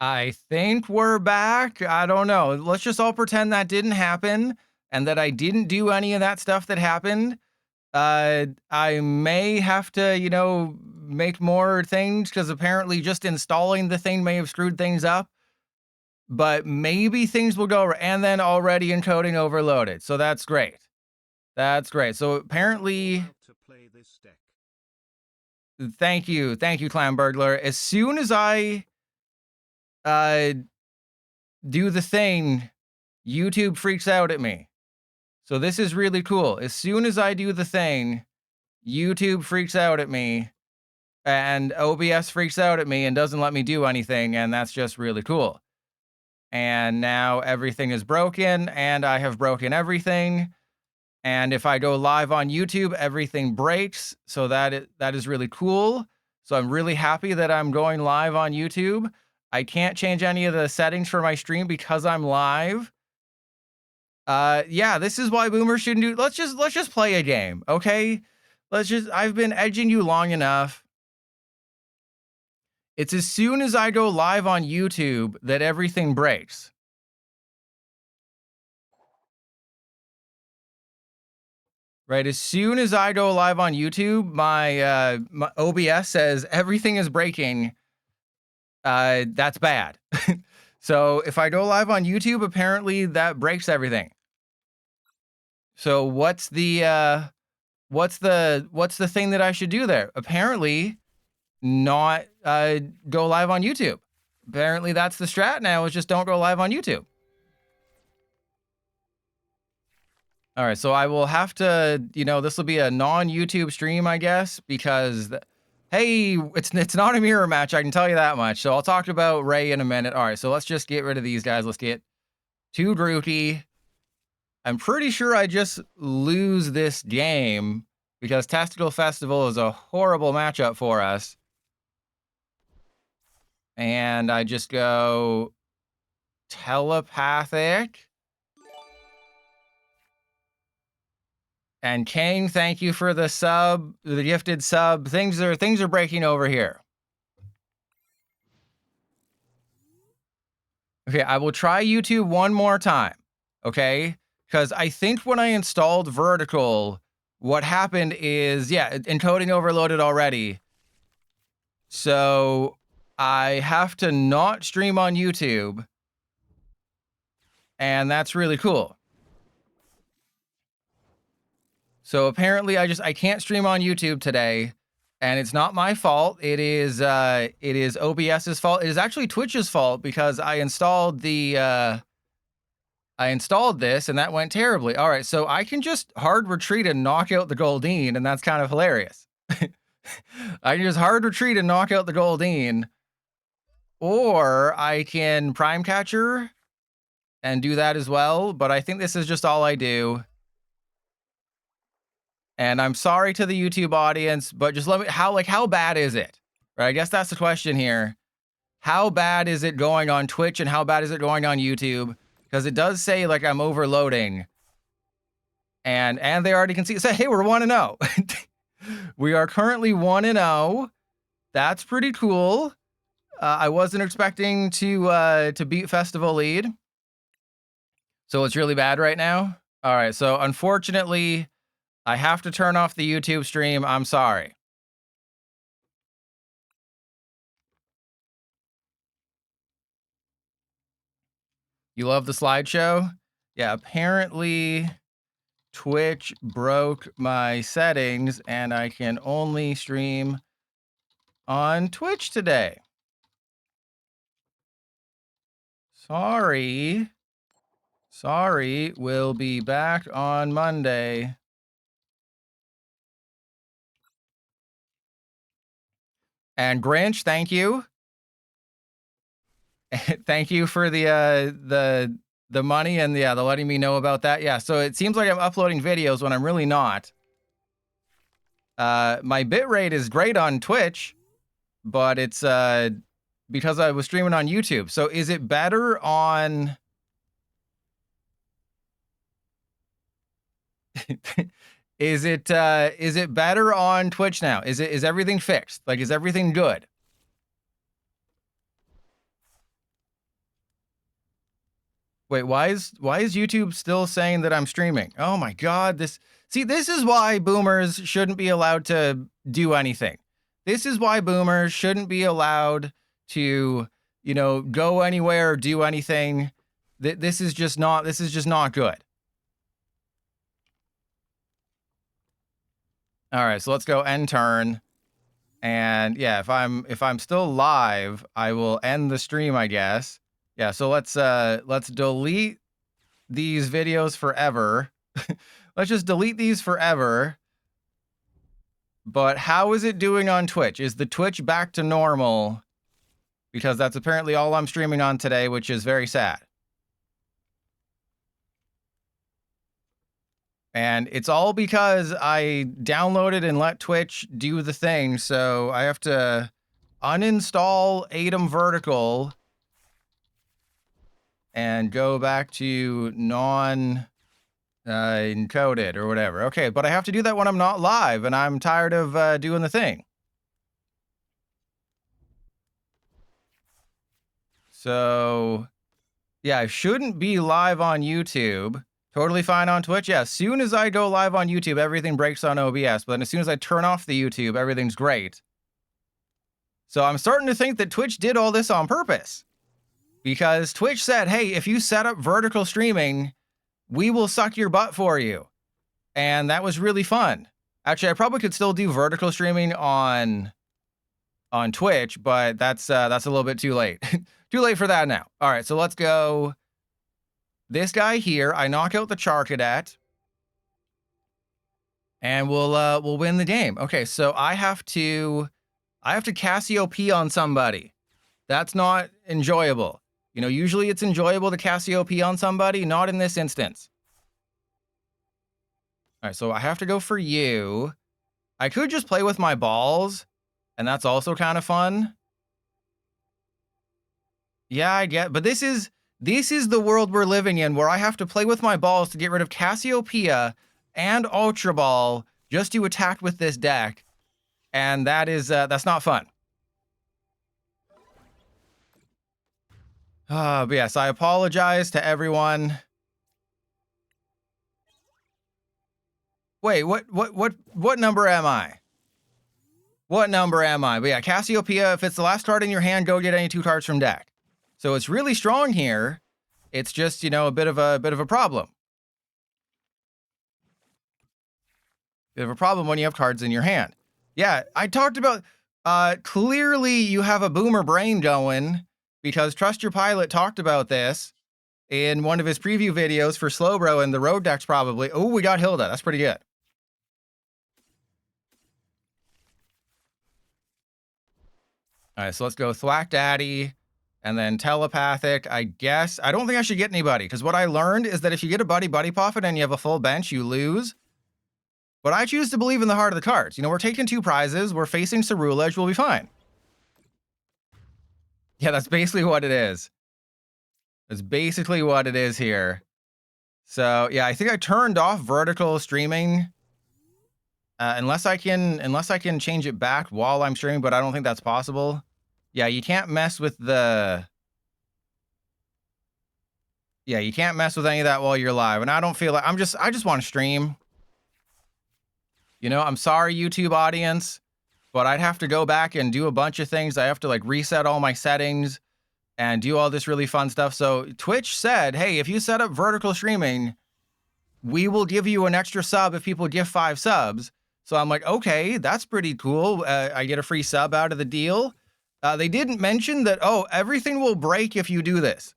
I think we're back. I don't know. Let's just all pretend that didn't happen and that I didn't do any of that stuff that happened. I may have to, you know, make more things because apparently just installing the thing may have screwed things up. But maybe things will go, and then already encoding overloaded. So that's great. That's great. So apparently, thank you, Clam Burglar. As soon as I do the thing, YouTube freaks out at me. So this is really cool. As soon as I do the thing, YouTube freaks out at me, and OBS freaks out at me and doesn't let me do anything, and that's just really cool. And now everything is broken, and I have broken everything. And if I go live on YouTube, everything breaks. So that is really cool. So I'm really happy that I'm going live on YouTube. I can't change any of the settings for my stream because I'm live. Yeah, this is why boomers shouldn't do. Let's just play a game, okay? I've been edging you long enough. It's as soon as I go live on YouTube that everything breaks. Right, as soon as I go live on YouTube, my OBS says everything is breaking. That's bad. So if I go live on YouTube, apparently that breaks everything. So what's the thing that I should do there? Apparently not go live on YouTube. Apparently that's the strat now, is just don't go live on YouTube. All right, so I will have to, you know, this will be a non-YouTube stream, I guess, because, hey, it's not a mirror match, I can tell you that much. So I'll talk about Ray in a minute. All right, so let's just get rid of these guys. Let's get to Grookey. I'm pretty sure I just lose this game because Testicle Festival is a horrible matchup for us. And I just go Telepathic. And Kane, thank you for the sub, the gifted sub. Things are breaking over here. Okay, I will try YouTube one more time. Okay, because I think when I installed Vertical, what happened is, yeah, encoding overloaded already. So I have to not stream on YouTube. And that's really cool. So apparently I can't stream on YouTube today, and it's not my fault. It is OBS's fault. It is actually Twitch's fault because I installed this and that went terribly. All right, so I can just hard retreat and knock out the Goldeen, and that's kind of hilarious. I can just hard retreat and knock out the Goldeen, or I can Prime Catcher and do that as well, but I think this is just all I do. And I'm sorry to the YouTube audience, but just let me, how bad is it? Right, I guess that's the question here. How bad is it going on Twitch and how bad is it going on YouTube? Because it does say like I'm overloading. And they already can see, say, hey, we're 1-0. We are currently 1-0. That's pretty cool. I wasn't expecting to beat Festival Lead. So it's really bad right now. All right, so unfortunately, I have to turn off the YouTube stream. I'm sorry. You love the slideshow? Yeah, apparently Twitch broke my settings and I can only stream on Twitch today. Sorry. Sorry, we'll be back on Monday. And Grinch, thank you. Thank you for the money and the letting me know about that. Yeah, so it seems like I'm uploading videos when I'm really not. My bitrate is great on Twitch, but it's because I was streaming on YouTube. So is it better on is it better on Twitch now? Is everything fixed? Like, is everything good? Wait, why is YouTube still saying that I'm streaming? Oh my God, this is why boomers shouldn't be allowed to do anything. This is why boomers shouldn't be allowed to, you know, go anywhere or do anything. This is just not good. All right, so let's go end turn. And yeah, if I'm still live, I will end the stream, I guess. Yeah, so let's delete these videos forever. Let's just delete these forever. But how is it doing on Twitch? Is the Twitch back to normal? Because that's apparently all I'm streaming on today, which is very sad. And it's all because I downloaded and let Twitch do the thing. So I have to uninstall Atom Vertical and go back to encoded or whatever. Okay, but I have to do that when I'm not live, and I'm tired of doing the thing. So, yeah, I shouldn't be live on YouTube. Totally fine on Twitch. Yeah, as soon as I go live on YouTube, everything breaks on OBS. But then as soon as I turn off the YouTube, everything's great. So I'm starting to think that Twitch did all this on purpose. Because Twitch said, hey, if you set up vertical streaming, we will suck your butt for you. And that was really fun. Actually, I probably could still do vertical streaming on Twitch, but that's a little bit too late. Too late for that now. All right, so let's go. This guy here, I knock out the Charcadet, and we'll win the game. Okay, so I have to Cassiopeia on somebody. That's not enjoyable. You know, usually it's enjoyable to Cassiopeia on somebody, not in this instance. All right, so I have to go for you. I could just play with my balls, and that's also kind of fun. Yeah, I get, but this is the world we're living in, where I have to play with my balls to get rid of Cassiopeia and Ultra Ball just to attack with this deck, and that's not fun. But yes, I apologize to everyone. Wait, what number am I? What number am I? But yeah, Cassiopeia, if it's the last card in your hand, go get any 2 cards from deck. So it's really strong here. It's just, you know, a bit of a problem. Bit of a problem when you have cards in your hand. Yeah, I talked about clearly you have a boomer brain going, because Trust Your Pilot talked about this in one of his preview videos for Slowbro and the road decks probably. Oh, we got Hilda. That's pretty good. All right, so let's go Thwack Daddy and then Telepathic. I guess I don't think I should get anybody, because what I learned is that if you get a Buddy-Buddy Poffin and you have a full bench, you lose. But I choose to believe in the heart of the cards. You know, we're taking 2 prizes. We're facing Cerulege. We'll be fine. Yeah, that's basically what it is. That's basically what it is here. So yeah, I think I turned off vertical streaming. Unless I can change it back while I'm streaming, but I don't think that's possible. Yeah, you can't mess with the... Yeah, you can't mess with any of that while you're live. And I don't feel like... I just want to stream. You know, I'm sorry, YouTube audience, but I'd have to go back and do a bunch of things. I have to like reset all my settings and do all this really fun stuff. So Twitch said, hey, if you set up vertical streaming, we will give you an extra sub if people give 5 subs. So I'm like, okay, that's pretty cool. I get a free sub out of the deal. They didn't mention that, oh, everything will break if you do this.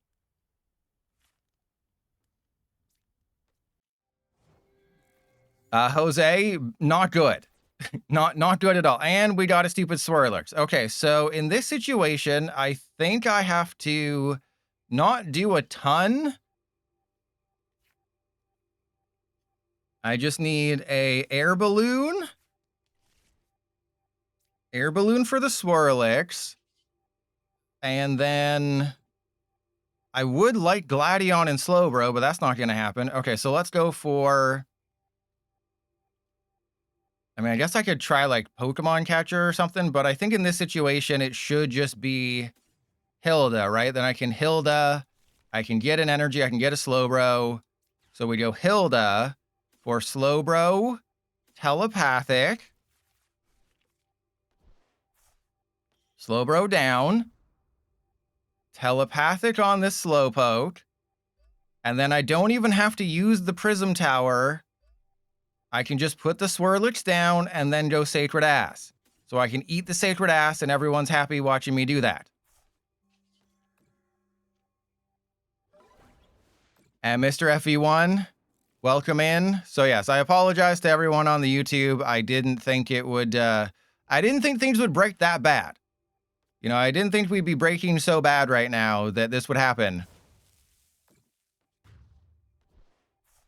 Jose, not good. not good at all. And we got a stupid Swirlix. Okay, so in this situation, I think I have to not do a ton. I just need a Air Balloon. Air Balloon for the Swirlix. And then I would like Gladion and Slowbro, but that's not going to happen. Okay, so let's go for... I mean, I guess I could try like Pokemon Catcher or something, but I think in this situation, it should just be Hilda, right? Then I can Hilda. I can get an energy. I can get a Slowbro. So we go Hilda for Slowbro, Telepathic. Slowbro down. Telepathic on this Slowpoke. And then I don't even have to use the Prism Tower. I can just put the Swirlix down and then go Sacred Ass. So I can eat the Sacred Ass and everyone's happy watching me do that. And Mr. FE1, welcome in. So yes, I apologize to everyone on the YouTube. I didn't think it would, I didn't think things would break that bad. You know, I didn't think we'd be breaking so bad right now that this would happen.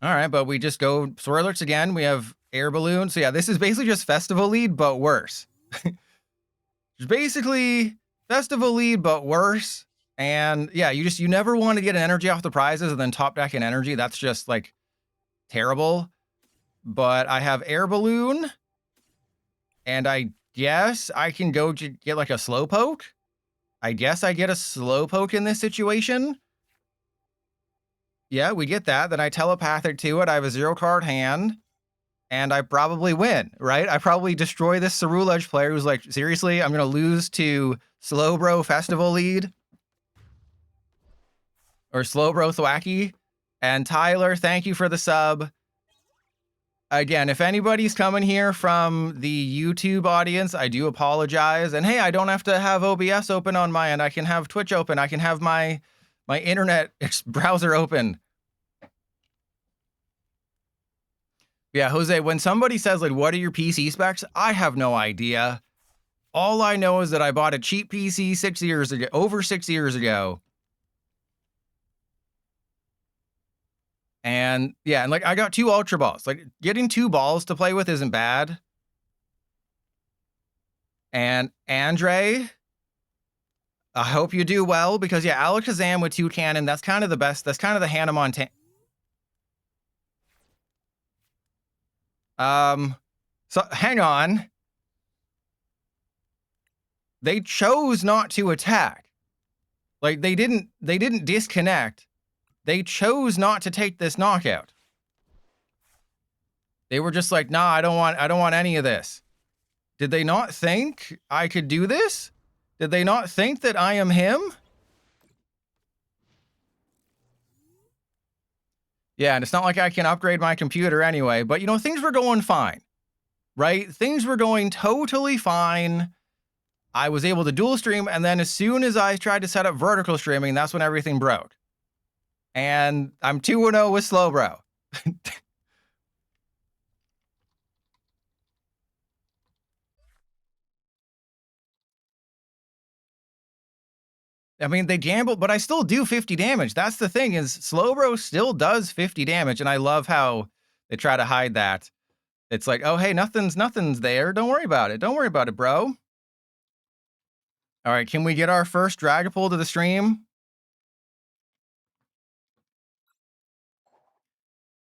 All right, but we just go Swirlix again. We have Air Balloon. So yeah, this is basically just Festival Lead, but worse. It's basically Festival Lead, but worse. And yeah, you never want to get an energy off the prizes and then top deck an energy. That's just like terrible. But I have Air Balloon. And I guess I can go to get like a Slowpoke. I guess I get a Slowpoke in this situation. Yeah, we get that. Then I Telepathic to it. I have a 0-card hand. And I probably win, right? I probably destroy this Cerulege player who's like, seriously, I'm going to lose to Slowbro Festival Lead. Or Slowbro Thwackey. And Tyler, thank you for the sub. Again, if anybody's coming here from the YouTube audience, I do apologize. And hey, I don't have to have OBS open on my end. I can have Twitch open. I can have my internet browser open. Yeah, Jose, when somebody says, like, what are your PC specs? I have no idea. All I know is that I bought a cheap PC 6 years ago, over 6 years ago. And yeah, and like I got 2 Ultra Balls. Like getting 2 balls to play with isn't bad. And Andre, I hope you do well because yeah, Alakazam with 2 cannon, that's kind of the best. That's kind of the Hannah Montana. So hang on. They chose not to attack. Like they didn't disconnect. They chose not to take this knockout. They were just like, nah, I don't want any of this. Did they not think I could do this? Did they not think that I am him? Yeah, and it's not like I can upgrade my computer anyway, but you know, things were going fine, right? Things were going totally fine. I was able to dual stream, and then as soon as I tried to set up vertical streaming, that's when everything broke. And I'm 2-0 with Slowbro. I mean, they gambled, but I still do 50 damage. That's the thing is Slowbro still does 50 damage. And I love how they try to hide that. It's like, oh, hey, nothing's there. Don't worry about it. Don't worry about it, bro. All right. Can we get our first Dragapult to the stream?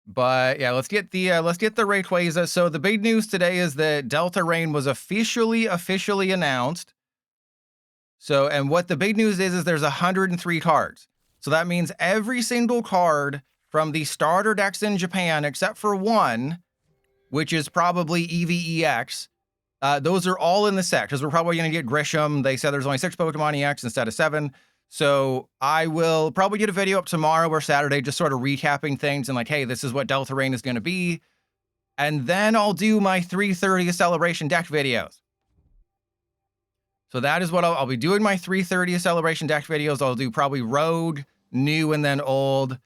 But yeah, let's get the Rayquaza. So the big news today is that Delta Rain was officially announced. So, and what the big news is there's 103 cards. So that means every single card from the starter decks in Japan, except for one, which is probably EVEX, those are all in the set, because we're probably going to get Grisham. They said there's only 6 Pokemon EX instead of 7. So I will probably get a video up tomorrow or Saturday, just sort of recapping things and like, hey, this is what Delta Rain is going to be. And then I'll do my 330th celebration deck videos. So that is what I'll be doing, my 330th celebration deck videos. I'll do probably Rogue, New, and then Old.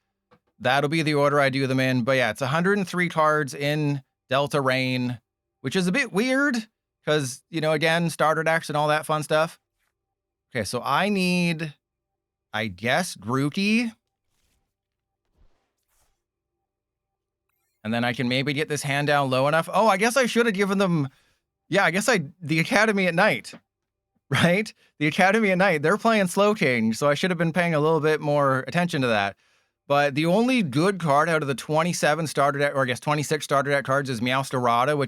That'll be the order I do them in. But yeah, it's 103 cards in Delta Rain, which is a bit weird because, you know, again, starter decks and all that fun stuff. Okay, so I need, I guess, Grookey. And then I can maybe get this hand down low enough. Oh, I guess I should have given them, yeah, I guess the Academy at Night. Right? The Academy at Night, they're playing Slowking, so I should have been paying a little bit more attention to that. But the only good card out of the 27 starter deck, or I guess 26 starter deck cards is Meowstarada,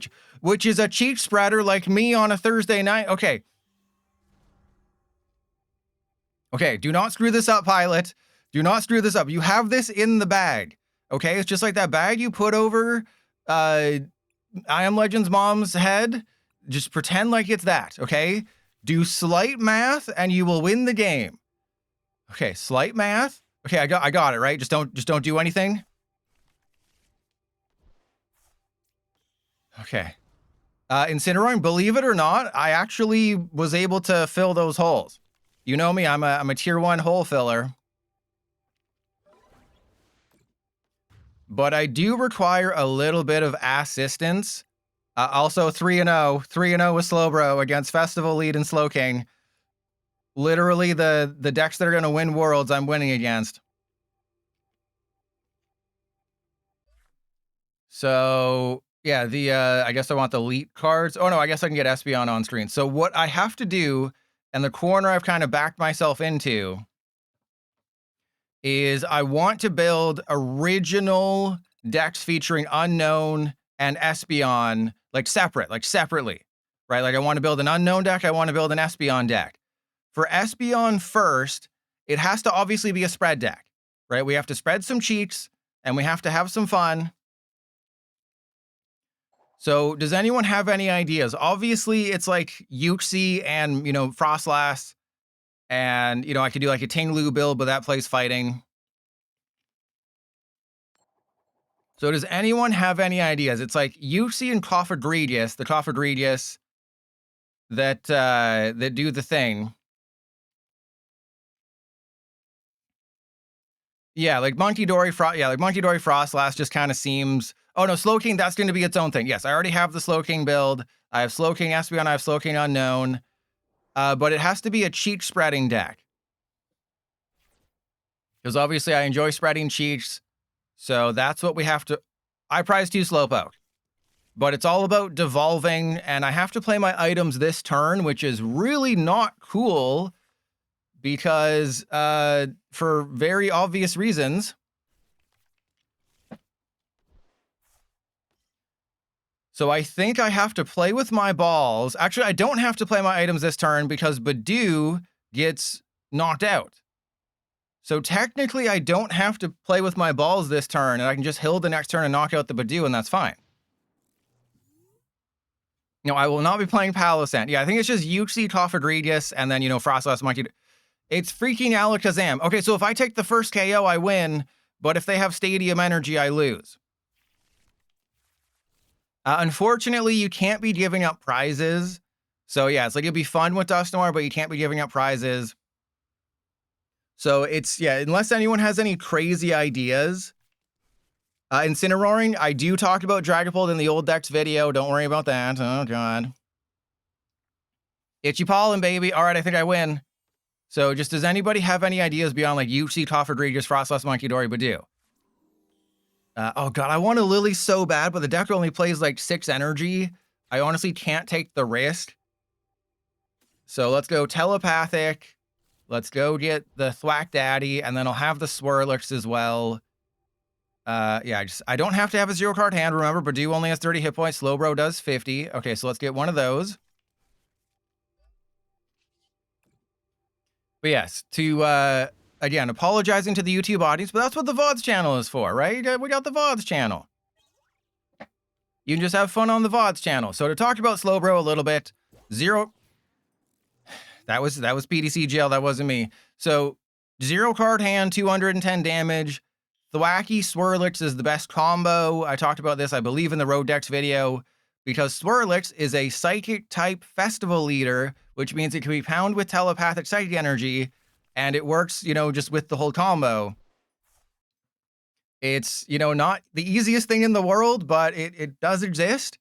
which is a cheap spreader like me on a Thursday night. Okay. Okay, do not screw this up, Pilot. Do not screw this up. You have this in the bag. Okay, it's just like that bag you put over I Am Legend's mom's head. Just pretend like it's that, okay? Do slight math and you will win the game. Okay, slight math. Okay, I got it, right? Just don't do anything. Okay. Incineroar, believe it or not, I actually was able to fill those holes. You know me, I'm a tier 1 hole filler. But I do require a little bit of assistance. Also 3-0. 3-0 with Slowbro against Festival Lead and Slowking. Literally the decks that are going to win Worlds I'm winning against. So, yeah, I guess I want the elite cards. Oh, no, I guess I can get Espeon on screen. So what I have to do, and the corner I've kind of backed myself into, is I want to build original decks featuring Unknown and Espeon, separately, right? Like I want to build an Unknown deck, I want to build an Espeon deck. For Espeon first, it has to obviously be a spread deck, right? We have to spread some cheeks, and we have to have some fun. So does anyone have any ideas? Obviously, it's like Uxie and, Frostlass. And, I could do like a Tinglu build, but that plays fighting. So does anyone have any ideas? It's like Uxie and Clefairy, the Clefairy that do the thing. Yeah, like Monkey Dory Frostlass just kind of seems... Oh no, Slowking, that's going to be its own thing. Yes, I already have the Slowking build. I have Slowking Espeon, I have Slowking Unknown. But it has to be a cheek spreading deck. Because obviously I enjoy spreading cheeks. So that's what we have to... I prize 2 Slowpoke. But it's all about devolving, and I have to play my items this turn, which is really not cool. Because, for very obvious reasons... So I think I have to play with my balls. Actually, I don't have to play my items this turn because Badoo gets knocked out. So technically, I don't have to play with my balls this turn, and I can just Hilda the next turn and knock out the Badoo, and that's fine. No, I will not be playing Palossand. Yeah, I think it's just Uxie, Clefairy, and then, Frostlass, Monkey. It's freaking Alakazam. Okay, so if I take the first KO, I win, but if they have Stadium Energy, I lose. Unfortunately, you can't be giving up prizes. So yeah, it's like it'll be fun with Dusknoir, but you can't be giving up prizes. So it's, yeah, unless anyone has any crazy ideas. Incineroaring, I do talk about Dragapult in the old decks video. Don't worry about that. Oh, God. Itchy Pollen, baby. All right, I think I win. So just does anybody have any ideas beyond like Uxie, Clefairy, Frostlass, Monkey Dory, Badoo? Oh god, I want a Lillie so bad, but the deck only plays like 6 energy. I honestly can't take the risk. So let's go Telepathic. Let's go get the Thwack Daddy, and then I'll have the Swirlix as well. Yeah, I don't have to have a 0-card hand. Remember, Badoo only has 30 hit points. Slowbro does 50. Okay, so let's get one of those. But yes, to... Again, apologizing to the YouTube audience, but that's what the VODs channel is for, right? We got the VODs channel. You can just have fun on the VODs channel. So to talk about Slowbro a little bit, 0... That was PDC Jail, that wasn't me. So, 0-card hand, 210 damage. Thwackey Swirlix is the best combo. I talked about this, I believe, in the Road Decks video, because Swirlix is a Psychic-type Festival Leader, which means it can be pounded with Telepathic Psychic Energy, and it works, just with the whole combo. It's, not the easiest thing in the world, but it does exist.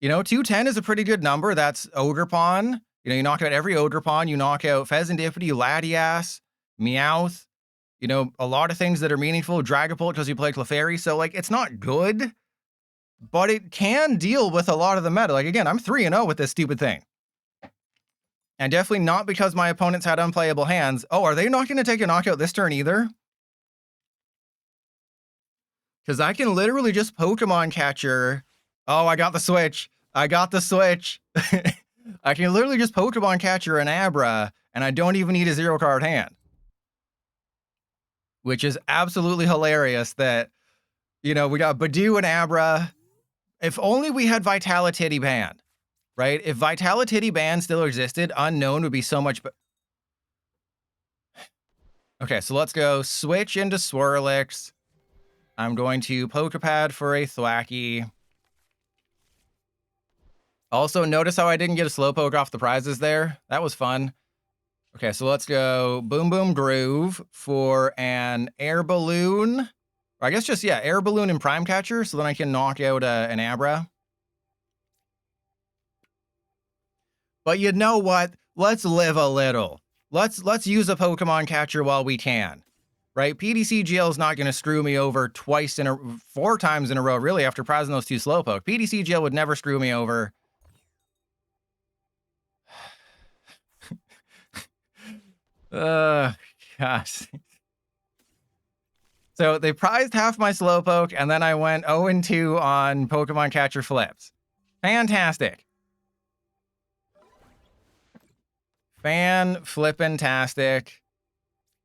210 is a pretty good number. That's Ogerpon. You knock out every Ogerpon. You knock out Pheasantipity, Latias, Meowth. A lot of things that are meaningful. Dragapult because you play Clefairy. So, it's not good, but it can deal with a lot of the meta. Again, I'm 3-0 with this stupid thing. And definitely not because my opponents had unplayable hands. Oh, are they not going to take a knockout this turn either? Because I can literally just Pokemon Catcher. Oh, I got the Switch. I got the Switch. I can literally just Pokemon Catcher an Abra, and I don't even need a 0-card hand. which is absolutely hilarious that, you know, we got Badoo and Abra. If only we had Vitality banned, right? If Vitality banned still existed, Unknown would be so much better. Okay, so let's go switch into Swirlix. I'm going to Poké Pad for a Thwackey. Also, notice how I didn't get a Slowpoke off the prizes there? That was fun. Okay, so let's go Boom Boom Groove for an Air Balloon. Or I guess just, yeah, Air Balloon and Prime Catcher, so then I can knock out an Abra. But you know what? Let's live a little. Let's use a Pokemon Catcher while we can. Right? PDCGL is not going to screw me over 4 times in a row, really, after prizing those 2 Slowpoke. PDCGL would never screw me over. Gosh. So they prized half my Slowpoke, and then I went 0-2 on Pokemon Catcher flips. Fantastic. Fan-flippin-tastic.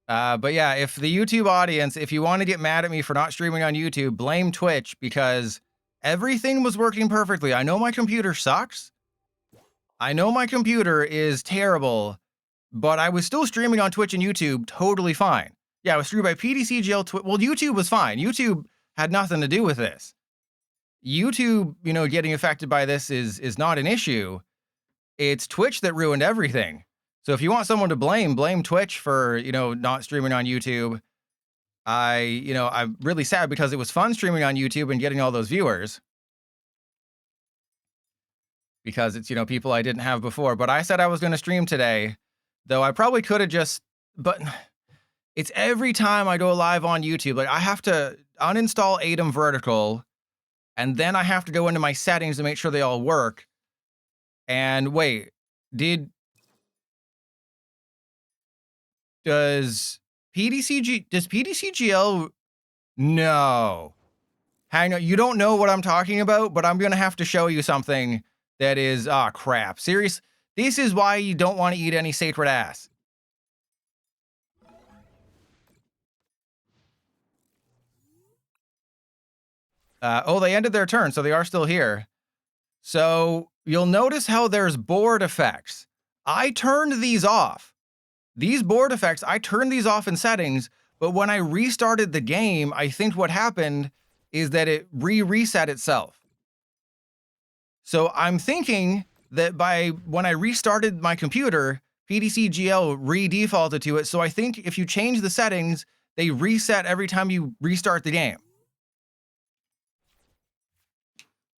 But yeah, if the YouTube audience, if you want to get mad at me for not streaming on YouTube, blame Twitch, because everything was working perfectly. I know my computer sucks. I know my computer is terrible, but I was still streaming on Twitch and YouTube totally fine. Yeah, I was screwed by PDCGL. Well, YouTube was fine. YouTube had nothing to do with this. YouTube, you know, getting affected by this is not an issue. It's Twitch that ruined everything. So if you want someone to blame Twitch for, you know, not streaming on YouTube. I'm really sad because it was fun streaming on YouTube and getting all those viewers. Because it's, you know, people I didn't have before. But I said I was going to stream today, though I probably could have just, but it's every time I go live on YouTube, like I have to uninstall Atom Vertical, and then I have to go into my settings to make sure they all work. And wait, does PDCGL? No. Hang on, you don't know what I'm talking about, but I'm going to have to show you something that is, crap. Serious. This is why you don't want to eat any Sacred Ass. They ended their turn, so they are still here. So you'll notice how there's board effects. I turned these off. These board effects, I turned these off in settings, but when I restarted the game, I think what happened is that it reset itself. So I'm thinking that when I restarted my computer, PDCGL re-defaulted to it. So I think if you change the settings, they reset every time you restart the game.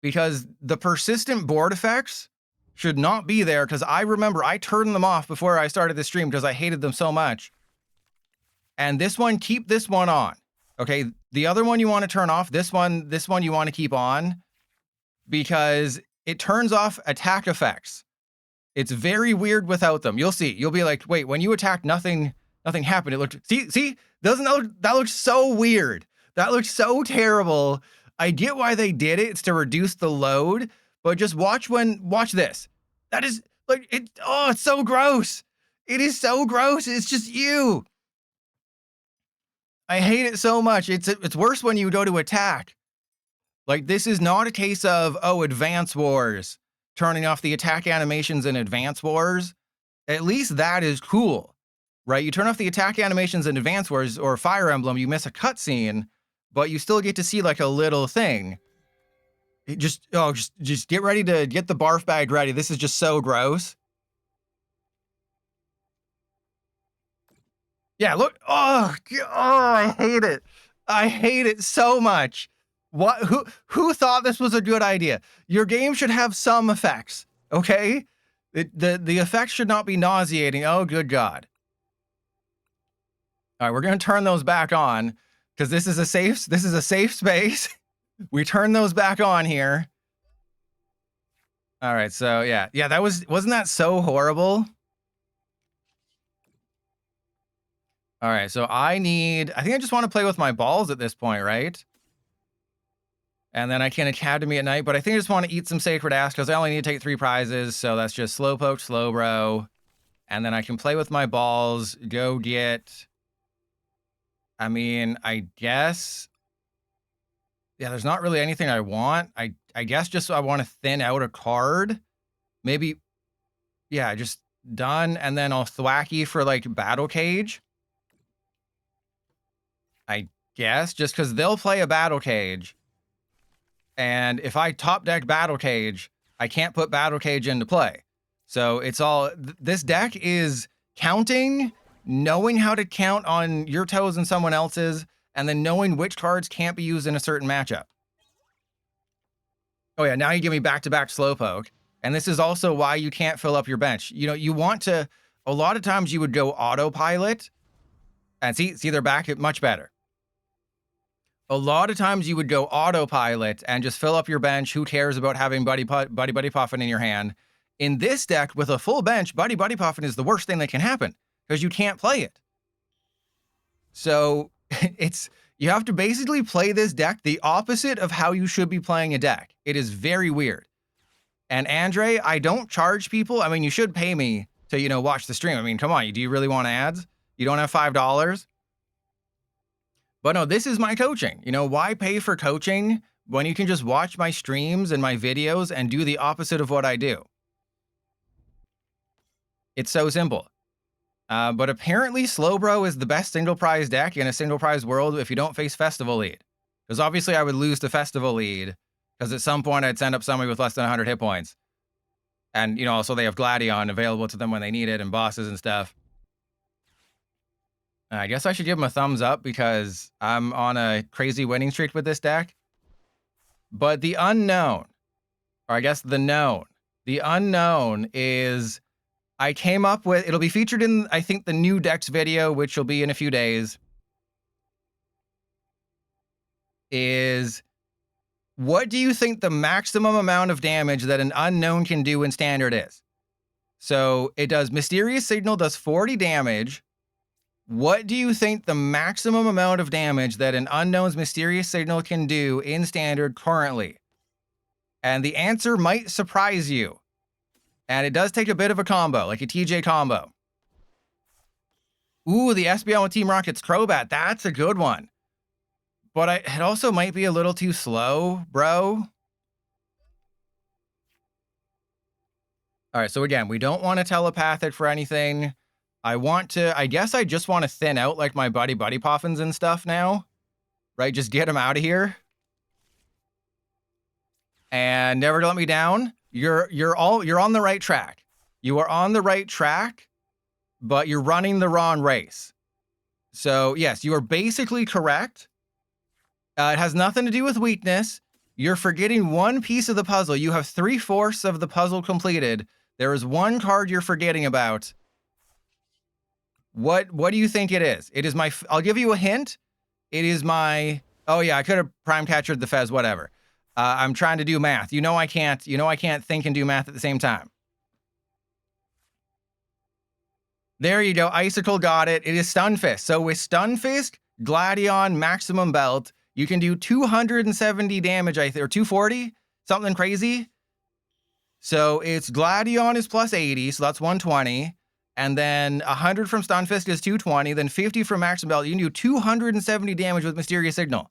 Because the persistent board effects should not be there, because I remember I turned them off before I started the stream because I hated them so much. And this one, keep this one on. Okay, the other one you want to turn off, this one you want to keep on, because it turns off attack effects. It's very weird without them. You'll see. You'll be like, wait, when you attacked, nothing happened. It looked, see, that looks so weird. That looks so terrible. I get why they did it. It's to reduce the load, but just watch this. That is like it's so gross. It is so gross. It's just you. I hate it so much. It's worse when you go to attack. Like, this is not a case of, Advance Wars, turning off the attack animations in Advance Wars. At least that is cool, right? You turn off the attack animations in Advance Wars or Fire Emblem, you miss a cutscene, but you still get to see like a little thing. Just get ready to get the barf bag ready. This is just so gross. Yeah, look. Oh, I hate it. I hate it so much. What? Who thought this was a good idea? Your game should have some effects, okay? The effects should not be nauseating. Oh, good God. All right, we're going to turn those back on because this is a safe space. We turn those back on here. All right, so yeah, wasn't that so horrible? All right, so I think I just want to play with my balls at this point, right? And then I can Academy at night, but I think I just want to eat some Sacred Ass because I only need to take 3 prizes, so that's just Slowpoke, Slowbro, and then I can play with my balls, go get I mean, I guess... Yeah, there's not really anything I want. I guess just I want to thin out a card. Maybe... Yeah, just done. And then I'll Thwackey for, like, Battle Cage. I guess, just because they'll play a Battle Cage. And if I top deck Battle Cage, I can't put Battle Cage into play. So it's all... This deck is counting, knowing how to count on your toes and someone else's, and then knowing which cards can't be used in a certain matchup. Oh yeah, now you give me back-to-back Slowpoke. And this is also why you can't fill up your bench. You know, you want to... A lot of times you would go autopilot. And see, they're back much better. A lot of times you would go autopilot and just fill up your bench. Who cares about having Buddy-Buddy Poffin in your hand? In this deck, with a full bench, Buddy-Buddy Poffin is the worst thing that can happen. Because you can't play it. So, you have to basically play this deck the opposite of how you should be playing a deck. It is very weird. And Andre, I don't charge people. I mean, you should pay me to, you know, watch the stream. I mean, come on, do you really want ads? You don't have $5? But no, this is my coaching. You know, why pay for coaching when you can just watch my streams and my videos and do the opposite of what I do? It's so simple. But apparently Slowbro is the best single prize deck in a single prize world if you don't face Festival Lead. Because obviously I would lose to Festival Lead, because at some point I'd send up somebody with less than 100 hit points. And, you know, also they have Gladion available to them when they need it and bosses and stuff. I guess I should give them a thumbs up because I'm on a crazy winning streak with this deck. But the unknown, or I guess the known, the unknown is... I came up with, it'll be featured in, I think, the new decks video, which will be in a few days, is what do you think the maximum amount of damage that an unknown can do in standard is? So it does, Mysterious Signal does 40 damage. What do you think the maximum amount of damage that an unknown's Mysterious Signal can do in standard currently? And the answer might surprise you. And it does take a bit of a combo, like a TJ combo. Ooh, the SBL with Team Rocket's Crobat. That's a good one. But it also might be a little too slow, bro. All right, so again, we don't want to telepathic for anything. I guess I just want to thin out like my Buddy-Buddy Poffins and stuff now. Right, just get them out of here. And Never Let Me Down. You're on the right track. You are on the right track, but you're running the wrong race. So yes, you are basically correct. It has nothing to do with weakness. You're forgetting one piece of the puzzle. You have 3/4 of the puzzle completed. There is one card you're forgetting about. What do you think it is? It is my... I'll give you a hint. It is my... Oh yeah, I could have Prime Catchered the Fez, whatever. I'm trying to do math. You know I can't think and do math at the same time. There you go. Icicle got it. It is Stunfisk. So with Stunfisk, Gladion, Maximum Belt, you can do 270 damage, I think, or 240, something crazy. So it's Gladion is plus 80, so that's 120. And then 100 from Stunfisk is 220. Then 50 from Maximum Belt. You can do 270 damage with Mysterious Signal.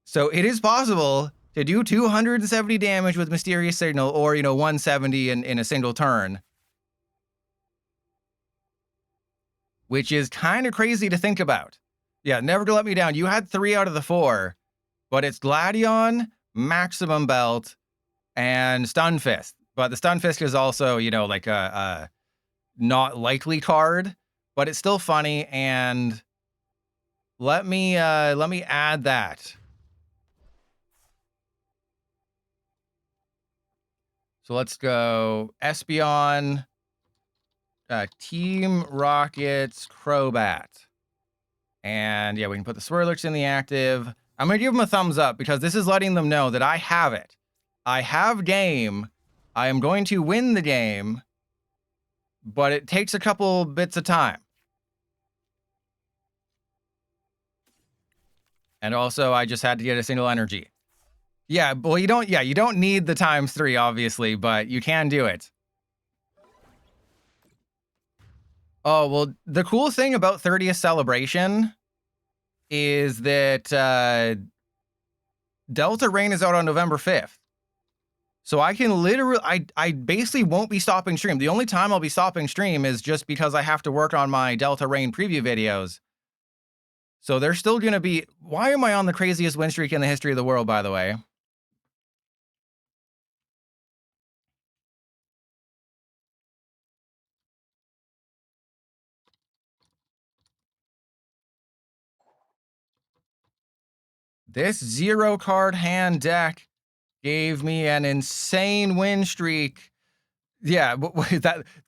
So it is possible to do 270 damage with Mysterious Signal, or, you know, 170 in a single turn. Which is kind of crazy to think about. Yeah, Never to Let Me Down. You had 3 out of the 4, but it's Gladion, Maximum Belt, and Stunfisk. But the Stunfisk is also, you know, like a not likely card, but it's still funny. And let me add that. So let's go Espeon, Team Rocket's Crobat. And yeah, we can put the Swirlix in the active. I'm going to give them a thumbs up because this is letting them know that I have it. I have game. I am going to win the game, but it takes a couple bits of time. And also, I just had to get a single energy. Yeah, well, you don't need the ×3, obviously, but you can do it. Oh, well, the cool thing about 30th Celebration is that Delta Rain is out on November 5th. So I can literally, I basically won't be stopping stream. The only time I'll be stopping stream is just because I have to work on my Delta Rain preview videos. So they're still going to be, why am I on the craziest win streak in the history of the world, by the way? This 0-card hand deck gave me an insane win streak. Yeah,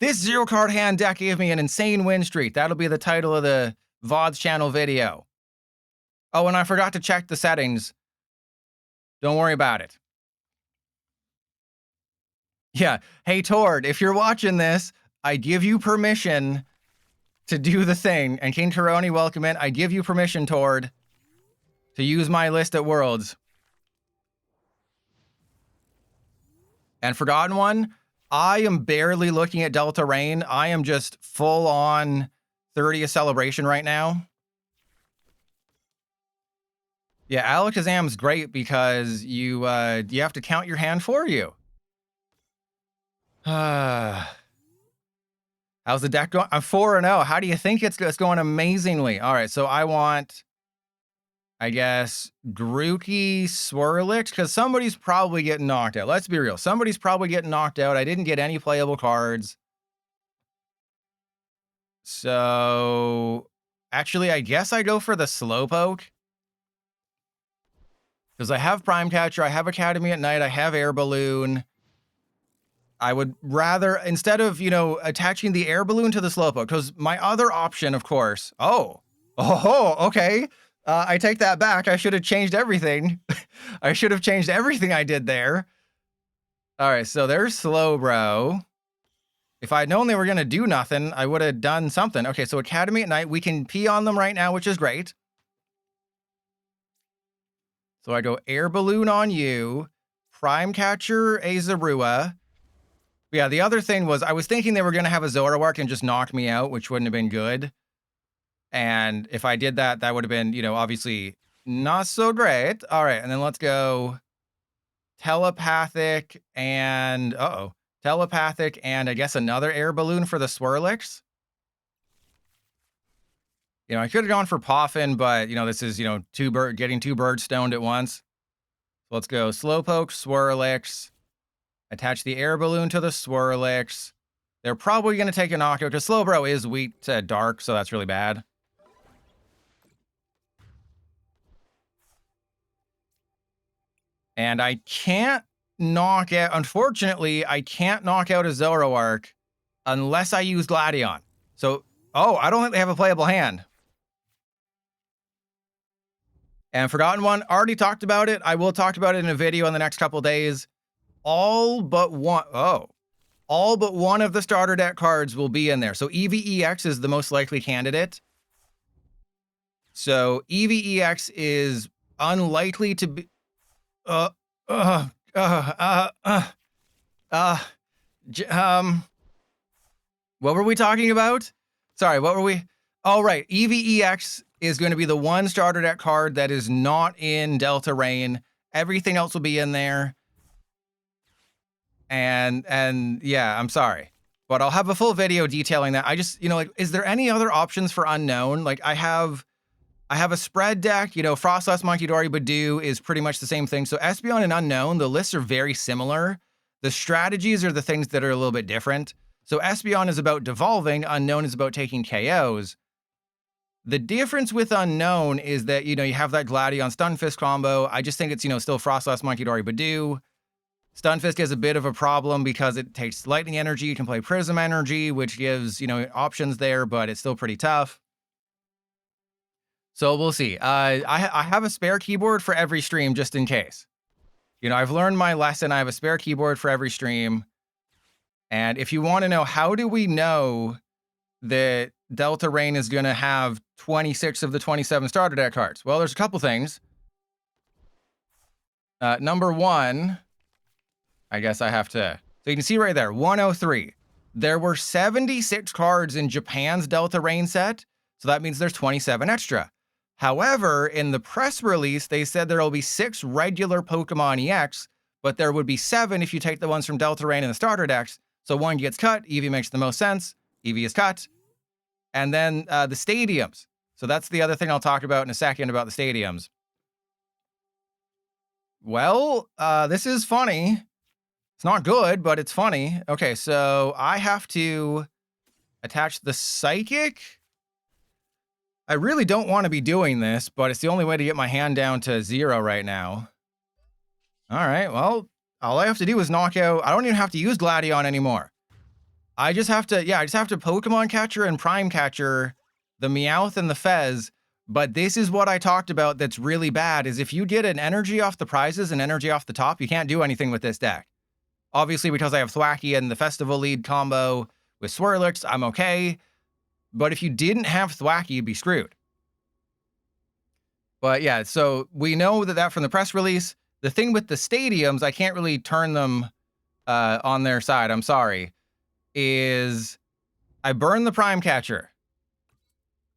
this 0-card hand deck gave me an insane win streak. That'll be the title of the VODs channel video. Oh, and I forgot to check the settings. Don't worry about it. Yeah. Hey, Tord, if you're watching this, I give you permission to do the thing. And King Taroni, welcome in. I give you permission, Tord, to use my list at Worlds. And Forgotten One, I am barely looking at Delta Rain. I am just full on 30th Celebration right now. Yeah, Alakazam's great because you have to count your hand for you. How's the deck going? I'm 4-0. How do you think it's going? Amazingly. All right, so I want, I guess, Grookey Swirlix, because somebody's probably getting knocked out. Let's be real. Somebody's probably getting knocked out. I didn't get any playable cards. So, actually, I guess I go for the Slowpoke. Because I have Prime Catcher, I have Academy at Night, I have Air Balloon. I would rather, instead of, attaching the Air Balloon to the Slowpoke, because my other option, of course, okay. I take that back. I should have changed everything. I should have changed everything I did there. All right, so there's Slowbro. If I'd known they were going to do nothing, I would have done something. Okay, so Academy at Night, we can pee on them right now, which is great. So I go Air Balloon on you, Prime Catcher Azarua. Yeah, the other thing was I was thinking they were going to have a Zoroark and just knock me out, which wouldn't have been good. And if I did that, that would have been, obviously not so great. All right, and then let's go Telepathic and, Telepathic and I guess another Air Balloon for the Swirlix. I could have gone for Poffin, but, this is, getting two birds stoned at once. So let's go Slowpoke, Swirlix, attach the Air Balloon to the Swirlix. They're probably going to take a knockout because Slowbro is weak to dark, so that's really bad. And I can't knock out, unfortunately, I can't knock out a Zoroark unless I use Gladion. So, I don't think they have a playable hand. And Forgotten One, already talked about it. I will talk about it in a video in the next couple days. All but one of the starter deck cards will be in there. So EVEX is the most likely candidate. So EVEX is unlikely to be... what were we talking about? Sorry, what were we... Oh, right. EVEX is going to be the one starter deck card that is not in Delta Rain. Everything else will be in there. And yeah, I'm sorry. But I'll have a full video detailing that. I just, is there any other options for unknown? Like I have a spread deck, Frostlass, Monkey-Dory, Badoo is pretty much the same thing. So Espeon and Unknown, the lists are very similar. The strategies are the things that are a little bit different. So Espeon is about devolving, Unknown is about taking KOs. The difference with Unknown is that, you have that Gladion Stunfisk combo. I just think it's, still Frostlass, Monkey-Dory, Badoo. Stunfisk is a bit of a problem because it takes Lightning Energy. You can play Prism Energy, which gives, options there, but it's still pretty tough. So we'll see. I have a spare keyboard for every stream just in case. I've learned my lesson. I have a spare keyboard for every stream. And if you want to know, how do we know that Delta Rain is going to have 26 of the 27 starter deck cards? Well, there's a couple things. Number one, I guess I have to... So you can see right there, 103. There were 76 cards in Japan's Delta Rain set, so that means there's 27 extra. However, in the press release, they said there will be 6 regular Pokemon EX, but there would be 7 if you take the ones from Delta Rain in the starter decks. So 1 gets cut, Eevee makes the most sense, Eevee is cut. And then the stadiums. So that's the other thing I'll talk about in a second about the stadiums. Well, this is funny. It's not good, but it's funny. Okay, so I have to attach the Psychic. I really don't want to be doing this, but it's the only way to get my hand down to 0 right now. All right, well, all I have to do is knock out... I don't even have to use Gladion anymore. I just have to... Yeah, I just have to Pokemon Catcher and Prime Catcher the Meowth and the Fez. But this is what I talked about that's really bad, is if you get an energy off the prizes and energy off the top, you can't do anything with this deck. Obviously, because I have Thwackey and the Festival lead combo with Swirlix, I'm okay. But if you didn't have Thwackey, you'd be screwed. But yeah, so we know that from the press release. The thing with the stadiums, I can't really turn them on their side, I'm sorry, is I burned the Prime Catcher.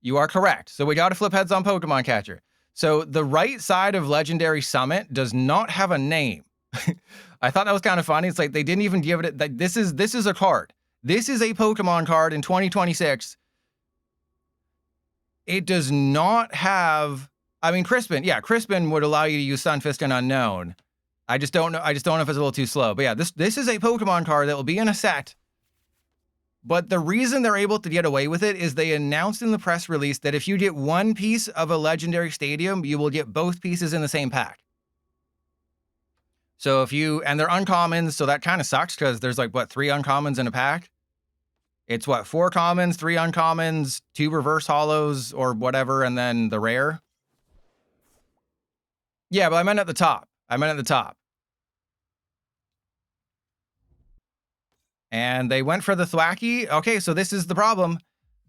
You are correct. So we got to flip heads on Pokemon Catcher. So the right side of Legendary Summit does not have a name. I thought that was kind of funny. It's like they didn't even give it. Like, this is a card. This is a Pokemon card in 2026. It does not have. I mean, Crispin. Yeah, Crispin would allow you to use Sunfisk and Unknown. I just don't know. I just don't know if it's a little too slow. But yeah, this is a Pokemon card that will be in a set. But the reason they're able to get away with it is they announced in the press release that if you get one piece of a Legendary Stadium, you will get both pieces in the same pack. So if you, and they're uncommons, so that kind of sucks because there's like, what, 3 uncommons in a pack? It's what, 4 commons, 3 uncommons, 2 reverse holos or whatever, and then the rare. Yeah, but I meant at the top. And they went for the Thwackey. Okay, so this is the problem.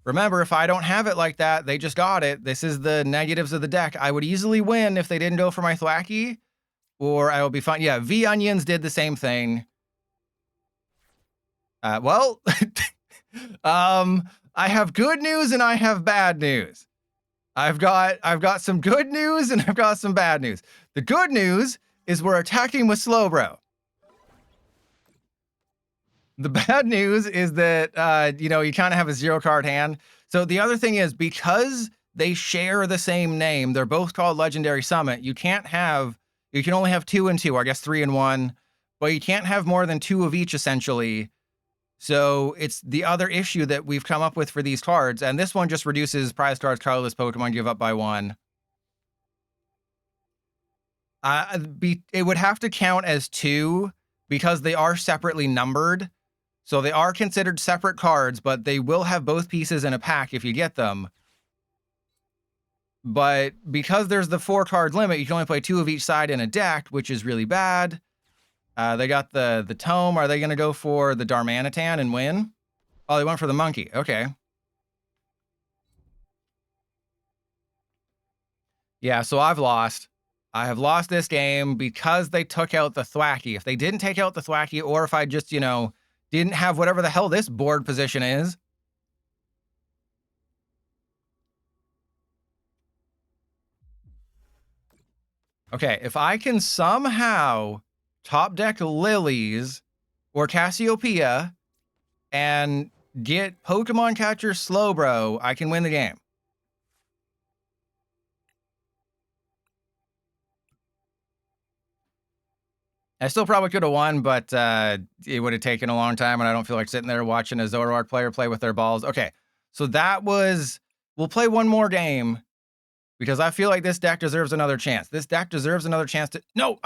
Remember, if I don't have it like that, they just got it. This is the negatives of the deck. I would easily win if they didn't go for my Thwackey. Or I will be fine. Yeah, V Onions did the same thing. Well, I have good news and I have bad news. I've got some good news and I've got some bad news. The good news is we're attacking with Slowbro. The bad news is that, you know, you kind of have a 0-card hand. So the other thing is, because they share the same name, they're both called Legendary Summit, you can only have 2 and 2, I guess 3 and 1, but you can't have more than 2 of each, essentially. So it's the other issue that we've come up with for these cards, and this one just reduces prize cards colorless Pokemon give up by 1. It would have to count as 2, because they are separately numbered. So they are considered separate cards, but they will have both pieces in a pack if you get them. But because there's the 4-card limit, you can only play 2 of each side in a deck, which is really bad. They got the Tome. Are they going to go for the Darmanitan and win? Oh, they went for the Monkey. Okay. Yeah, so I've lost. I have lost this game because they took out the Thwackey. If they didn't take out the Thwackey, or if I just, you know, didn't have whatever the hell this board position is. Okay, if I can somehow top deck Lilies or Cassiopeia and get Pokemon Catcher Slowbro, I can win the game. I still probably could have won, but it would have taken a long time, and I don't feel like sitting there watching a Zoroark player play with their balls. Okay, so that was... We'll play one more game, because I feel like this deck deserves another chance. This deck deserves another chance to... No!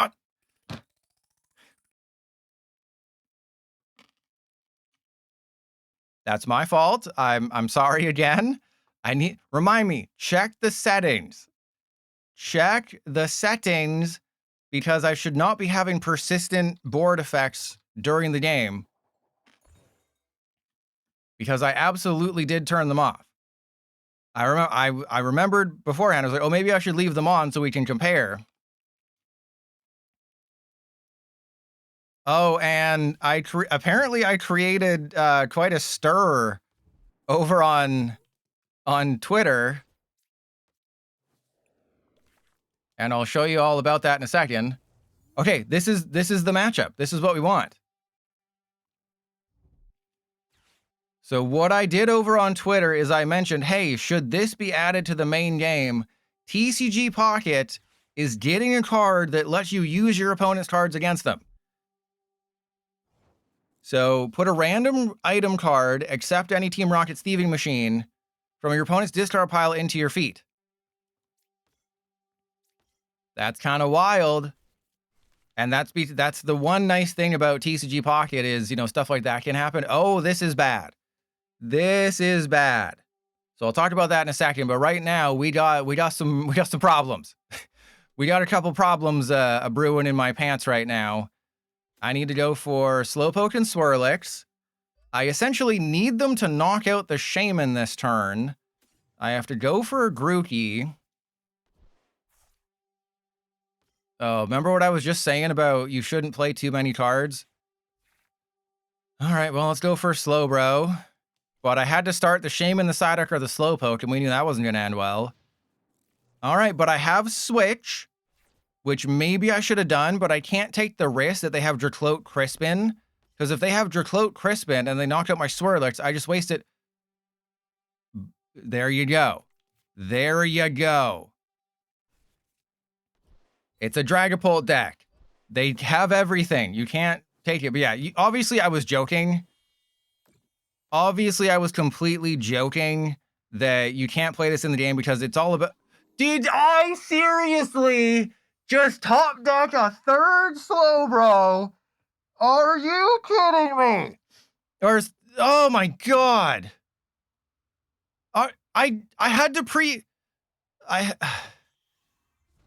That's my fault. I'm sorry again. Remind me, check the settings. Check the settings, because I should not be having persistent board effects during the game. Because I absolutely did turn them off. I remembered beforehand. I was like, oh, maybe I should leave them on so we can compare. Oh, and apparently I created quite a stir over on Twitter. And I'll show you all about that in a second. Okay, this is the matchup. This is what we want. So what I did over on Twitter is I mentioned, hey, should this be added to the main game? TCG Pocket is getting a card that lets you use your opponent's cards against them. So put a random item card, except any Team Rocket's Thieving Machine, from your opponent's discard pile into your feet. That's kind of wild. And that's the one nice thing about TCG Pocket is, you know, stuff like that can happen. Oh, this is bad. This is bad. So I'll talk about that in a second. But right now we got some problems. We got a couple problems brewing in my pants right now. I need to go for Slowpoke and Swirlix. I essentially need them to knock out the Shaymin this turn. I have to go for a Grookey. Oh, remember what I was just saying about you shouldn't play too many cards? All right, well, let's go for Slowbro. But I had to start the Shaymin, the Psyduck, or the Slowpoke, and we knew that wasn't going to end well. All right, but I have Switch, which maybe I should have done, but I can't take the risk that they have Drakloak Crispin. Because if they have Drakloak Crispin and they knock out my Swirlix, I just wasted. There you go. There you go. It's a Dragapult deck. They have everything. You can't take it. But yeah, obviously I was joking. Obviously I was completely joking that you can't play this in the game because it's all about... Did I seriously just top deck a third Slowbro? Are you kidding me? Or, oh my god. I had to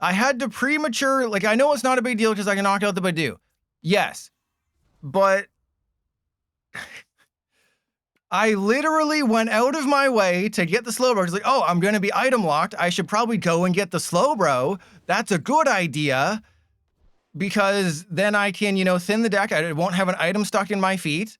I had to premature, like, I know it's not a big deal because I can knock out the Badoo. Yes. But I literally went out of my way to get the Slowbro. It's like, oh, I'm going to be item locked. I should probably go and get the Slowbro. That's a good idea. Because then I can, you know, thin the deck. I won't have an item stuck in my feet.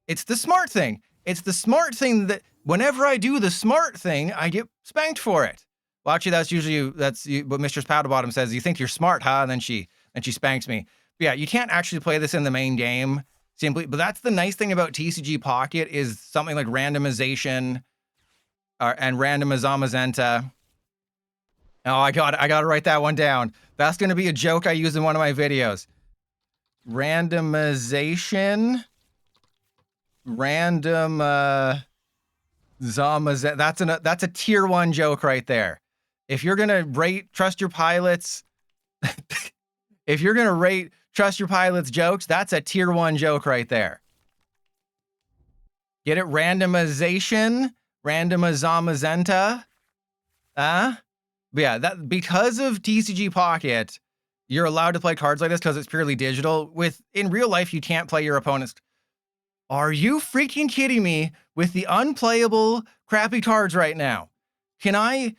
It's the smart thing. It's the smart thing that whenever I do the smart thing, I get spanked for it. Well, actually, that's what Mistress Paddlebottom says. You think you're smart, huh? And then she spanks me. But yeah, you can't actually play this in the main game simply. But that's the nice thing about TCG Pocket is something like randomization and randomizamazenta. Oh, I got to write that one down. That's going to be a joke I use in one of my videos. Randomization. That's a tier 1 joke right there. If you're going to rate Trust Your Pilots, if you're going to rate Trust Your Pilots jokes, that's a tier 1 joke right there. Get it? Randomization, randomizamazenta. But yeah, that because of TCG Pocket, you're allowed to play cards like this because it's purely digital. In real life, you can't play your opponent's. Are you freaking kidding me with the unplayable crappy cards right now? I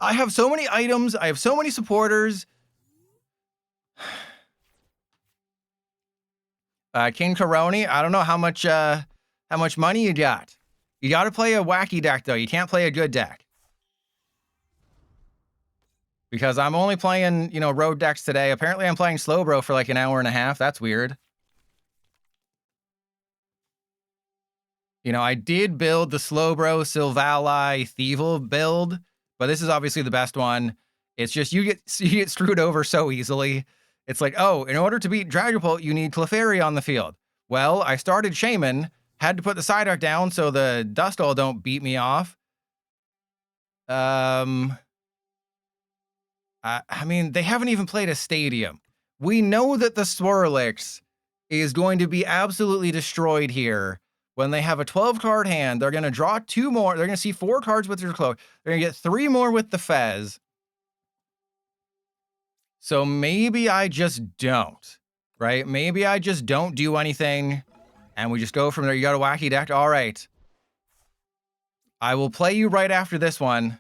have so many items. I have so many supporters. King Karoni, I don't know how much money you got. You got to play a wacky deck though. You can't play a good deck. Because I'm only playing, you know, road decks today. Apparently I'm playing Slowbro for like an hour and a half. That's weird. You know, I did build the Slowbro SILVALLY Thievel build, but this is obviously the best one. It's just you get screwed over so easily. It's like, oh, in order to beat Dragapult, you need Clefairy on the field. Well, I started Shaymin, had to put the Psyduck down so the Dusk Ball don't beat me off. I mean, they haven't even played a stadium. We know that the Swirlix is going to be absolutely destroyed here. When they have a 12-card hand, they're going to draw 2 more. They're going to see 4 cards with their cloak. They're going to get 3 more with the Fez. So maybe I just don't, right? Maybe I just don't do anything, and we just go from there. You got a wacky deck? All right. I will play you right after this one.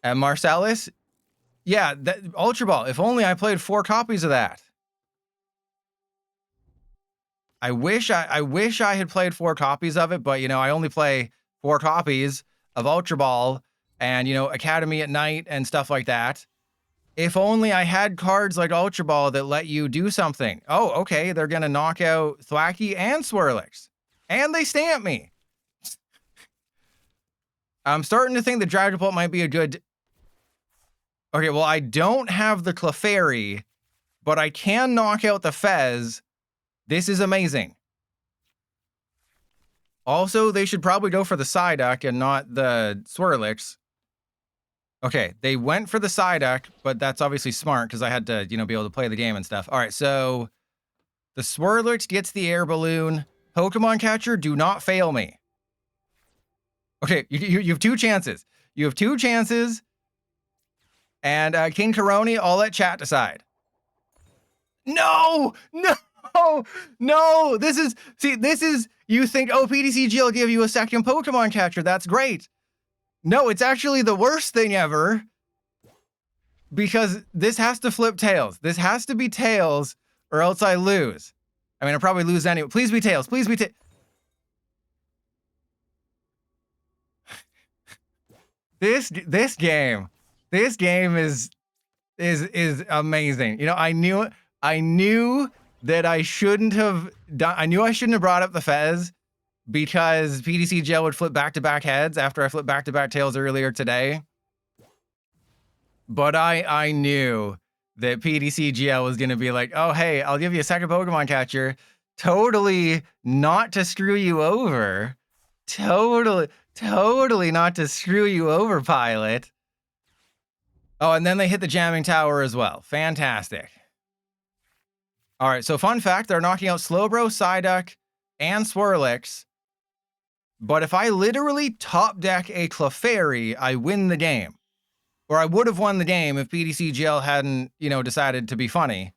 And Marcellus, Yeah, that Ultra Ball. If only I played 4 copies of that. I wish I had played 4 copies of it, but you know, I only play 4 copies of Ultra Ball and you know, Academy at Night and stuff like that. If only I had cards like Ultra Ball that let you do something. Oh, okay, they're gonna knock out Thwackey and Swirlix. And they stamp me. I'm starting to think the Dragon Bolt might be a good... Okay, well, I don't have the Clefairy, but I can knock out the Fez. This is amazing. Also, they should probably go for the Psyduck and not the Swirlix. Okay, they went for the Psyduck, but that's obviously smart because I had to, you know, be able to play the game and stuff. All right, so the Swirlix gets the Air Balloon. Pokemon Catcher, do not fail me. Okay, you have 2 chances. You have 2 chances. And King Karoni, I'll let chat decide. No! No! No! This is... See, this is... You think, oh, PTCG will give you a second Pokemon Catcher. That's great. No, it's actually the worst thing ever. Because this has to flip tails. This has to be tails, or else I lose. I mean, I'll probably lose anyway. Please be tails. Please be tails. This game is amazing. You know, I knew that I shouldn't have done. I knew I shouldn't have brought up the Fez because PTC Gel would flip back-to-back heads after I flipped back-to-back tails earlier today. But I knew that PTC GL was going to be like, oh, hey, I'll give you a second Pokemon Catcher. Totally not to screw you over. Totally not to screw you over, Pilot. Oh, and then they hit the jamming tower as well. Fantastic. All right, so fun fact, they're knocking out Slowbro, Psyduck, and Swirlix. But if I literally top deck a Clefairy, I win the game. Or I would have won the game if PTC GL hadn't, you know, decided to be funny.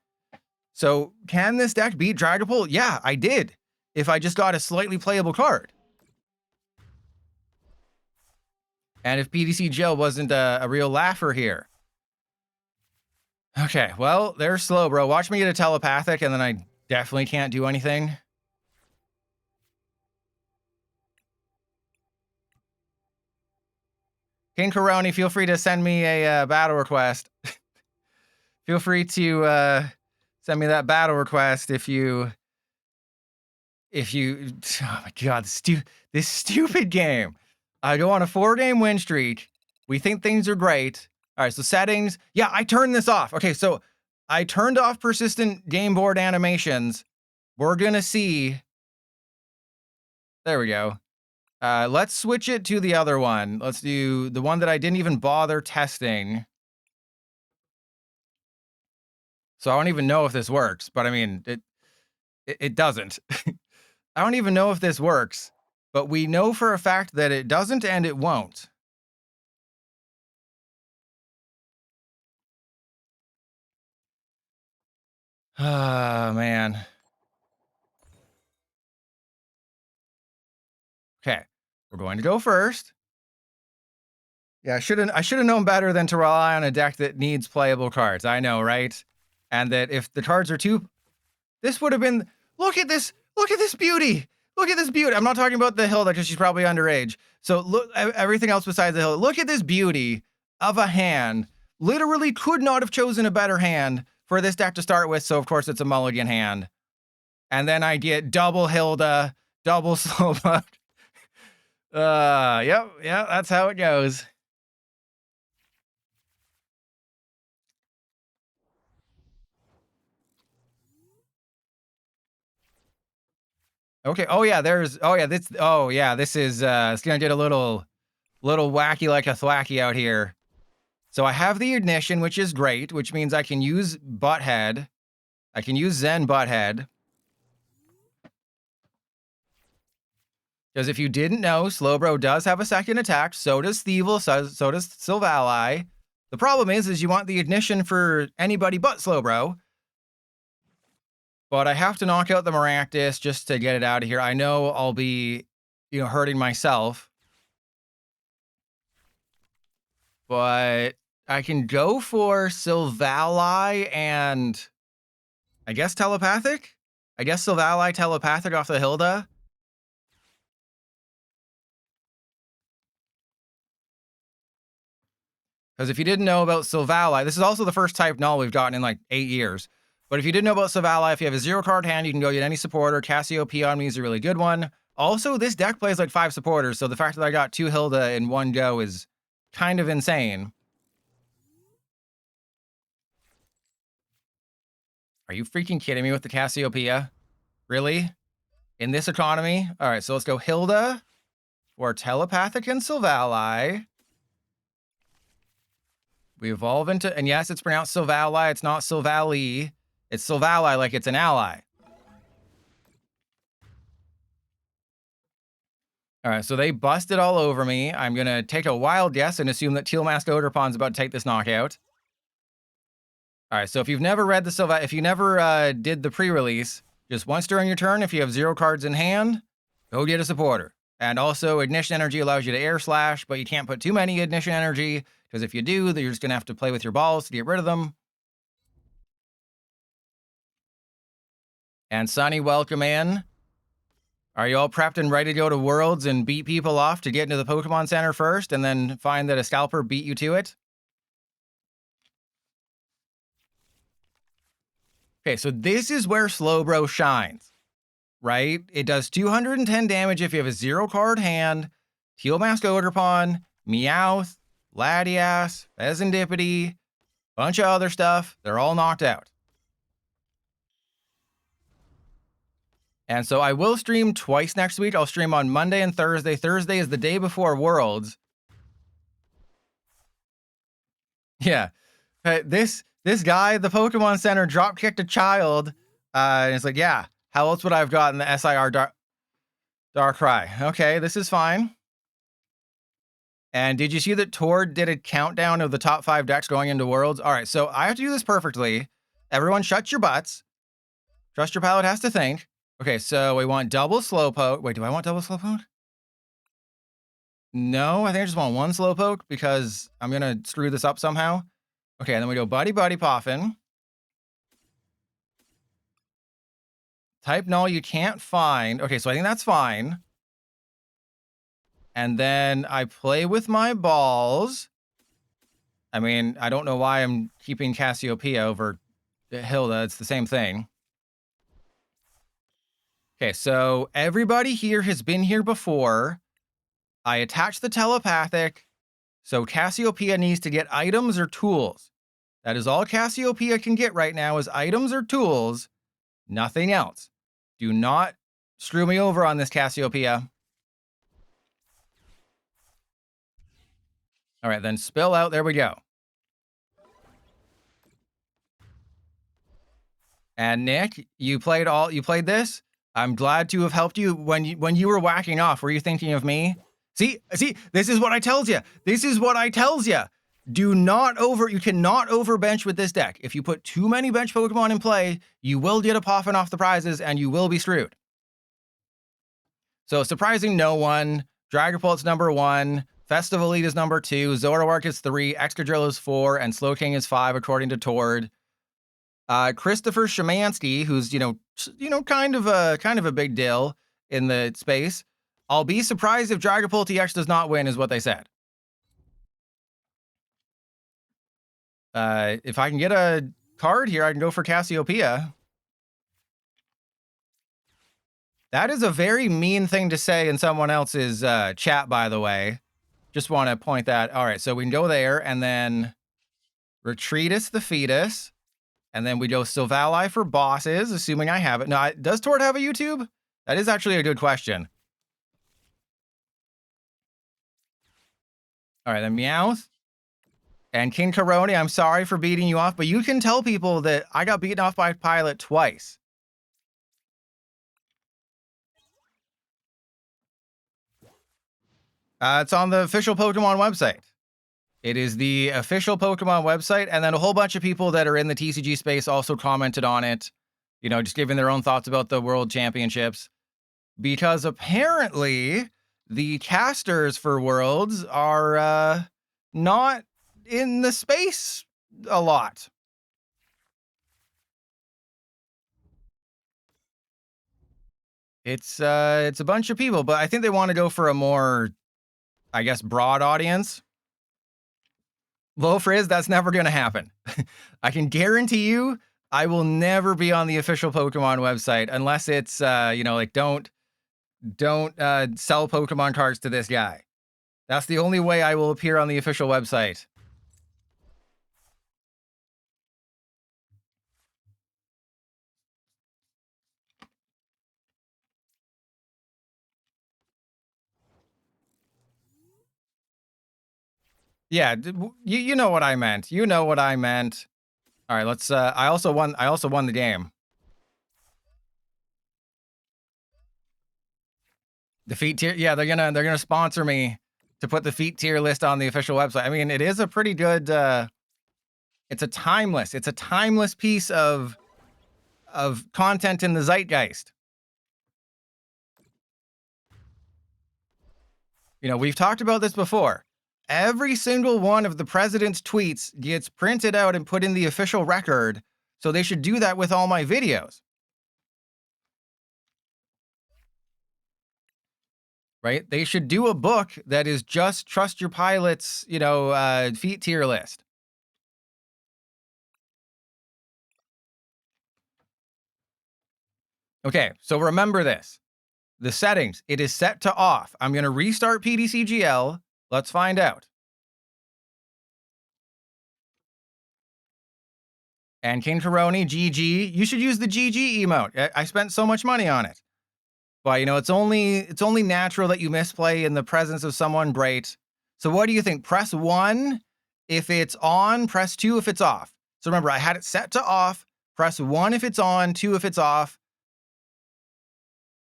So can this deck beat Dragapult? Yeah, I did. If I just got a slightly playable card. And if PTC GL wasn't a real laugher here. Okay, well, there's Slowbro. Watch me get a Telepathic, and then I definitely can't do anything. King Karoni, feel free to send me a battle request. Feel free to send me that battle request if you... Oh my god, this stupid game. I go on a 4-game win streak. We think things are great. All right, so settings. Yeah, I turned this off. Okay, so I turned off persistent game board animations. We're going to see. There we go. Let's switch it to the other one. Let's do the one that I didn't even bother testing. So I don't even know if this works, but I mean, it doesn't. I don't even know if this works, but we know for a fact that it doesn't and it won't. Ah, man. Okay, we're going to go first. Yeah, I should have known better than to rely on a deck that needs playable cards. I know, right? And that if the cards are too... This would have been... Look at this beauty! Look at this beauty! I'm not talking about the Hilda because she's probably underage. So look, everything else besides the Hilda. Look at this beauty of a hand. Literally could not have chosen a better hand for this deck to start with, so of course it's a mulligan hand. And then I get double Hilda, double Slowpoke. Yep, that's how it goes. Okay, this is it's gonna get a little wacky like a thwacky out here. So I have the ignition, which is great, which means I can use Butthead. I can use Zen Butthead. Because if you didn't know, Slowbro does have a second attack, so does Thievul, so does SILVALLY. The problem is you want the ignition for anybody but Slowbro. But I have to knock out the Maractus just to get it out of here. I know I'll be, hurting myself. But I can go for SILVALLY and I guess Telepathic? I guess SILVALLY Telepathic off the Hilda. Because if you didn't know about SILVALLY, this is also the first type null we've gotten in like 8 years. But if you didn't know about SILVALLY, if you have a 0-card hand, you can go get any supporter. Cassiopeia MEE is a really good one. Also, this deck plays like 5 supporters, so the fact that I got 2 Hilda in one go is kind of insane. Are you freaking kidding me with the Cassiopeia? Really? In this economy? All right, so let's go Hilda for Telepathic and SILVALLY. We evolve into, and yes, it's pronounced SILVALLY. It's not SILVALLY. It's SILVALLY like it's an ally. All right, so they busted all over me. I'm going to take a wild guess and assume that Teal Mask Oderpon's about to take this knockout. All right, so if you've never read the SILVALLY, if you never did the pre-release, just once during your turn, if you have 0 cards in hand, go get a supporter. And also, Ignition Energy allows you to Air Slash, but you can't put too many Ignition Energy, because if you do, then you're just going to have to play with your balls to get rid of them. And Sunny, welcome in. Are you all prepped and ready to go to Worlds and beat people off to get into the Pokemon Center first, and then find that a scalper beat you to it? Okay, so this is where Slowbro shines, right? It does 210 damage if you have a 0-card hand, Teal Mask Oderpon, Meowth, Latias, Fezandipity, bunch of other stuff. They're all knocked out. And so I will stream twice next week. I'll stream on Monday and Thursday. Thursday is the day before Worlds. Yeah. This guy, the Pokemon Center, drop-kicked a child. And it's like, yeah, how else would I have gotten the SIR Darkrai? Okay, this is fine. And did you see that Tord did a countdown of the top 5 decks going into Worlds? All right, so I have to do this perfectly. Everyone shut your butts. Trust your pilot has to think. Okay, so we want double Slowpoke. Wait, do I want double Slowpoke? No, I think I just want 1 Slowpoke because I'm going to screw this up somehow. Okay, and then we go Buddy-Buddy Poffin. Type null you can't find. Okay, so I think that's fine. And then I play with my balls. I mean, I don't know why I'm keeping Cassiopeia over Hilda. It's the same thing. Okay, so everybody here has been here before. I attach the Telepathic. So Cassiopeia needs to get items or tools. That is all Cassiopeia can get right now is items or tools. Nothing else. Do not screw me over on this Cassiopeia. All right, then spill out. There we go. And Nick, you played this? I'm glad to have helped you when you were whacking off. Were you thinking of me? See, this is what I tells you. This is what I tells you. You cannot overbench with this deck. If you put too many bench Pokemon in play, you will get a Poffin off the prizes and you will be screwed. So surprising no one. Dragapult's number 1. Festival Elite is number 2. Zoroark is 3. Excadrill is 4. And Slowking is 5, according to Tord. Christopher Shemansky, who's kind of a big deal in the space. I'll be surprised if Dragapult EX does not win, is what they said. If I can get a card here, I can go for Cassiopeia. That is a very mean thing to say in someone else's chat, by the way. Just want to point that. All right, so we can go there, and then Retreatus the Fetus. And then we go SILVALLY for bosses, assuming I have it. No, does Tord have a YouTube? That is actually a good question. All right, then Meowth. And King Karoni, I'm sorry for beating you off, but you can tell people that I got beaten off by Pilot twice. It's on the official Pokemon website. It is the official Pokemon website, and then a whole bunch of people that are in the TCG space also commented on it, just giving their own thoughts about the World Championships. Because apparently, the casters for Worlds are not in the space a lot. It's a bunch of people, but I think they want to go for a more, I guess, broad audience. Low Frizz, that's never going to happen. I can guarantee you I will never be on the official Pokemon website unless it's, you know, like don't sell Pokemon cards to this guy. That's the only way I will appear on the official website. Yeah, you know what I meant. You know what I meant. All right, let's I also won the game. The feat tier, yeah, they're gonna sponsor me to put the feat tier list on the official website. I mean, it is a pretty good it's a timeless piece of content in the zeitgeist. You know, we've talked about this before. Every single one of the president's tweets gets printed out and put in the official record, so they should do that with all my videos. Right? They should do a book that is just Trust Your Pilot's, you know, feat tier list. Okay, so remember this. The settings, it is set to off. I'm going to restart PDCGL. Let's find out. And King Karoni, GG. You should use the GG emote. I spent so much money on it. But, you know, it's only natural that you misplay in the presence of someone great. So what do you think? Press 1 if it's on, press 2 if it's off. So remember, I had it set to off. Press 1 if it's on, 2 if it's off.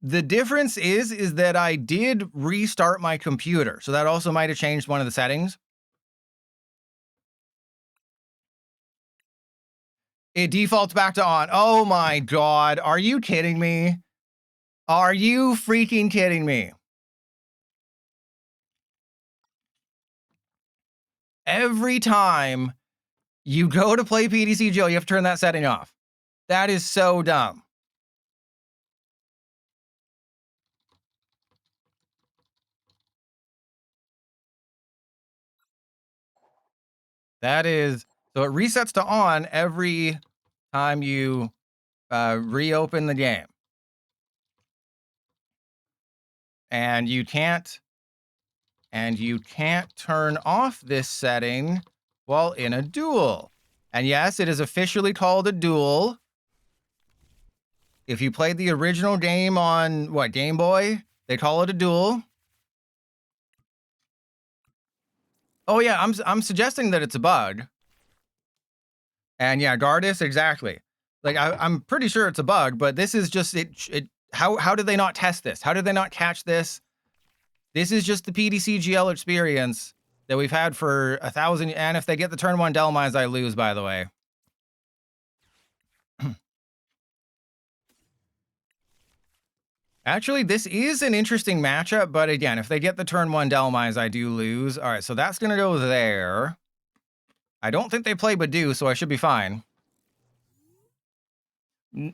The difference is that I did restart my computer. So that also might have changed one of the settings. It defaults back to on. Oh my God. Are you kidding me? Are you freaking kidding me? Every time you go to play PDCGL, you have to turn that setting off. That is so dumb. That is, so it resets to on every time you reopen the game. And you can't turn off this setting while in a duel. And yes, it is officially called a duel. If you played the original game on, what, Game Boy, they call it a duel. Oh yeah, I'm suggesting that it's a bug. And yeah, Gardas, exactly. Like I'm pretty sure it's a bug, but this is just it. How did they not test this? How did they not catch this? This is just the PDCGL experience that we've had for 1,000. And if they get the turn 1 Delmise, I lose, by the way. Actually, this is an interesting matchup, but again, if they get the turn 1 Delmise, I do lose. All right, so that's going to go there. I don't think they play Badoo, so I should be fine.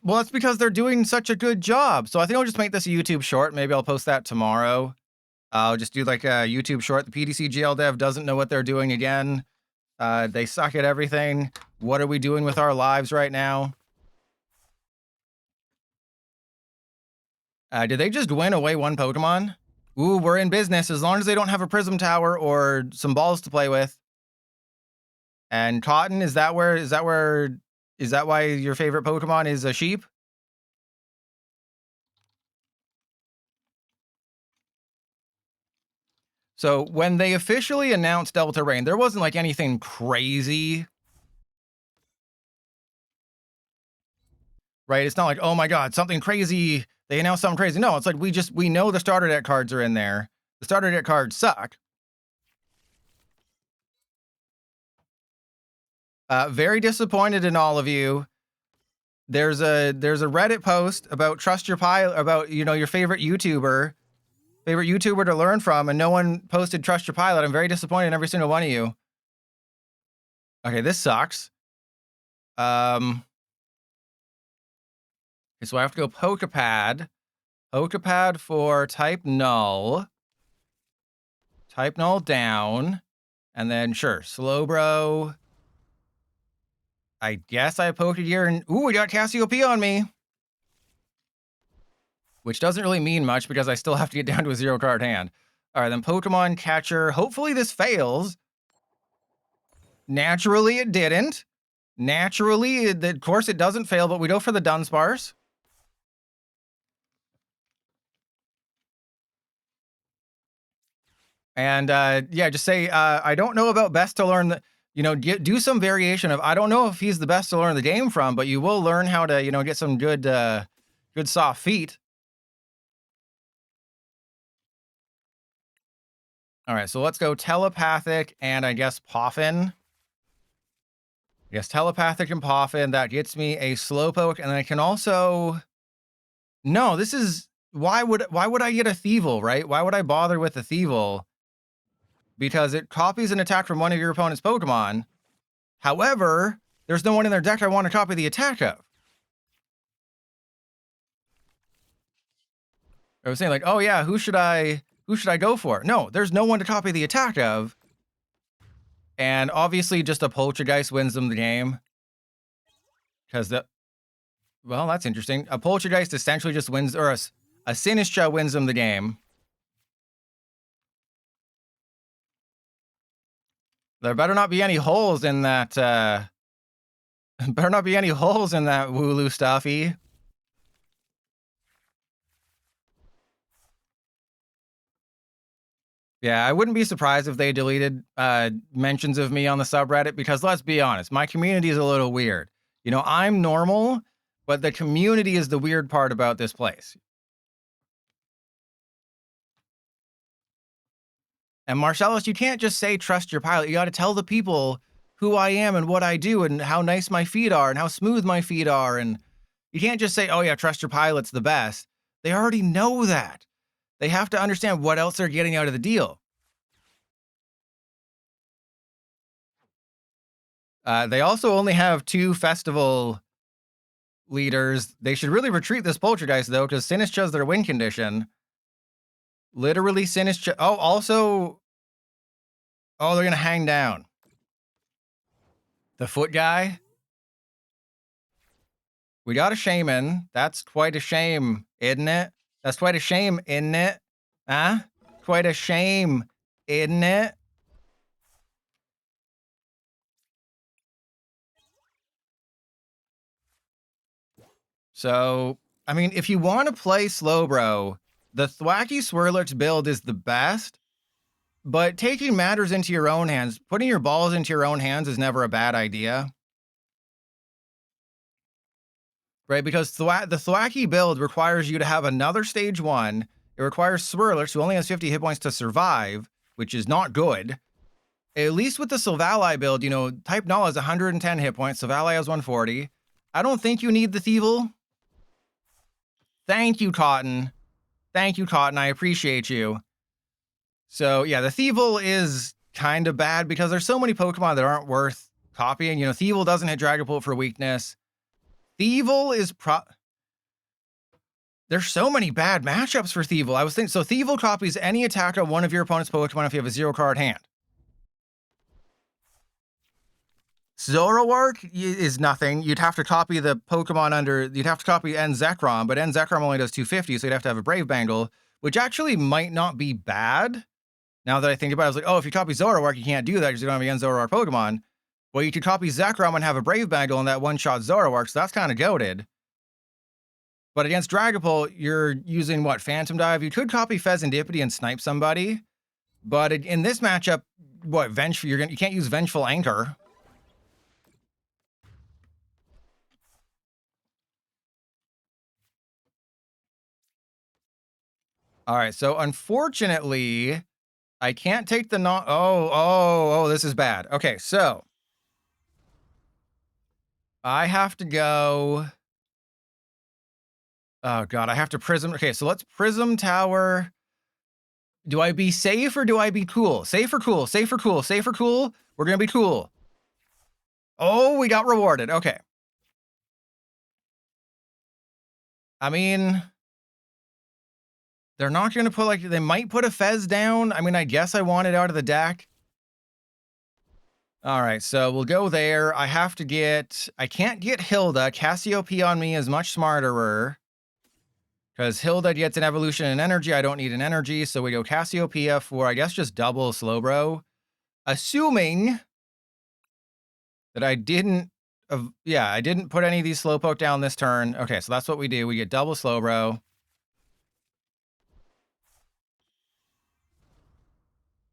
Well, it's because they're doing such a good job. So I think I'll just make this a YouTube short. Maybe I'll post that tomorrow. I'll just do like a YouTube short. The PDCGL dev doesn't know what they're doing again. They suck at everything. What are we doing with our lives right now? Did they just win away 1 Pokemon? Ooh, we're in business as long as they don't have a Prism Tower or some balls to play with. And Cotton, is that why your favorite Pokemon is a sheep? So when they officially announced Delta Rain, there wasn't like anything crazy. Right? It's not like, oh my God, something crazy. They announced something crazy. No, it's like we know the starter deck cards are in there. The starter deck cards suck. Very disappointed in all of you. There's a Reddit post about Trust Your Pilot, about, you know, your favorite YouTuber to learn from, and no one posted Trust Your Pilot. I'm very disappointed in every single one of you. Okay, this sucks. Okay, so I have to go Poké Pad. Poké Pad for type null. Type null down. And then, sure, Slowbro. I guess I poked it here, and ooh, we got Cassiopeia on me. Which doesn't really mean much because I still have to get down to a 0-card hand. All right, then Pokemon Catcher. Hopefully this fails. Naturally, it didn't. Naturally, of course, it doesn't fail, but we go for the Dunsparce. And yeah, just say, I don't know about best to learn the, you know, do some variation of, I don't know if he's the best to learn the game from, but you will learn how to, you know, get some good, good soft feet. All right, so let's go Telepathic and I guess Poffin. Yes, Telepathic and Poffin. That gets me a Slowpoke, and then I can also. No, this is why would I get a Thievul, right? Why would I bother with a Thievul? Because it copies an attack from one of your opponent's Pokemon. However, there's no one in their deck I want to copy the attack of. I was saying like, oh yeah, who should I go for? No, there's no one to copy the attack of. And obviously just a Poltergeist wins them the game. Because well, that's interesting. A Poltergeist essentially just wins, or a Sinistcha wins them the game. There better not be any holes in that, better not be any holes in that Wooloo stuffy. Yeah, I wouldn't be surprised if they deleted mentions of me on the subreddit, because let's be honest, my community is a little weird. You know, I'm normal, but the community is the weird part about this place. And Marcellus, you can't just say trust your pilot. You got to tell the people who I am and what I do and how nice my feet are and how smooth my feet are. And you can't just say, oh yeah, trust your pilot's the best. They already know that. They have to understand what else they're getting out of the deal. They also only have 2 festival leaders. They should really retreat this Poltergeist, though, because Sinistcha's their win condition. Literally, Sinistcha. Oh, also. Oh, they're going to hang down. The foot guy. We got a Shaymin. That's quite a shame, isn't it? That's quite a shame, isn't it? Huh? Quite a shame, isn't it? So, I mean, if you want to play Slowbro, the Thwackey Swirlix build is the best, but taking matters into your own hands, putting your balls into your own hands is never a bad idea. Right? Because the Thwackey build requires you to have another stage 1. It requires Swirlix, who only has 50 hit points to survive, which is not good. At least with the SILVALLY build, you know, Type Null has 110 hit points, SILVALLY has 140. I don't think you need the Thievul. Thank you, Cotton. Thank you, Cotton. I appreciate you. So, yeah, the Thievul is kind of bad because there's so many Pokemon that aren't worth copying. You know, Thievul doesn't hit Dragapult for weakness. Thievul is There's so many bad matchups for Thievul. I was thinking, so Thievul copies any attack of one of your opponent's Pokemon if you have a 0-card hand. Zoroark is nothing. You'd have to copy the Pokemon under, you'd have to copy Zekrom, but Zekrom only does 250, so you'd have to have a Brave Bangle, which actually might not be bad. Now that I think about it, I was like, oh, if you copy Zoroark, you can't do that because you don't have a Zoroark Pokemon. Well, you could copy Zekrom and have a Brave Bangle and that one-shot Zoroark, so that's kind of goated. But against Dragapult, you're using, what, Phantom Dive? You could copy Fezandipity and snipe somebody, but in this matchup, what, Vengeful, you can't use Vengeful Anchor. All right, so unfortunately, I can't take the oh, this is bad. Okay, so I have to go. Oh god, I have to Prism. Okay, so let's Prism Tower. Do I be safe or do I be cool? Safe or cool? Safe or cool? Safe or cool? We're gonna be cool. Oh, we got rewarded. Okay. I mean, they're not going to put, like, they might put a Fez down. I mean, I guess I want it out of the deck. All right, so we'll go there. I can't get Hilda. Cassiopeia on me is much smarter. Because Hilda gets an evolution and energy. I don't need an energy. So we go Cassiopeia for, I guess, just double Slowbro. Assuming that I didn't put any of these Slowpoke down this turn. Okay, so that's what we do. We get double Slowbro.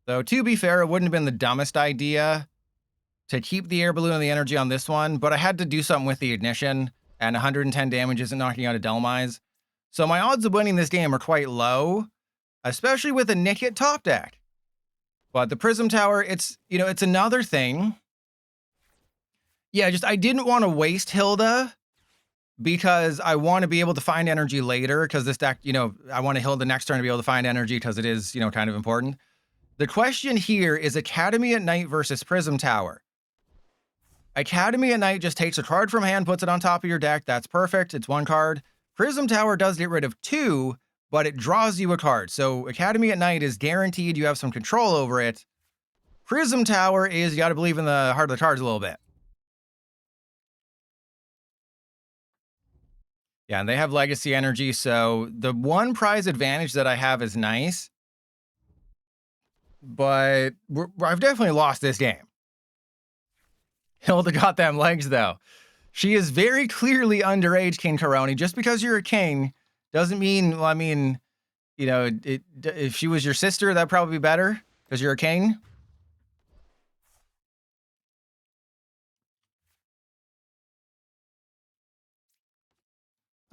So to be fair, it wouldn't have been the dumbest idea to keep the air balloon and the energy on this one, but I had to do something with the ignition, and 110 damage isn't knocking out a Delmise. So my odds of winning this game are quite low, especially with a Nickit top deck. But the Prism Tower, it's another thing. Yeah, I didn't want to waste Hilda because I want to be able to find energy later, because this deck, I want to Hilda next turn to be able to find energy because it is, kind of important. The question here is Academy at Night versus Prism Tower. Academy at Night just takes a card from hand, puts it on top of your deck. That's perfect. It's one card. Prism Tower does get rid of two, but it draws you a card. So Academy at Night is guaranteed you have some control over it. Prism Tower is, you got to believe in the heart of the cards a little bit. Yeah, and they have Legacy Energy, so the one prize advantage that I have is nice. But I've definitely lost this game. Hilda got them legs, though. She is very clearly underage, King Karoni. Just because you're a king doesn't mean, well, I mean, if she was your sister, that'd probably be better because you're a king.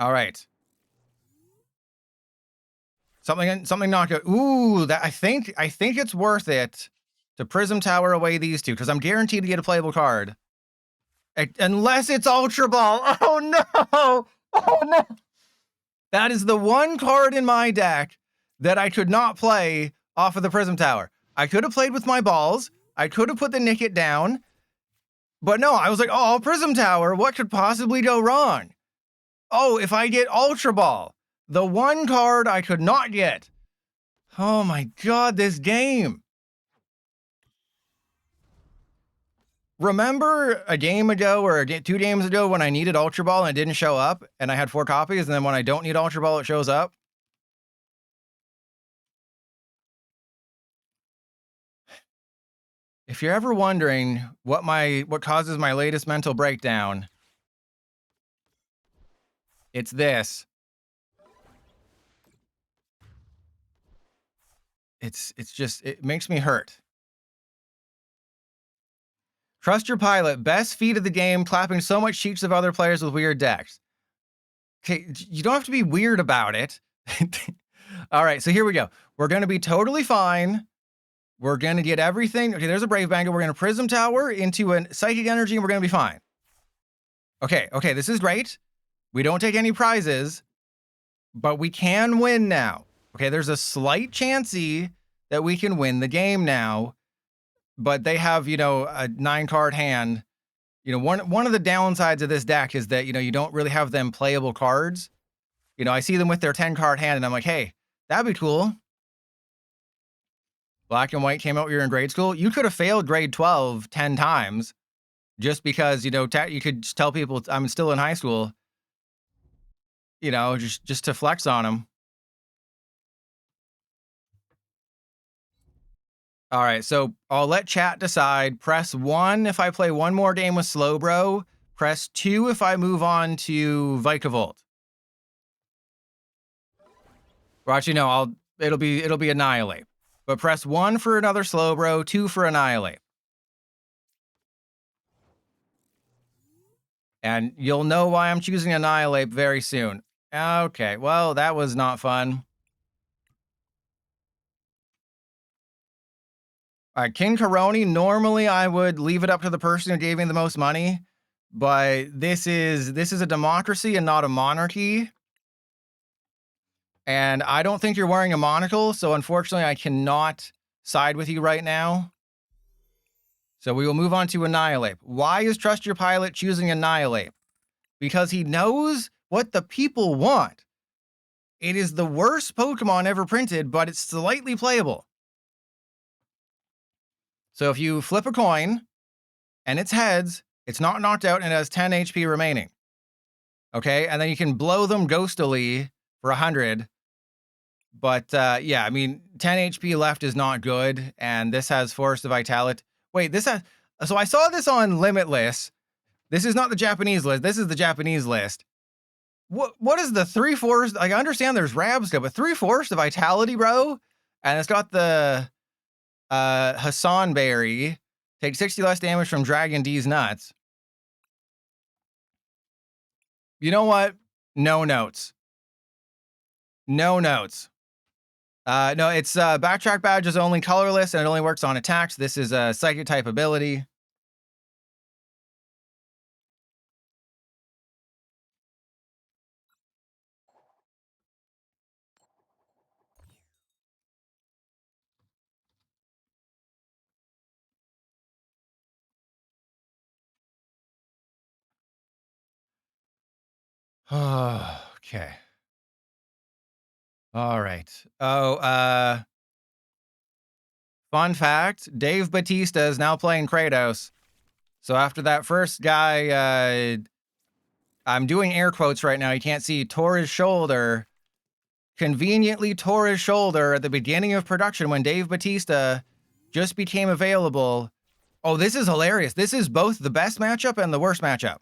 All right. Something not good. Ooh, that I think it's worth it to Prism Tower away these two because I'm guaranteed to get a playable card. Unless it's Ultra Ball. Oh no! Oh no! That is the one card in my deck that I could not play off of the Prism Tower. I could have played with my balls. I could have put the Nickit down. But no, I was like, oh, Prism Tower, what could possibly go wrong? Oh, if I get Ultra Ball. The one card I could not get. Oh my god, this game. Remember a game ago or 2 games ago when I needed Ultra Ball and it didn't show up and I had 4 copies, and then when I don't need Ultra Ball, it shows up? If you're ever wondering what causes my latest mental breakdown, it's this. It makes me hurt. Trust your pilot. Best feat of the game, clapping so much cheeks of other players with weird decks. Okay, you don't have to be weird about it. All right, so here we go. We're going to be totally fine. We're going to get everything. Okay, there's a Brave Bangle. We're going to Prism Tower into a Psychic Energy, and we're going to be fine. Okay, this is great. We don't take any prizes, but we can win now. Okay, there's a slight chancey that we can win the game now, but they have, a 9-card hand. One of the downsides of this deck is that, you don't really have them playable cards. I see them with their 10-card hand, and I'm like, hey, that'd be cool. Black and White came out when you were in grade school. You could have failed grade 12 10 times just because, you could tell people I'm still in high school, just to flex on them. All right, so I'll let chat decide. Press 1 if I play one more game with Slowbro. Press 2 if I move on to Vikavolt. Or actually, no, it'll be Annihilape. But press 1 for another Slowbro, 2 for Annihilape. And you'll know why I'm choosing Annihilape very soon. Okay, well, that was not fun. All right, King Karoni, normally I would leave it up to the person who gave me the most money, but this is a democracy and not a monarchy. And I don't think you're wearing a monocle, so unfortunately I cannot side with you right now. So we will move on to Annihilape. Why is Trust Your Pilot choosing Annihilape? Because he knows what the people want. It is the worst Pokemon ever printed, but it's slightly playable. So if you flip a coin and it's heads, it's not knocked out and it has 10 HP remaining. Okay, and then you can blow them ghostily for 100. But yeah, I mean, 10 HP left is not good, and this has Force of Vitality. Wait, this has... So I saw this on Limitless. This is not the Japanese list. This is the Japanese list. What is the 3/4? Like, I understand there's Rabska, but 3/4 of Vitality, bro? And it's got the Hassan Berry. Take 60 less damage from Dragon D's nuts. You know what? No notes. No notes. No, it's Backtrack Badge is only colorless and it only works on attacks. This is a Psychic type ability. Okay. All right. Oh, fun fact, Dave Bautista is now playing Kratos. So after that first guy, I'm doing air quotes right now, you can't see, tore his shoulder, conveniently tore his shoulder at the beginning of production when Dave Bautista just became available. Oh, this is hilarious. This is both the best matchup and the worst matchup.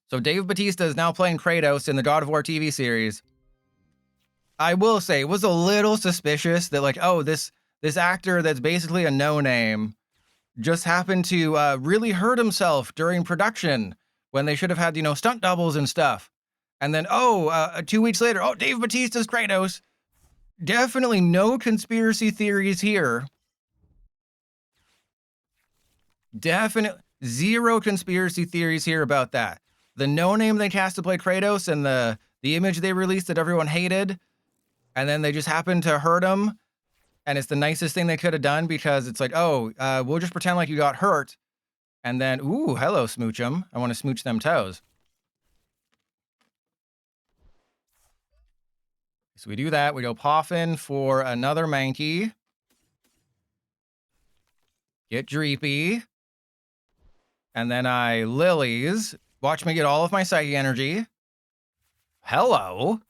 So Dave Bautista is now playing Kratos in the God of War TV series. I will say, it was a little suspicious that, like, oh, this actor that's basically a no-name just happened to really hurt himself during production when they should have had, you know, stunt doubles and stuff. And then, 2 weeks later, oh, Dave Bautista's Kratos. Definitely no conspiracy theories here. Definitely zero conspiracy theories here about that. The no-name they cast to play Kratos and the image they released that everyone hated, and then they just happened to hurt him, and it's the nicest thing they could have done because it's like, oh, we'll just pretend like you got hurt, and then, ooh, hello, smooch 'em. I want to smooch them toes. So we do that. We go Poffin for another Mankey. Get Dreepy. And then I Lilies. Watch me get all of my Psychic Energy. Hello.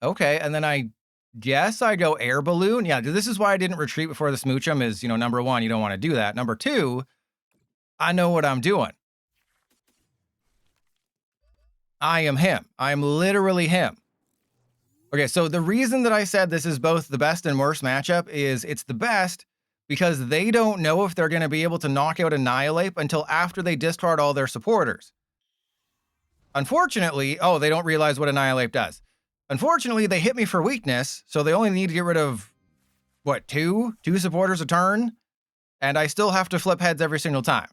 Okay, and then I guess I go Air Balloon. Yeah, this is why I didn't retreat before the Smoochum is, you know, number one, you don't want to do that. Number two, I know what I'm doing. I am him. I am literally him. Okay, so the reason that I said this is both the best and worst matchup is it's the best because they don't know if they're going to be able to knock out Annihilape until after they discard all their supporters. Unfortunately, oh, they don't realize what Annihilape does. Unfortunately, they hit me for weakness, so they only need to get rid of, what, two supporters a turn? And I still have to flip heads every single time.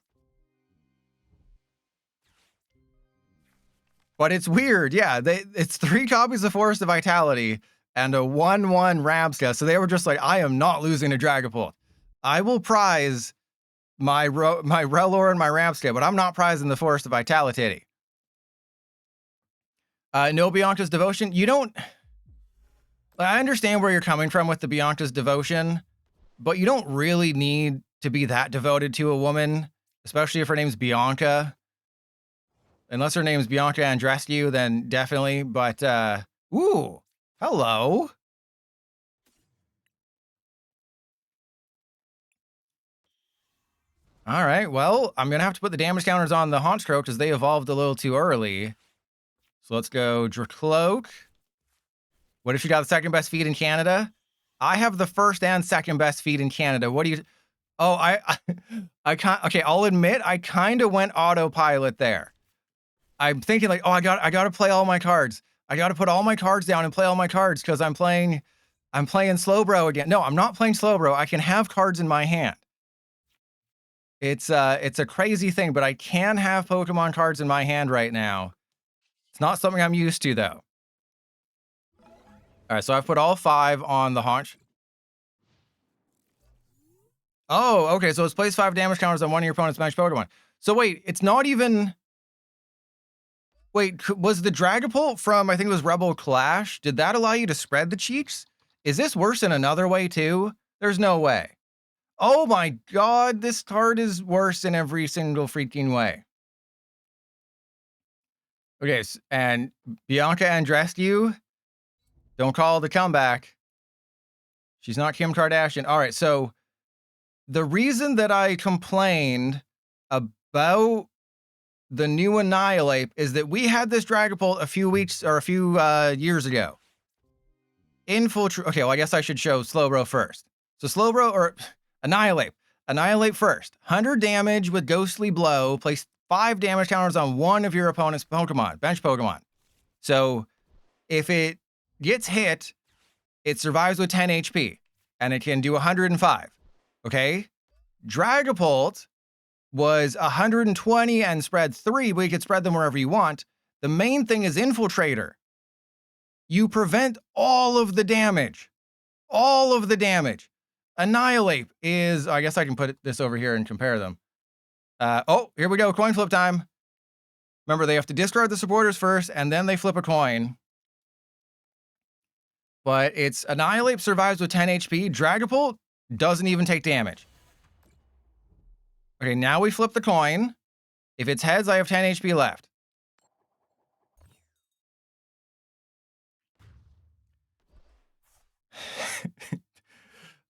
But it's weird, yeah. It's 3 copies of Forest of Vitality and a 1/1 Rabska, so they were just like, I am not losing to Dragapult. I will prize my Rellor and my Rabska, but I'm not prizing the Forest of Vitality. No Bianca's Devotion. You don't... I understand where you're coming from with the Bianca's Devotion, but you don't really need to be that devoted to a woman, especially if her name's Bianca. Unless her name's Bianca Andreescu, then definitely. But, ooh, hello. All right, well, I'm going to have to put the damage counters on the Honchkrow because they evolved a little too early. So let's go Dracloak. What if she got the second best feed in Canada? I have the first and second best feed in Canada. What do you... Oh, I can't... Okay, I'll admit, I kind of went autopilot there. I'm thinking like, oh, I got to play all my cards. I got to put all my cards down and play all my cards because I'm playing Slowbro again. No, I'm not playing Slowbro. I can have cards in my hand. It's a crazy thing, but I can have Pokemon cards in my hand right now. It's not something I'm used to, though. All right, so I've put all 5 on the Haunch. Oh, okay. So it's place 5 damage counters on one of your opponent's bench Pokemon. So wait, it's not even. Wait, was the Dragapult from, I think it was Rebel Clash, did that allow you to spread the cheeks? Is this worse in another way too? There's no way. Oh my god, this card is worse in every single freaking way. Okay, and Bianca Andreescu, don't call it a comeback. She's not Kim Kardashian. All right, so the reason that I complained about the new Annihilape is that we had this Dragapult a few weeks or a few years ago. Okay, well, I guess I should show Slowbro first. So Slowbro or Annihilape. Annihilape first. 100 damage with Ghostly Blow. Place 5 damage counters on one of your opponent's Pokemon, bench Pokemon. So if it gets hit, it survives with 10 HP and it can do 105. Okay? Dragapult was 120 and spread 3, but you could spread them wherever you want. The main thing is Infiltrator. You prevent all of the damage. All of the damage. Annihilape is, I guess I can put this over here and compare them. Oh, here we go, coin flip time. Remember, they have to discard the supporters first, and then they flip a coin. But it's Annihilape survives with 10 HP. Dragapult doesn't even take damage. Okay, now we flip the coin. If it's heads, I have 10 HP left.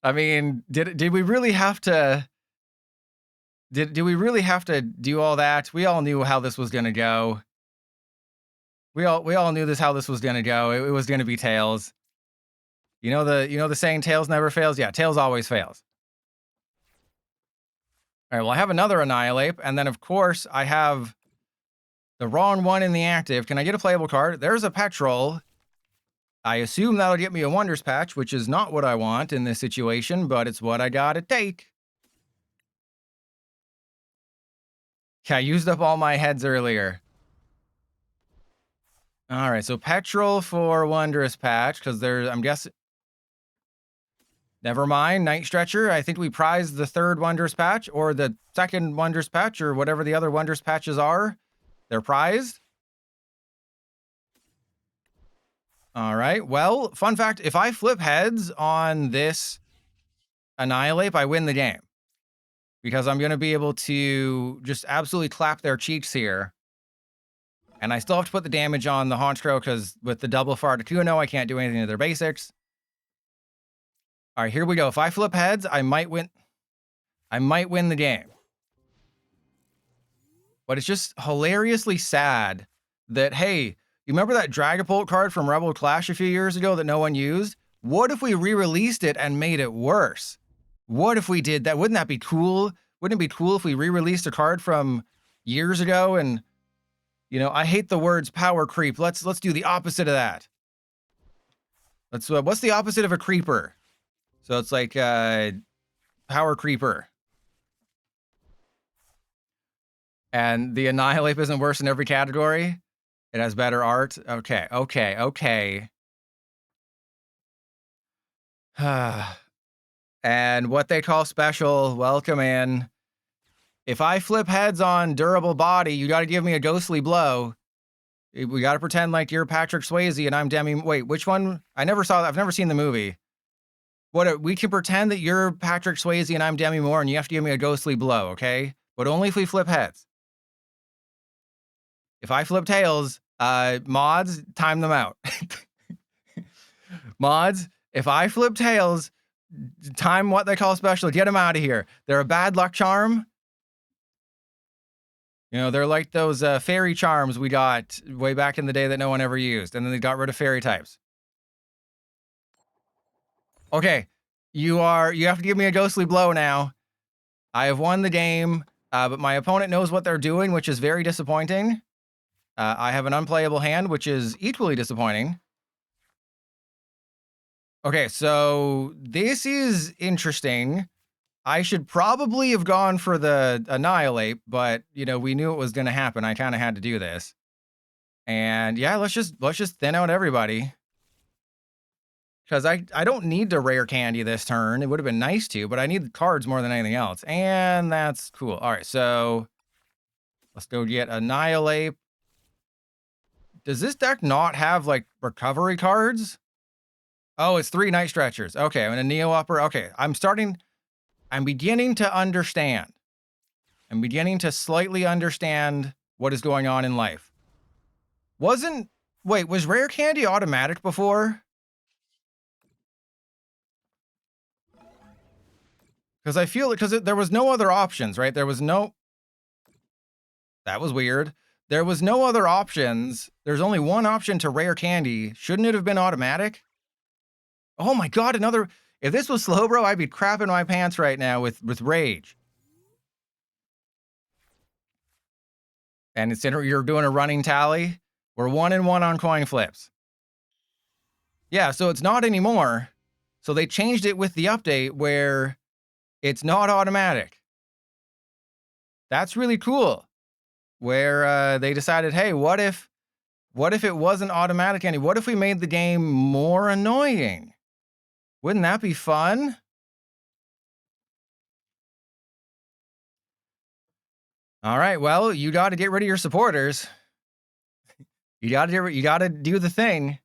I mean, did we really have to... Did we really have to do all that? We all knew how this was going to go. We all knew how this was going to go. It was going to be Tails. You know the saying Tails never fails? Yeah, Tails always fails. All right, well, I have another Annihilape, and then, of course, I have the wrong one in the active. Can I get a playable card? There's a Petrol. I assume that'll get me a Wonders Patch, which is not what I want in this situation, but it's what I gotta take. Yeah, I used up all my heads earlier. All right, so Petrol for Wondrous Patch, because I'm guessing... Never mind, Night Stretcher. I think we prized the 3rd Wondrous Patch, or the 2nd Wondrous Patch, or whatever the other Wondrous Patches are. They're prized. All right, well, fun fact, if I flip heads on this Annihilape, I win the game. Because I'm going to be able to just absolutely clap their cheeks here. And I still have to put the damage on the Honchkrow, because with the double fart 2-0, I can't do anything to their basics. All right, here we go. If I flip heads, I might win. I might win the game. But it's just hilariously sad that, hey, you remember that Dragapult card from Rebel Clash a few years ago that no one used? What if we re-released it and made it worse? What if we did that? Wouldn't that be cool? Wouldn't it be cool if we re-released a card from years ago? And, you know, I hate the words power creep. Let's do the opposite of that. What's the opposite of a creeper? So it's like power creeper. And the Annihilape isn't worse in every category. It has better art. Okay. And what they call special, welcome in. If I flip heads on Durable Body, you got to give me a Ghostly Blow. We got to pretend like you're Patrick Swayze and I'm Demi... Wait, which one? I've never seen the movie. We can pretend that you're Patrick Swayze and I'm Demi Moore and you have to give me a Ghostly Blow, okay? But only if we flip heads. If I flip tails, mods, time them out. Mods, if I flip tails, time what they call special, get them out of here. They're a bad luck charm. You know, they're like those fairy charms we got way back in the day that no one ever used. And then they got rid of fairy types. Okay, you have to give me a Ghostly Blow now. I have won the game, but my opponent knows what they're doing, which is very disappointing. I have an unplayable hand, which is equally disappointing. Okay, so this is interesting. I should probably have gone for the Annihilape, but, you know, we knew it was going to happen. I kind of had to do this. And yeah, let's just thin out everybody. Because I don't need to rare candy this turn. It would have been nice to, but I need the cards more than anything else. And that's cool. All right, so let's go get Annihilape. Does this deck not have, like, recovery cards? Oh, it's 3 Night Stretchers. Okay, and a Neo Upper. Okay, I'm beginning to understand. I'm beginning to slightly understand what is going on in life. Wait, was rare candy automatic before? Because I feel it, because there was no other options, right? There was no... That was weird. There was no other options. There's only one option to rare candy. Shouldn't it have been automatic? Oh my god, another... If this was Slowbro, I'd be crapping my pants right now with rage. And it's you're doing a running tally. We're 1-1 on coin flips. Yeah, so it's not anymore. So they changed it with the update where it's not automatic. That's really cool. Where they decided, hey, what if it wasn't automatic anymore? What if we made the game more annoying? Wouldn't that be fun? All right, well, you got to get rid of your supporters. You got to do the thing.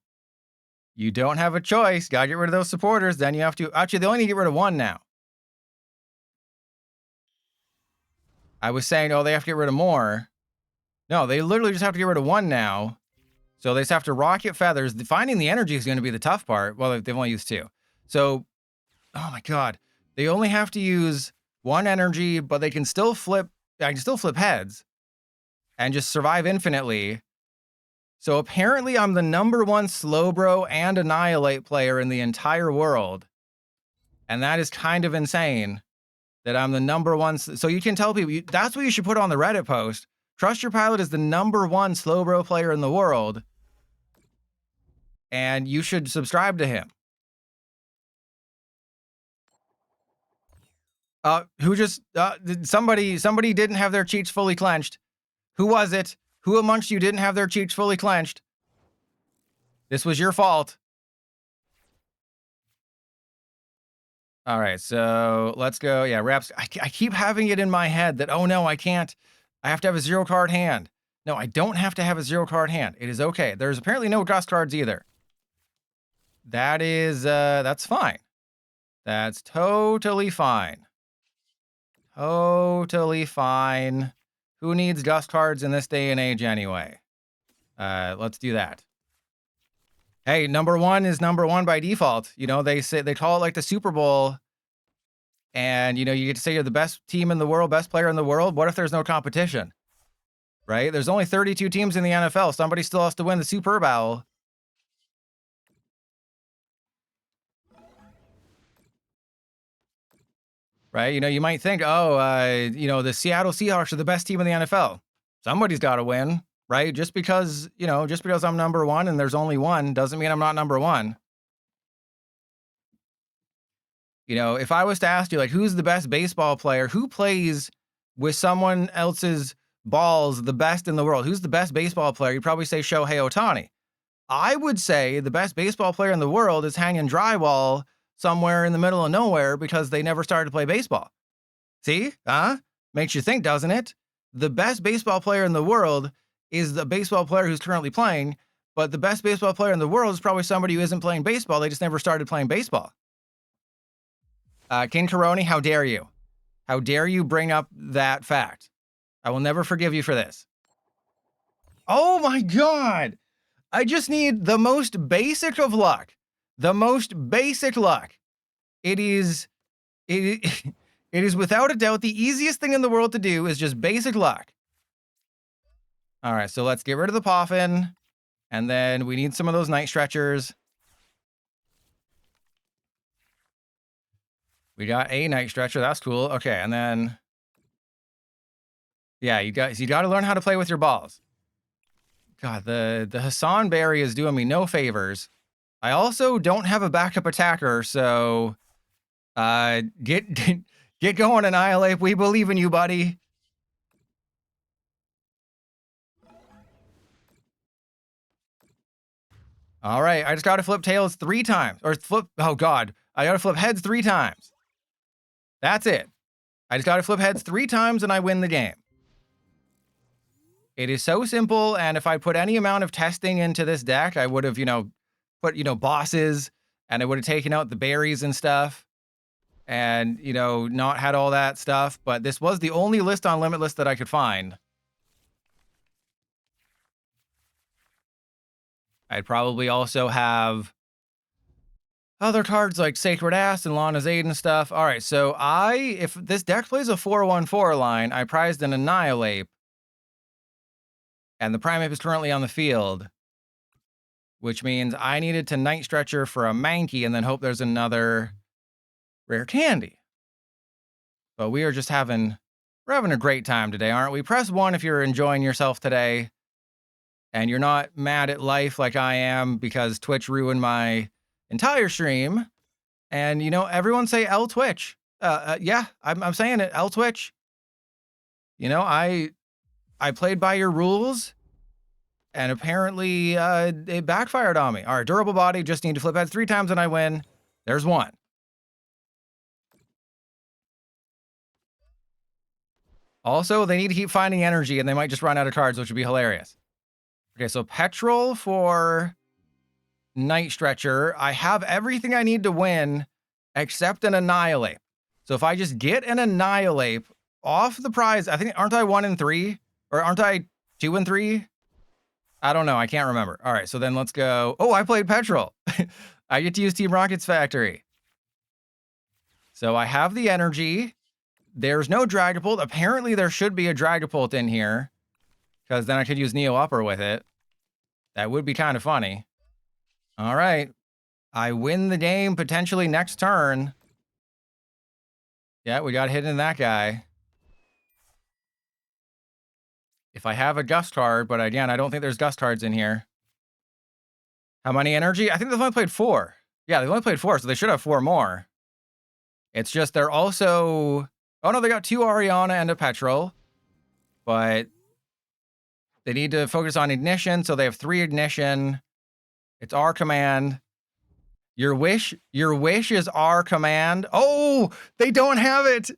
You don't have a choice. Got to get rid of those supporters. Then you have to... Actually, they only need to get rid of 1 now. I was saying, oh, they have to get rid of more. No, they literally just have to get rid of 1 now. So they just have to rocket feathers. Finding the energy is going to be the tough part. Well, they've only used 2. So, oh my god. They only have to use 1 energy, but they can still flip... I can still flip heads. And just survive infinitely. So apparently I'm the #1 Slowbro and Annihilape player in the entire world. And that is kind of insane. That I'm the #1. So you can tell people, that's what you should put on the Reddit post. Trust Your Pilot is the #1 Slowbro player in the world. And you should subscribe to him. Somebody didn't have their cheeks fully clenched. Who was it? Who amongst you didn't have their cheeks fully clenched? This was your fault. All right, so let's go. Yeah, Raps. I keep having it in my head that, oh no, I can't. I have to have a 0-card hand. No, I don't have to have a 0-card hand. It is okay. There's apparently no Dusk cards either. That is, that's fine. That's totally fine. Totally fine. Who needs Dusk cards in this day and age anyway? Let's do that. Hey, #1 is #1 by default. You know, they call it like the Super Bowl. And, you know, you get to say you're the best team in the world, best player in the world. What if there's no competition? Right? There's only 32 teams in the NFL. Somebody still has to win the Super Bowl. Right? You know, you might think, oh, you know, the Seattle Seahawks are the best team in the NFL. Somebody's got to win, right? Just because, you know, just because I'm #1 and there's only 1 doesn't mean I'm not #1. You know, if I was to ask you, like, who's the best baseball player? Who plays with someone else's balls the best in the world? Who's the best baseball player? You'd probably say Shohei Ohtani. I would say the best baseball player in the world is hanging drywall somewhere in the middle of nowhere because they never started to play baseball. See? Huh? Makes you think, doesn't it? The best baseball player in the world is the baseball player who's currently playing, but the best baseball player in the world is probably somebody who isn't playing baseball. They just never started playing baseball. King Karoni, how dare you? How dare you bring up that fact? I will never forgive you for this. Oh my god! I just need the most basic of luck. The most basic luck. It is without a doubt the easiest thing in the world to do is just basic luck. All right, so let's get rid of the Poffin. And then we need some of those Night Stretchers. We got a Night Stretcher. That's cool. Okay, and then... Yeah, you got to learn how to play with your balls. God, the Hassan Berry is doing me no favors. I also don't have a backup attacker, so... Get going, Annihilape. We believe in you, buddy. All right, I just got to flip tails 3 times. Or flip, oh God. I got to flip heads 3 times. That's it. I just got to flip heads 3 times and I win the game. It is so simple, and if I put any amount of testing into this deck, I would have, put, bosses, and I would have taken out the berries and stuff, and, not had all that stuff, but this was the only list on Limitless that I could find. I'd probably also have other cards like Sacred Ash and Lana's Aid and stuff. All right, so if this deck plays a 4-1-4 line, I prized an Annihilape. And the Primeape is currently on the field, which means I needed to Night Stretcher for a Mankey and then hope there's another rare candy. But we're having a great time today, aren't we? Press 1 if you're enjoying yourself today and you're not mad at life like I am because Twitch ruined my entire stream. And, everyone say L Twitch. Yeah, I'm saying it, L Twitch. I played by your rules, and apparently it backfired on me. All right, Durable Body, just need to flip heads 3 times and I win. There's 1. Also, they need to keep finding energy, and they might just run out of cards, which would be hilarious. Okay, so Petrol for Night Stretcher. I have everything I need to win except an Annihilape. So if I just get an Annihilape off the prize, aren't I 1 and 3? Or aren't I 2 and 3? I don't know. I can't remember. All right, so then let's go. Oh, I played Petrol. I get to use Team Rocket's Factory. So I have the energy. There's no Dragapult. Apparently, there should be a Dragapult in here, because then I could use Neo Upper with it. That would be kind of funny. All right. I win the game potentially next turn. Yeah, we got hit in that guy. If I have a Gust card, but again, I don't think there's Gust cards in here. How many energy? I think they've only played 4. Yeah, they've only played 4, so they should have 4 more. It's just they're also... Oh, no, they got 2 Ariana and a Petrol. But they need to focus on Ignition, so they have 3 Ignition. It's our command. Your wish is our command. Oh, they don't have it.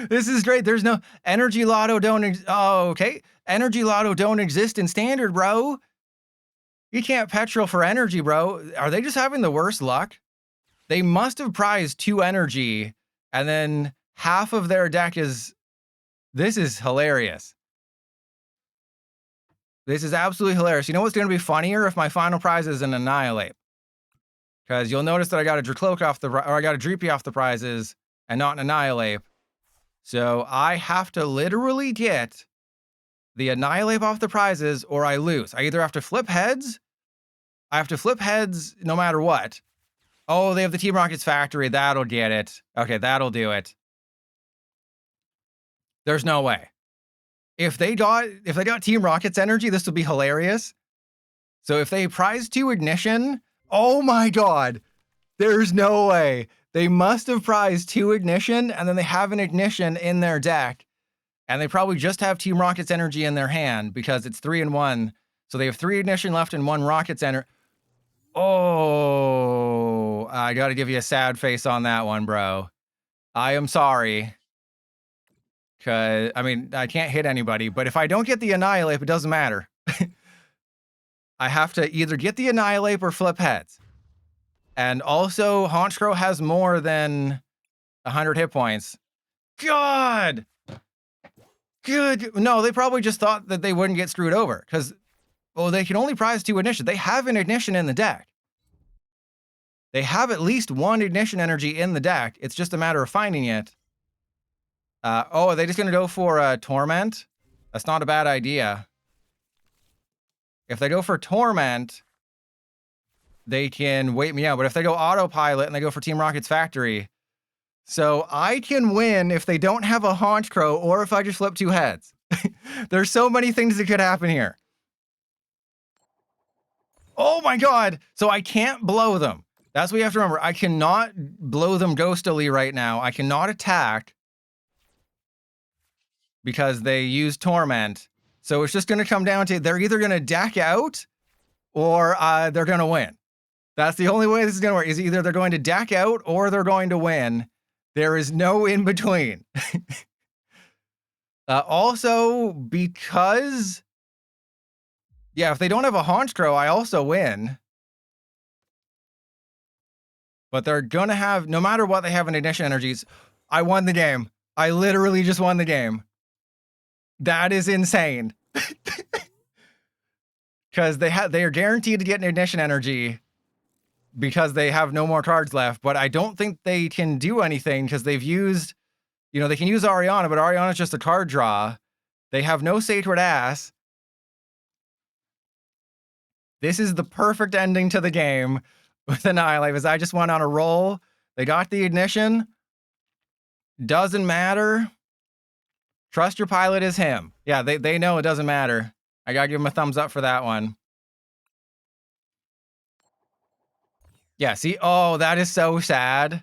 This is great. There's no Energy Lotto oh, okay. Energy Lotto don't exist in Standard, bro. You can't Petrol for energy, bro. Are they just having the worst luck? They must have prized 2 energy, and then half of their deck is... This is hilarious. This is absolutely hilarious. You know what's going to be funnier? If my final prize is an Annihilape. Because you'll notice that I got a Dracloak I got a Dreepy off the prizes, and not an Annihilape. So I have to literally get the Annihilape off the prizes, or I lose. I either have to flip heads. I have to flip heads no matter what. Oh, they have the Team Rocket's Factory. That'll get it. Okay, that'll do it. There's no way. If they got Team Rocket's energy, this would be hilarious. So if they prize 2 Ignition, oh my God, there's no way. They must have prized 2 Ignition, and then they have an Ignition in their deck, and they probably just have Team Rocket's energy in their hand because it's 3 and 1. So they have 3 Ignition left and 1 Rocket's energy. Oh, I got to give you a sad face on that one, bro. I am sorry. Because, I mean, I can't hit anybody, but if I don't get the Annihilape, it doesn't matter. I have to either get the Annihilape or flip heads. And also, Honchkrow has more than 100 hit points. God! Good. No, they probably just thought that they wouldn't get screwed over. Because, well, they can only prize 2 Ignition. They have an Ignition in the deck. They have at least 1 Ignition energy in the deck. It's just a matter of finding it. Oh, are they just going to go for Torment? That's not a bad idea. If they go for Torment, they can wait me out. But if they go Autopilot and they go for Team Rocket's Factory, so I can win if they don't have a Honchkrow or if I just flip 2 heads. There's so many things that could happen here. Oh my God. So I can't blow them. That's what you have to remember. I cannot blow them ghostily right now. I cannot attack because they use Torment. So it's just going to come down to they're either going to deck out or they're going to win. That's the only way this is going to work, is either they're going to deck out or they're going to win. There is no in between. Also, because, yeah, if they don't have a Honchkrow, I also win. But they're going to have, no matter what they have in Ignition Energies, I won the game. I literally just won the game. That is insane. Because they are guaranteed to get an Ignition Energy because they have no more cards left. But I don't think they can do anything because they've used, you know, they can use Ariana, but Ariana's just a card draw. They have no Sacred Ass. This is the perfect ending to the game with Annihilape, as I just went on a roll. They got the Ignition. Doesn't matter. Trust your pilot is him. Yeah, they know it doesn't matter. I gotta give them a thumbs up for that one. Yeah, see? Oh, that is so sad.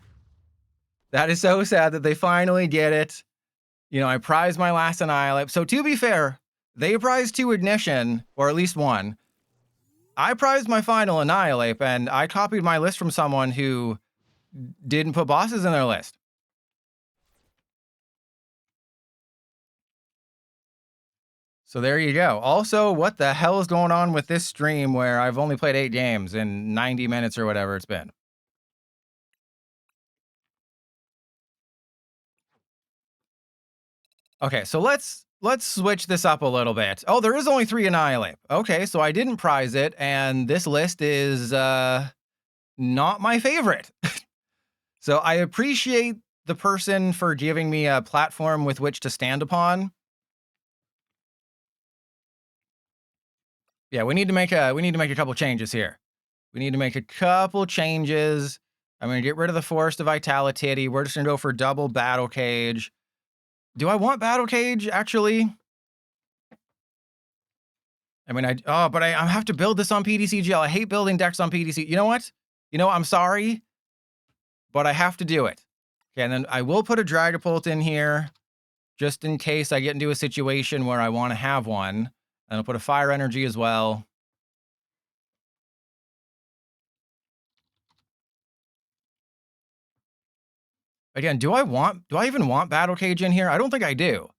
That is so sad that they finally get it. You know, I prized my last Annihilape. So to be fair, they prized 2 Ignition, or at least 1. I prized my final Annihilape, and I copied my list from someone who didn't put bosses in their list. So there you go. Also, what the hell is going on with this stream where I've only played 8 games in 90 minutes or whatever it's been? Okay, so let's switch this up a little bit. Oh, there is only 3 Annihilape. Okay, so I didn't prize it, and this list is not my favorite. So I appreciate the person for giving me a platform with which to stand upon. Yeah, we need to make a couple changes here. We need to make a couple changes. I'm gonna get rid of the Forest of Vitality. We're just gonna go for double Battle Cage. Do I want Battle Cage, actually? I mean, but I have to build this on PDCGL. I hate building decks on PDC. You know what? You know, I'm sorry, but I have to do it. Okay, and then I will put a Dragapult in here, just in case I get into a situation where I want to have one. And I'll put a Fire Energy as well. Again, do I even want Battle Cage in here? I don't think I do.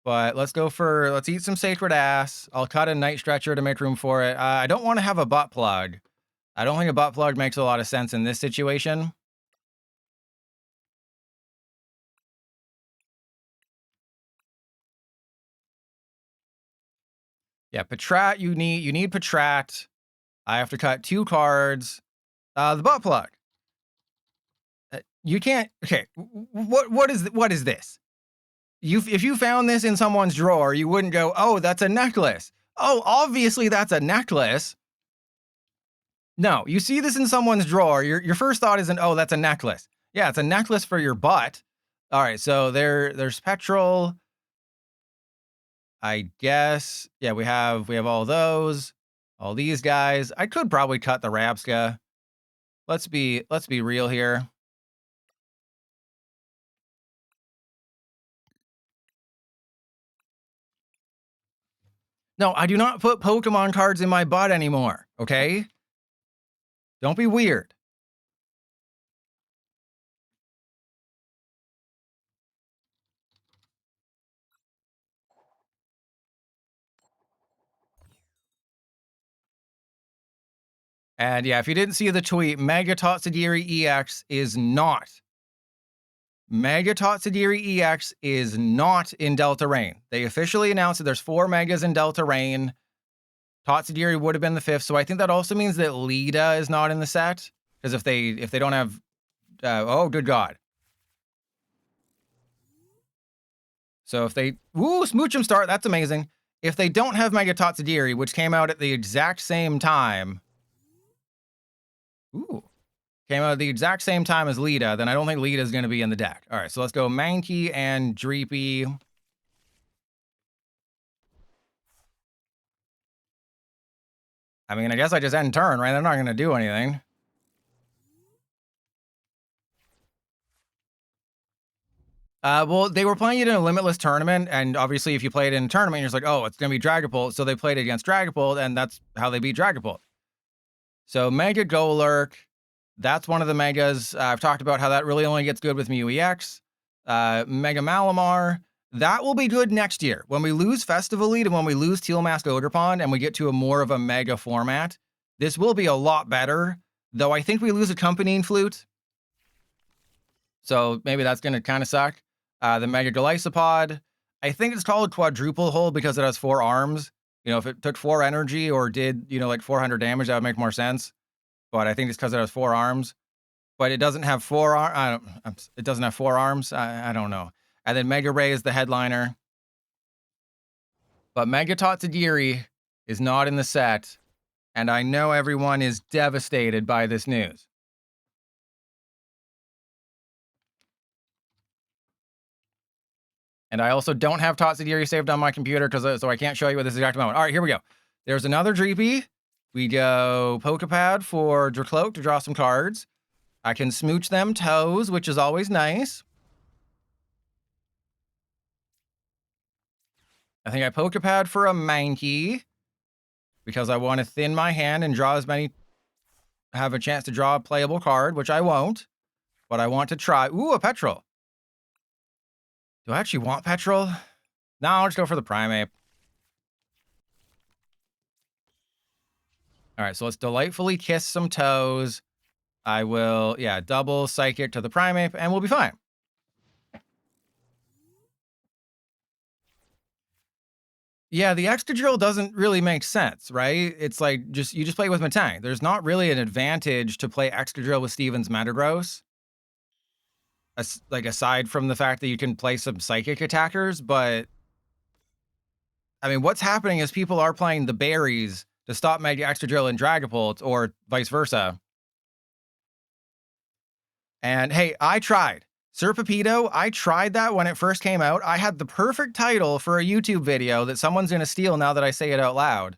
But let's eat some Sacred Ass. I'll cut a Night Stretcher to make room for it. I don't want to have a butt plug. I don't think a butt plug makes a lot of sense in this situation. Yeah, Patrat, you need Patrat. I have to cut 2 cards. The butt plug. You can't. Okay, what is this? If you found this in someone's drawer, you wouldn't go, "Oh, that's a necklace." Oh, obviously that's a necklace. No, you see this in someone's drawer, your first thought isn't, "Oh, that's a necklace." Yeah, it's a necklace for your butt. All right, so there's Petrol. I guess. Yeah, we have all those. All these guys. I could probably cut the Rapska. Let's be real here. No, I do not put Pokemon cards in my butt anymore, okay? Don't be weird. And yeah, if you didn't see the tweet, Mega Totsadiri EX is not. Mega Totsadiri EX is not in Delta Rain. They officially announced that there's 4 Megas in Delta Rain. Totsadiri would have been the 5th, so I think that also means that Lida is not in the set. Because if they don't have... oh, good God. So if they... Ooh, Smoochum start, that's amazing. If they don't have Mega Totsadiri, which came out at the exact same time... Ooh. Came out at the exact same time as Lida, then I don't think Lida is going to be in the deck. All right, so let's go Mankey and Dreepy. I mean, I guess I just end turn, right? They're not going to do anything. Well, they were playing it in a limitless tournament, and obviously if you play it in a tournament, you're just like, oh, it's going to be Dragapult. So they played it against Dragapult, and that's how they beat Dragapult. So Mega Golurk, that's one of the Megas. I've talked about how that really only gets good with Mew EX. Mega Malamar, that will be good next year. When we lose Festival Lead and when we lose Teal Mask Ogerpon and we get to a more of a Mega format, this will be a lot better, though I think we lose Accompanying Flute. So maybe that's going to kind of suck. The Mega Golisopod, I think it's called Quadruple Hole because it has 4 arms. You know, if it took 4 energy or did, you know, like 400 damage, that would make more sense. But I think it's because it has 4 arms. But it doesn't have 4 arms. It doesn't have 4 arms. I don't know. And then Mega Ray is the headliner. But Mega Tatsugiri is not in the set. And I know everyone is devastated by this news. And I also don't have Tatsugiri saved on my computer, so I can't show you at this exact moment. All right, here we go. There's another Dreepy. We go Poké Pad for Dracloak to draw some cards. I can smooch them toes, which is always nice. I think I Poké Pad for a Mankey because I want to thin my hand and draw as many, have a chance to draw a playable card, which I won't, but I want to try. Ooh, a Petrol. Do I actually want Petrol? No, I'll just go for the Primeape. All right, so let's Delightfully Kiss some toes. I will, yeah, double Psychic to the Primeape, and we'll be fine. Yeah, the Excadrill doesn't really make sense, right? It's like, you just play with Metang. There's not really an advantage to play Excadrill with Steven's Metagross. Like, aside from the fact that you can play some Psychic attackers, but I mean, what's happening is people are playing the berries to stop Mega Excadrill and Dragapult, or vice versa. And hey, I tried. Serpapito, I tried that when it first came out. I had the perfect title for a YouTube video that someone's going to steal now that I say it out loud.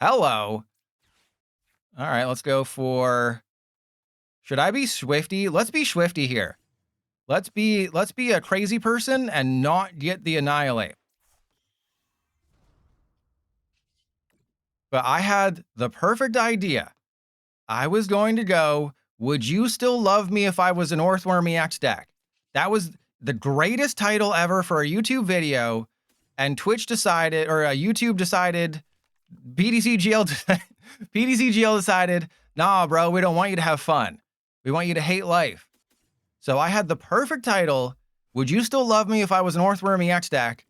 Hello. All right, let's go for... Should I be Swifty? Let's be Swifty here. Let's be a crazy person and not get the Annihilape. But I had the perfect idea. I was going to go, would you still love me if I was an Earthworm EX deck? That was the greatest title ever for a YouTube video, and Twitch decided, or YouTube decided, PDCGL decided, nah, bro, we don't want you to have fun. We want you to hate life. So I had the perfect title, would you still love me if I was an Earthworm EX deck?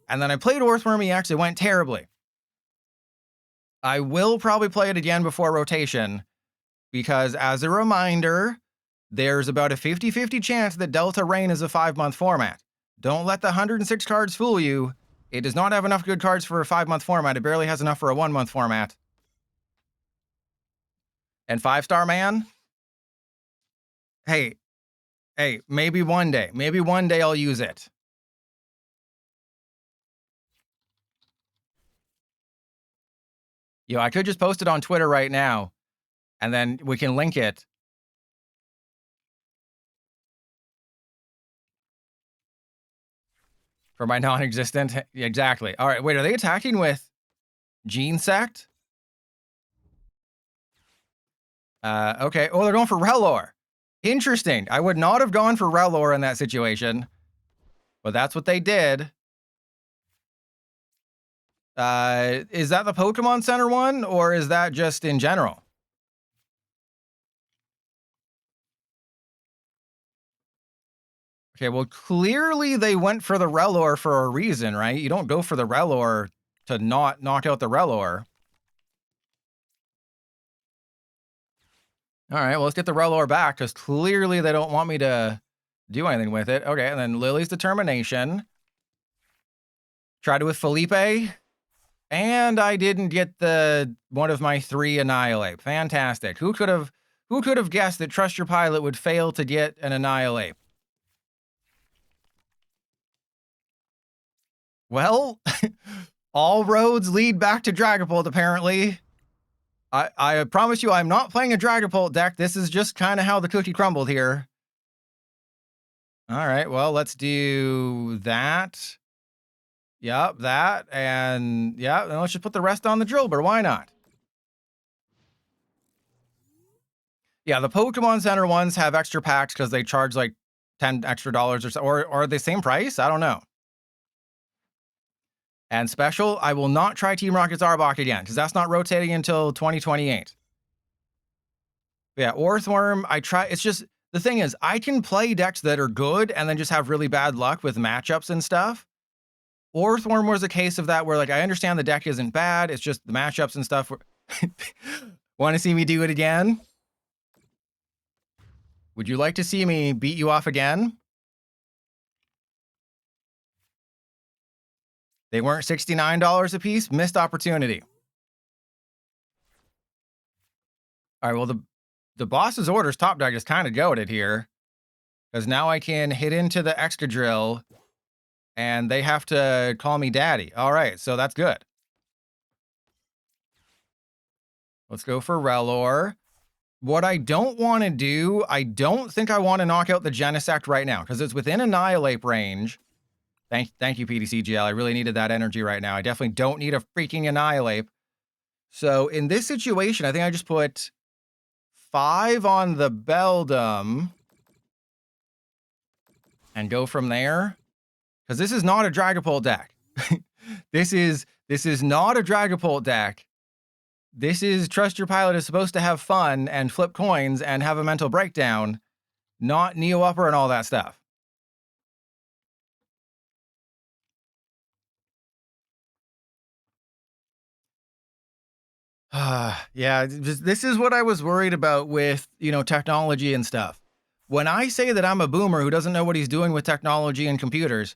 And then I played Earthworm EX, it went terribly. I will probably play it again before rotation, because as a reminder, there's about a 50-50 chance that Delta Rain is a 5-month format. Don't let the 106 cards fool you. It does not have enough good cards for a 5-month format. It barely has enough for a 1-month format. And 5-Star Man? Hey, maybe one day. Maybe one day I'll use it. Yo, I could just post it on Twitter right now, and then we can link it. For my non-existent? Exactly. All right, wait, are they attacking with Gene Sect? Okay. Oh, they're going for Rellor. Interesting. I would not have gone for Rellor in that situation, but that's what they did. Is that the Pokemon Center one, or is that just in general? Okay, well, clearly they went for the Rellor for a reason, right? You don't go for the Rellor to not knock out the Rellor. All right, well, let's get the Rellor back, because clearly they don't want me to do anything with it. Okay, and then Lily's Determination. Tried it with Felipe. And I didn't get the one of my 3 Annihilape. Fantastic. Who could have guessed that Trust Your Pilot would fail to get an Annihilape? Well, all roads lead back to Dragapult, apparently. I promise you, I'm not playing a Dragapult deck. This is just kind of how the cookie crumbled here. All right, well, let's do that. Yep, that, and yeah, and let's just put the rest on the Drillbur. Why not? Yeah, the Pokemon Center ones have extra packs because they charge like $10 extra or so, or are they same price? I don't know. And special, I will not try Team Rocket's Arbok again because that's not rotating until 2028. Yeah, Orthworm, I try. It's just the thing is, I can play decks that are good and then just have really bad luck with matchups and stuff. Orthworm was a case of that where, like, I understand the deck isn't bad. It's just the matchups and stuff. Want to see me do it again? Would you like to see me beat you off again? They weren't $69 a piece. Missed opportunity. All right, well, the boss's orders top deck is kind of goated here because now I can hit into the Excadrill and they have to call me daddy. All right, so that's good. Let's go for Rellor. What I don't want to do, I don't think I want to knock out the Genesect right now because it's within Annihilape range. Thank you, PDCGL. I really needed that energy right now. I definitely don't need a freaking Annihilape. So in this situation, I think I just put 5 on the Beldum and go from there. Because this is not a Dragapult deck. This is not a Dragapult deck. This is Trust Your Pilot is supposed to have fun and flip coins and have a mental breakdown, not Neo Upper and all that stuff. Yeah, this is what I was worried about with, technology and stuff. When I say that I'm a boomer who doesn't know what he's doing with technology and computers,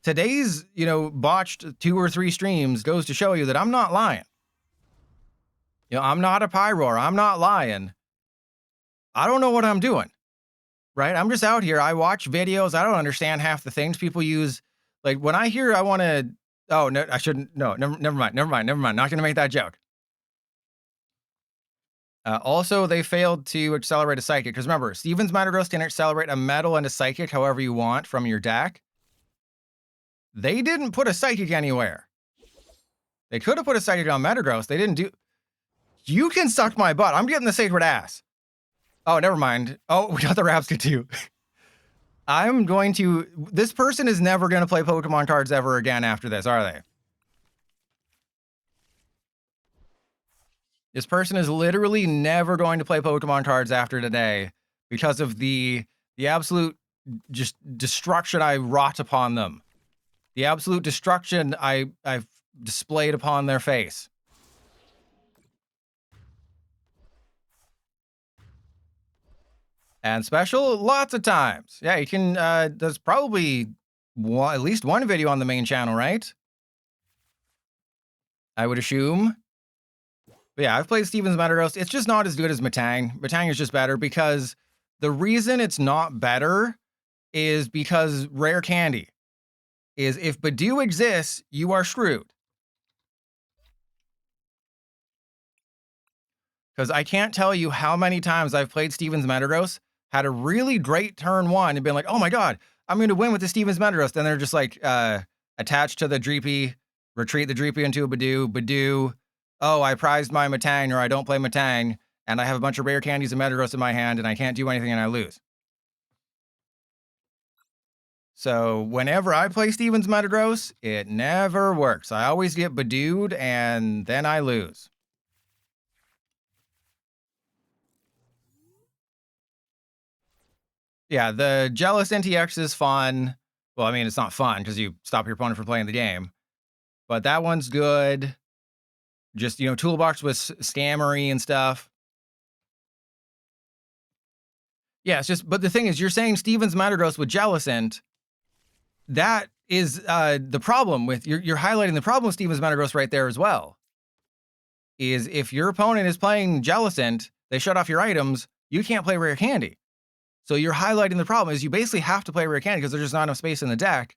today's, botched 2 or 3 streams goes to show you that I'm not lying. I'm not a Pyroar. I'm not lying. I don't know what I'm doing, right? I'm just out here. I watch videos. I don't understand half the things people use. Like when I hear I want to, oh, no, I shouldn't. No, never mind. Not going to make that joke. Also, they failed to accelerate a Psychic. Because remember, Steven's Metagross can accelerate a Metal and a Psychic however you want from your deck. They didn't put a Psychic anywhere. They could have put a Psychic on Metagross. They didn't do... You can suck my butt. I'm getting the Sacred Ass. Oh, never mind. Oh, we got the Rapska too. I'm going to... This person is never going to play Pokemon cards ever again after this, are they? This person is literally never going to play Pokemon cards after today because of the absolute just destruction I wrought upon them. The absolute destruction I've displayed upon their face. And special, lots of times. Yeah, you can, there's probably at least one video on the main channel, right? I would assume. But yeah, I've played Steven's Metagross. It's just not as good as Metang. Metang is just better because the reason it's not better is because rare candy is if Badoo exists, you are screwed. Because I can't tell you how many times I've played Steven's Metagross, had a really great turn 1 and been like, oh my god, I'm going to win with the Steven's Metagross. Then they're just like attached to the Dreepy, retreat the Dreepy into a Badoo, oh, I prized my Metang, or I don't play Metang, and I have a bunch of rare candies and Metagross in my hand, and I can't do anything, and I lose. So whenever I play Steven's Metagross, it never works. I always get Badooed, and then I lose. Yeah, the Jealous NTX is fun. Well, I mean, it's not fun because you stop your opponent from playing the game. But that one's good. Just, toolbox with scammery and stuff. Yeah, it's just, but the thing is, you're saying Steven's Metagross with Jellicent. That is the problem with, you're highlighting the problem with Steven's Metagross right there as well. Is if your opponent is playing Jellicent, they shut off your items, you can't play rare candy. So you're highlighting the problem is you basically have to play rare candy because there's just not enough space in the deck.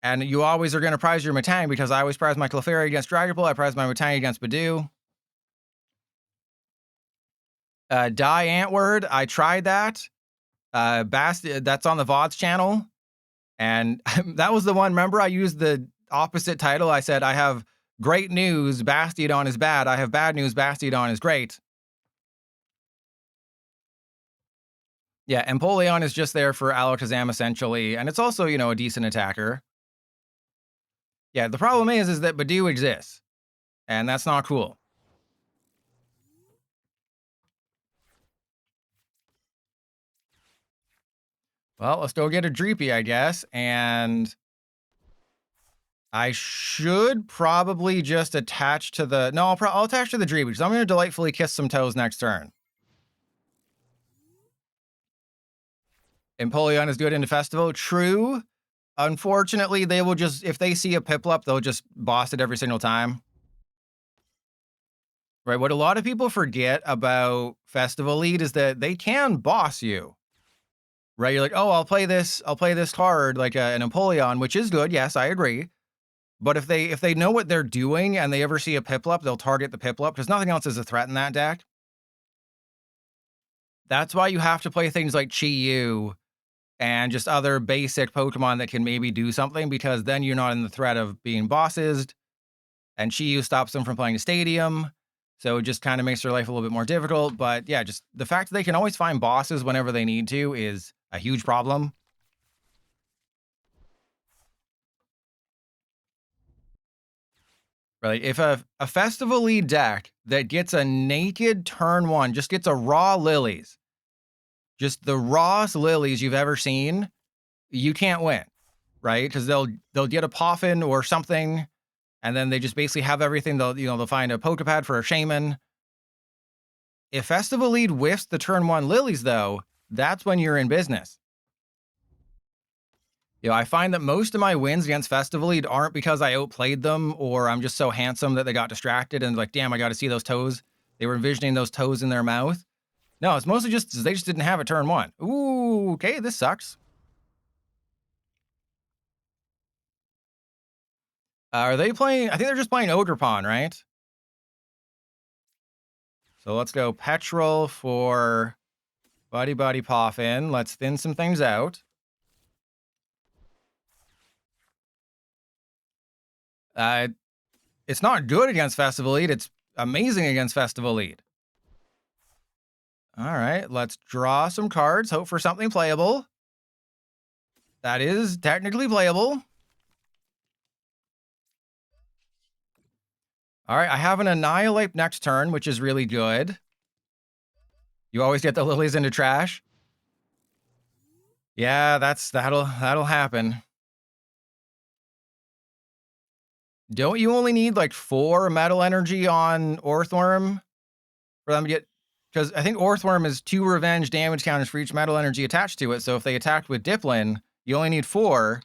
And you always are going to prize your Metang because I always prize my Clefairy against Dragapult. I prize my Metang against Badoo. Die Antword, I tried that. That's on the VODs channel. And that was the one, remember I used the opposite title. I said, I have great news, Bastiodon is bad. I have bad news, Bastiodon is great. Yeah, Empoleon is just there for Alakazam essentially, and it's also, you know, a decent attacker. Yeah, the problem is that Badoo exists, and that's not cool. Well, let's go get a Dreepy, I guess, and I should probably just attach to the... No, I'll attach to the Dreepy, because I'm going to Delightfully Kiss some toes next turn. Empoleon is good into Festival. True. Unfortunately, they will just... If they see a Piplup, they'll just boss it every single time. Right, what a lot of people forget about Festival Lead is that they can boss you. Right, you're like, oh, I'll play this card like an Empoleon, which is good. Yes, I agree. But if they know what they're doing and they ever see a Piplup, they'll target the Piplup because nothing else is a threat in that deck. That's why you have to play things like Chi-Yu and just other basic Pokemon that can maybe do something, because then you're not in the threat of being bossed, and Chi-Yu stops them from playing a stadium. So it just kind of makes their life a little bit more difficult. But yeah, just the fact that they can always find bosses whenever they need to is a huge problem. Right, if a Festival Lead deck that gets a naked turn 1, just gets a raw Lillies, just the rawest Lillies you've ever seen, you can't win, right? Because they'll get a Poffin or something, and then they just basically have everything. They'll find a Poké Pad for a Shaymin. If Festival Lead whiffs the turn 1 Lillies, though, that's when you're in business. You know, I find that most of my wins against Festival Lead aren't because I outplayed them or I'm just so handsome that they got distracted and like, damn, I got to see those toes. They were envisioning those toes in their mouth. No, it's mostly just they just didn't have a turn 1. Ooh, okay, this sucks. Are they playing? I think they're just playing Ogerpon, right? So let's go Petrol for Buddy-Buddy Poffin. Let's thin some things out. It's not good against Festival Lead. It's amazing against Festival Lead. All right, let's draw some cards. Hope for something playable. That is technically playable. All right, I have an Annihilape next turn, which is really good. You always get the Lillies into trash. Yeah, that'll happen. Don't you only need like 4 Metal Energy on Orthworm for them to get? Because I think Orthworm is 2 revenge damage counters for each Metal Energy attached to it. So if they attacked with Diplin, you only need 4,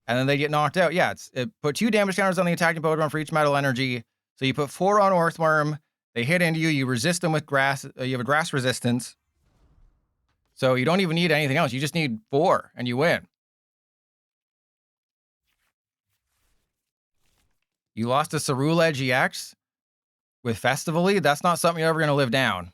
and then they get knocked out. Yeah, it put 2 damage counters on the attacking Pokemon for each Metal Energy. So you put 4 on Orthworm. They hit into you. You resist them with grass. You have a grass resistance. So you don't even need anything else. You just need 4, and you win. You lost to Cerule GX with Festival Lead? That's not something you're ever going to live down.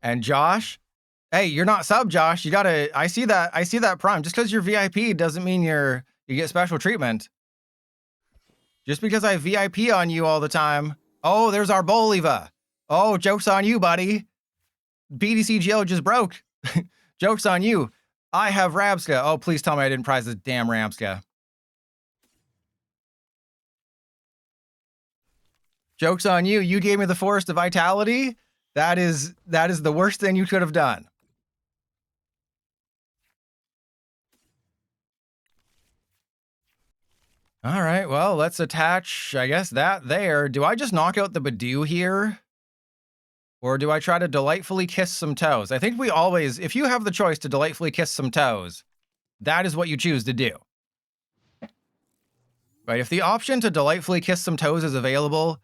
And Josh, hey, you're not sub, Josh. You gotta. I see that Prime. Just because you're VIP doesn't mean you get special treatment. Just because I VIP on you all the time. Oh, there's our Boliva. Oh, joke's on you, buddy. BDCGO just broke. Joke's on you. I have Rabska. Oh, please tell me I didn't prize this damn Rabska. Joke's on you. You gave me the Forest of Vitality. That is the worst thing you could have done. All right, well, let's attach, I guess, that there. Do I just knock out the Badoo here? Or do I try to delightfully kiss some toes? I think we always, if you have the choice to delightfully kiss some toes, that is what you choose to do. Right, if the option to delightfully kiss some toes is available,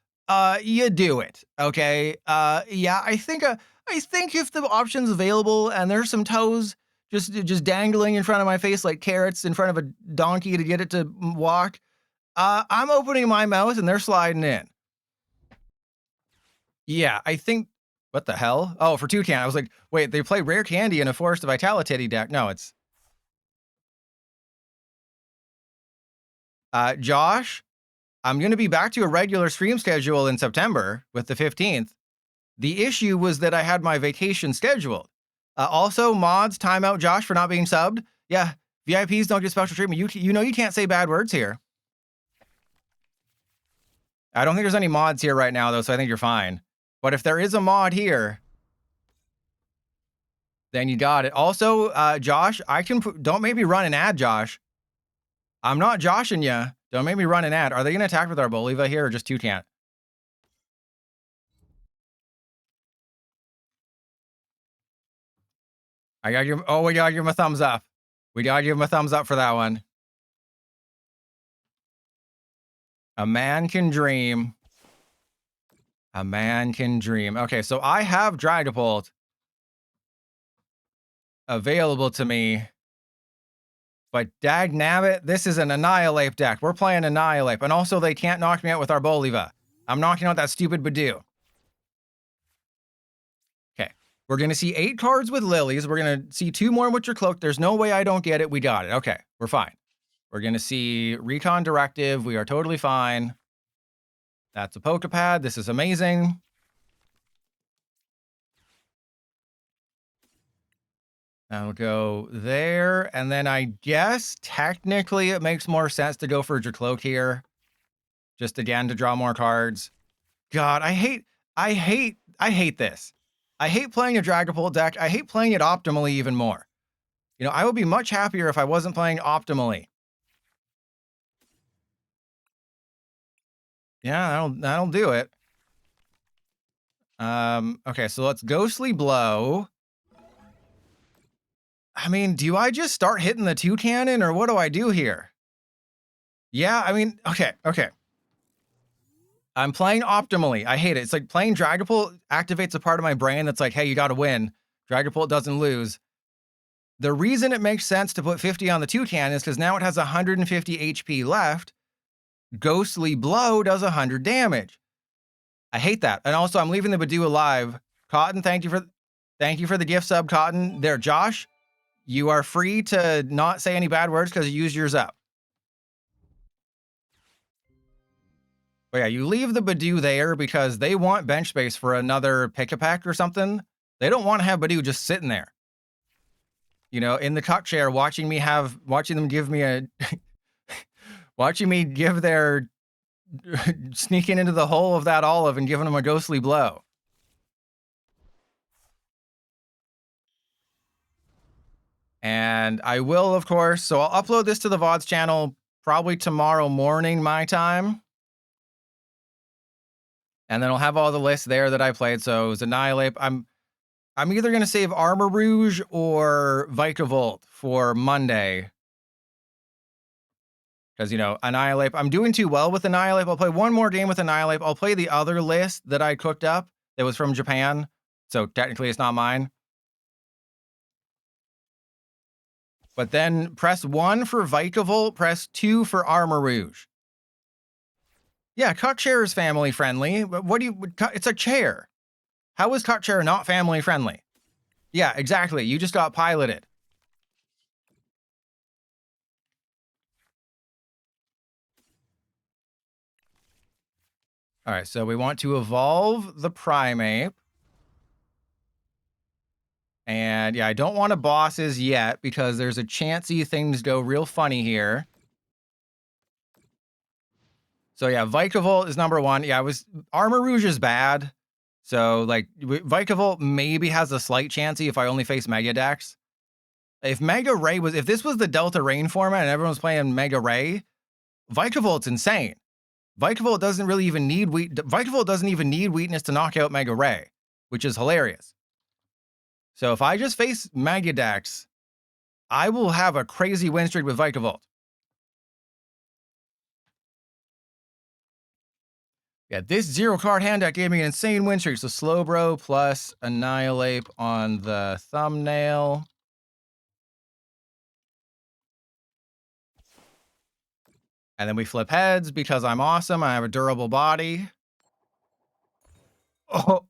you do it, okay? Yeah, I think if the option's available and there's some toes just dangling in front of my face like carrots in front of a donkey to get it to walk, I'm opening my mouth and they're sliding in. Yeah, I think... What the hell? Oh, for Toucan. I was like, wait, they play Rare Candy in a Forest of Vitality deck. No, it's... Josh, I'm going to be back to a regular stream schedule in September with the 15th. The issue was that I had my vacation scheduled. Also, mods, timeout Josh for not being subbed. Yeah, VIPs don't get special treatment. You know you can't say bad words here. I don't think there's any mods here right now, though, so I think you're fine. But if there is a mod here, then you got it. Also, Josh, don't make me run an ad, Josh. I'm not joshing you. Don't make me run an ad. Are they going to attack with our Boliva here or just Toucan? I got you. Oh, we got to give him a thumbs up. We got to give him a thumbs up for that one. A man can dream. A man can dream. Okay, so I have Dragapult available to me. But dagnabbit, this is an Annihilape deck. We're playing Annihilape. And also, they can't knock me out with our Boliva. I'm knocking out that stupid Badoo. Okay. We're going to see 8 cards with Lilies. We're going to see 2 more with your Cloak. There's no way I don't get it. We got it. Okay. We're fine. We're going to see Recon Directive. We are totally fine. That's a Poké Pad. This is amazing. I'll go there. And then I guess technically it makes more sense to go for Dracloak here. Just again to draw more cards. God, I hate this. I hate playing a Dragapult deck. I hate playing it optimally even more. You know, I would be much happier if I wasn't playing optimally. Yeah, that'll do it. Okay, so let's Ghostly Blow. I mean, do I just start hitting the 2 cannon or what do I do here? Yeah, I mean, okay. I'm playing optimally. I hate it. It's like playing Dragapult activates a part of my brain that's like, hey, you got to win. Dragapult doesn't lose. The reason it makes sense to put 50 on the 2 cannon is because now it has 150 HP left. Ghostly Blow does 100 damage. I hate that. And also, I'm leaving the Badoo alive. Cotton, thank you for the gift sub, Cotton. There, Josh, you are free to not say any bad words because you used yours up. But yeah, you leave the Badoo there because they want bench space for another Pick-a-Peck or something. They don't want to have Badoo just sitting there. You know, in the cuck chair, watching them give me a... watching me give their... sneaking into the hole of that olive and giving them a Ghostly Blow. And I will, of course, so I'll upload this to the VODs channel probably tomorrow morning, my time. And then I'll have all the lists there that I played. So it was Annihilape. I'm either going to save Armor Rouge or Vikavolt for Monday. Because, you know, Annihilape, I'm doing too well with Annihilape. I'll play one more game with Annihilape. I'll play the other list that I cooked up that was from Japan. So technically it's not mine. But then press 1 for Vikavolt, press 2 for Armor Rouge. Yeah, cuck chair is family friendly. What do you... It's a chair. How is cuck chair not family friendly? Yeah, exactly. You just got piloted. All right, so we want to evolve the Primeape. And yeah, I don't want to bosses yet because there's a chancey things go real funny here. So yeah, Vikavolt is number 1. Yeah, Armor Rouge is bad. So like Vikavolt maybe has a slight chancey if I only face Mega decks. If this was the Delta Rain format and everyone's playing Mega Ray, Vikavolt's insane. Vikavolt doesn't even need weakness to knock out Mega Ray, which is hilarious. So if I just face Mega decks, I will have a crazy win streak with Vikavolt. Yeah, this 0-card hand deck gave me an insane win streak. So Slowbro plus Annihilape on the thumbnail. And then we flip heads because I'm awesome. I have a durable body. Oh,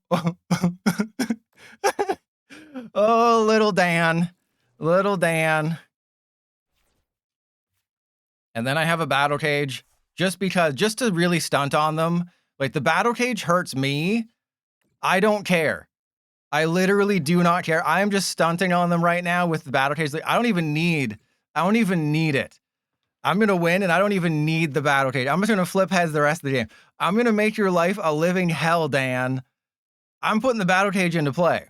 oh, little Dan. Little Dan. And then I have a Battle Cage just to really stunt on them. Like, the Battle Cage hurts me. I don't care. I literally do not care. I am just stunting on them right now with the Battle Cage. Like, I don't even need it. I'm going to win, and I don't even need the Battle Cage. I'm just going to flip heads the rest of the game. I'm going to make your life a living hell, Dan. I'm putting the Battle Cage into play.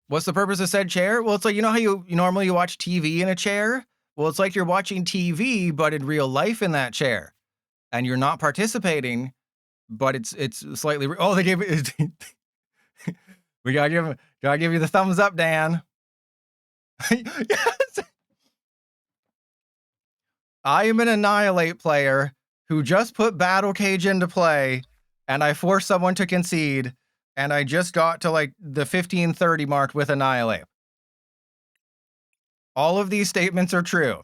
What's the purpose of said chair? Well, it's like, you know how you normally watch TV in a chair? Well, it's like you're watching TV, but in real life in that chair. And you're not participating, but it's slightly... Oh, they gave it... We gotta give you the thumbs up, Dan. Yes. I am an Annihilape player who just put Battle Cage into play, and I forced someone to concede, and I just got to like the 1530 mark with Annihilape. All of these statements are true.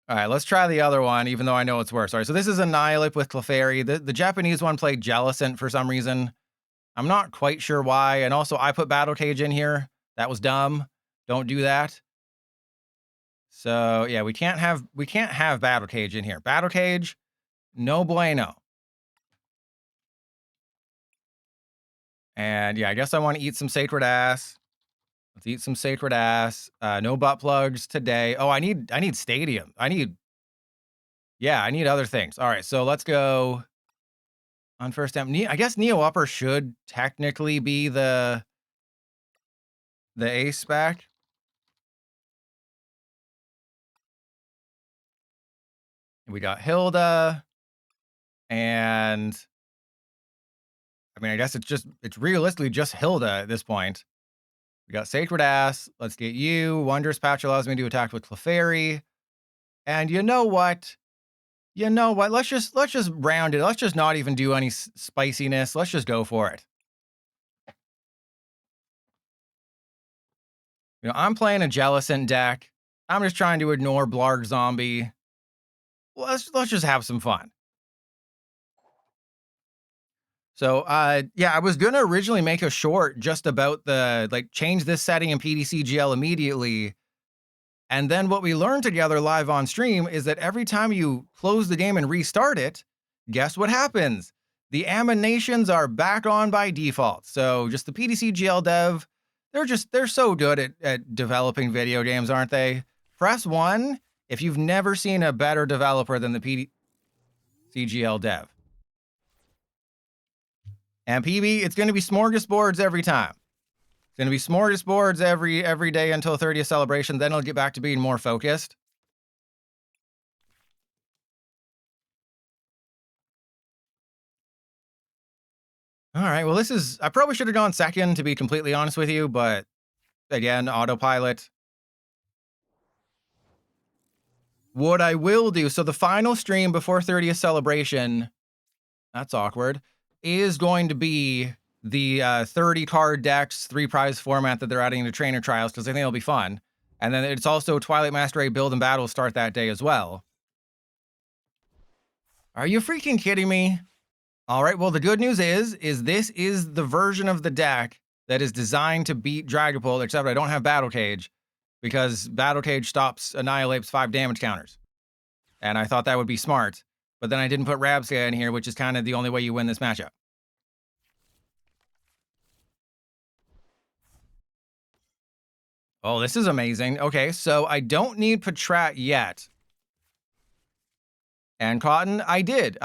All right, let's try the other one, even though I know it's worse. All right, so this is Annihilape with Clefairy. The Japanese one played Jellicent for some reason. I'm not quite sure why. And also, I put Battle Cage in here. That was dumb. Don't do that. So yeah, we can't have Battle Cage in here. Battle Cage, no bueno. And yeah, I guess I want to eat some Sacred Ass. Let's eat some Sacred Ass. No butt plugs today. Oh, I need Stadium. I need other things. All right, so let's go on first step. I guess Neo Upper should technically be the ace spec. We got Hilda, and I mean, I guess it's realistically just Hilda at this point. We got Sacred Ass. Let's get you. Wondrous Patch allows me to attack with Clefairy. And you know what? Let's just round it. Let's just not even do any spiciness. Let's just go for it. You know, I'm playing a Jellicent deck. I'm just trying to ignore Blarg Zombie. Let's just have some fun. So, yeah, I was going to originally make a short just about change this setting in PDCGL immediately. And then what we learned together live on stream is that every time you close the game and restart it, guess what happens? The animations are back on by default. So just the PDCGL dev, they're so good at developing video games, aren't they? Press 1 if you've never seen a better developer than the PDCGL dev. And PB, it's going to be smorgasbords every time. It's going to be smorgasbords every day until 30th celebration. Then it'll get back to being more focused. All right, well, I probably should have gone second, to be completely honest with you, but again, autopilot. What I will do, so the final stream before 30th celebration, that's awkward, is going to be the 30 card decks, 3 prize format that they're adding to trainer trials, because I think it'll be fun. And then it's also Twilight Mastery build and battle start that day as well. Are you freaking kidding me? All right, well, the good news is this is the version of the deck that is designed to beat Dragapult, except I don't have Battle Cage, because Battle Cage stops Annihilape's 5 damage counters. And I thought that would be smart, but then I didn't put Rabsca in here, which is kind of the only way you win this matchup. Oh, this is amazing. Okay, so I don't need Patrat yet. And Cotton, I did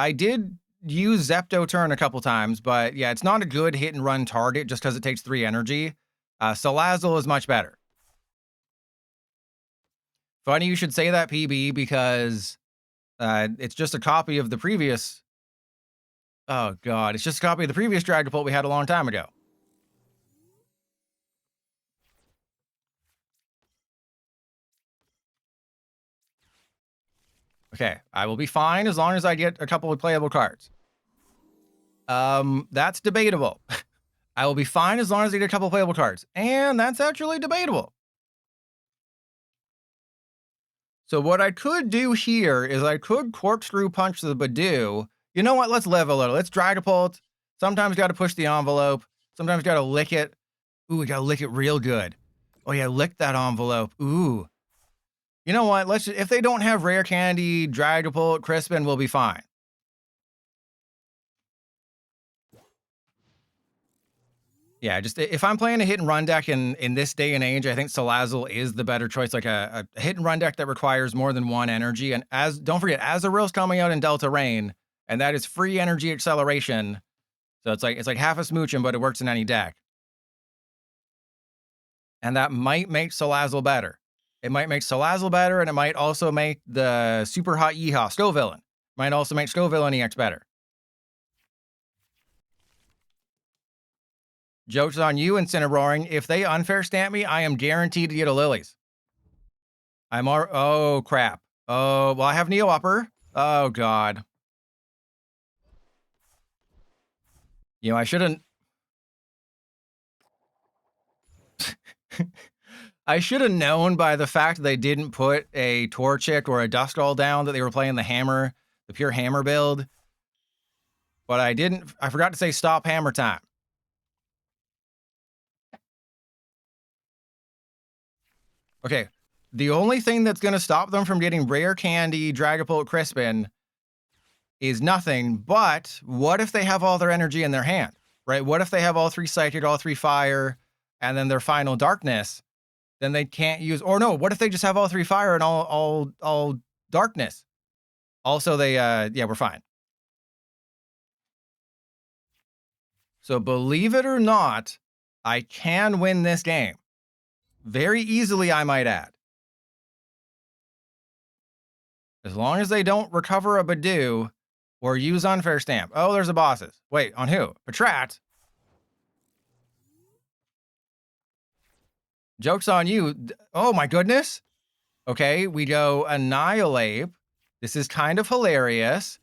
use Zepto turn a couple times, but yeah, it's not a good hit and run target just because it takes 3 energy. Salazzle is much better. Funny you should say that, PB, because it's just a copy of the previous... Oh, God. It's just a copy of the previous Dragapult we had a long time ago. Okay, I will be fine as long as I get a couple of playable cards. That's debatable. I will be fine as long as I get a couple playable cards. And that's actually debatable. So what I could do here is I could corkscrew punch the Badoo. You know what? Let's live a little. Let's Dragapult. Sometimes got to push the envelope. Sometimes got to lick it. Ooh, we got to lick it real good. Oh yeah, lick that envelope. Ooh. You know what? Let's just, if they don't have Rare Candy, Dragapult, Crispin, we'll be fine. Yeah, just if I'm playing a hit and run deck in this day and age, I think Salazzle is the better choice. Like a hit and run deck that requires more than one energy. And as don't forget, Azurill's coming out in Delta Rain, and that is free energy acceleration. So it's like half a Smoochum, but it works in any deck. And that might make Salazzle better. It might make Salazzle better, and it might also make the super hot Yeehaw Scovillain. Might also make Scovillain EX better. Joke's on you, Incineroaring. If they unfair stamp me, I am guaranteed to get a Lillies. Oh, crap. Oh, well, I have Neo Upper. Oh, God. You know, I shouldn't... I should have known by the fact they didn't put a Torchic or a Dusk Ball down that they were playing the Hammer, the pure Hammer build. But I didn't... I forgot to say stop Hammer time. Okay, the only thing that's going to stop them from getting Rare Candy, Dragapult, Crispin is nothing, but what if they have all their energy in their hand, right? What if they have all 3 Psychic, all 3 Fire, and then their final Darkness? Then they can't use, or no, what if they just have all 3 Fire and all Darkness? Also, they, yeah, we're fine. So believe it or not, I can win this game. Very easily, I might add. As long as they don't recover a Badoo or use unfair stamp. Oh, there's a bosses. Wait, on who? Patrat. Joke's on you. Oh my goodness. Okay, we go Annihilape. This is kind of hilarious.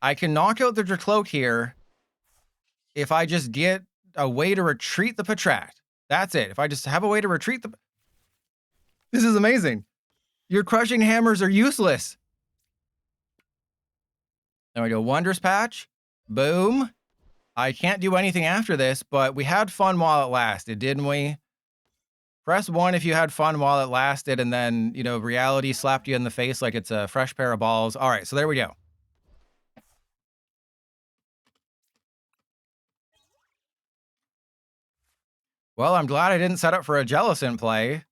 I can knock out the Dracloak here if I just get a way to retreat the Patrat. That's it. If I just have a way to retreat the... This is amazing. Your crushing hammers are useless. There we go. Wondrous Patch. Boom. I can't do anything after this, but we had fun while it lasted, didn't we? Press 1 if you had fun while it lasted, and then, you know, reality slapped you in the face like it's a fresh pair of balls. All right, so there we go. Well, I'm glad I didn't set up for a Jellicent play,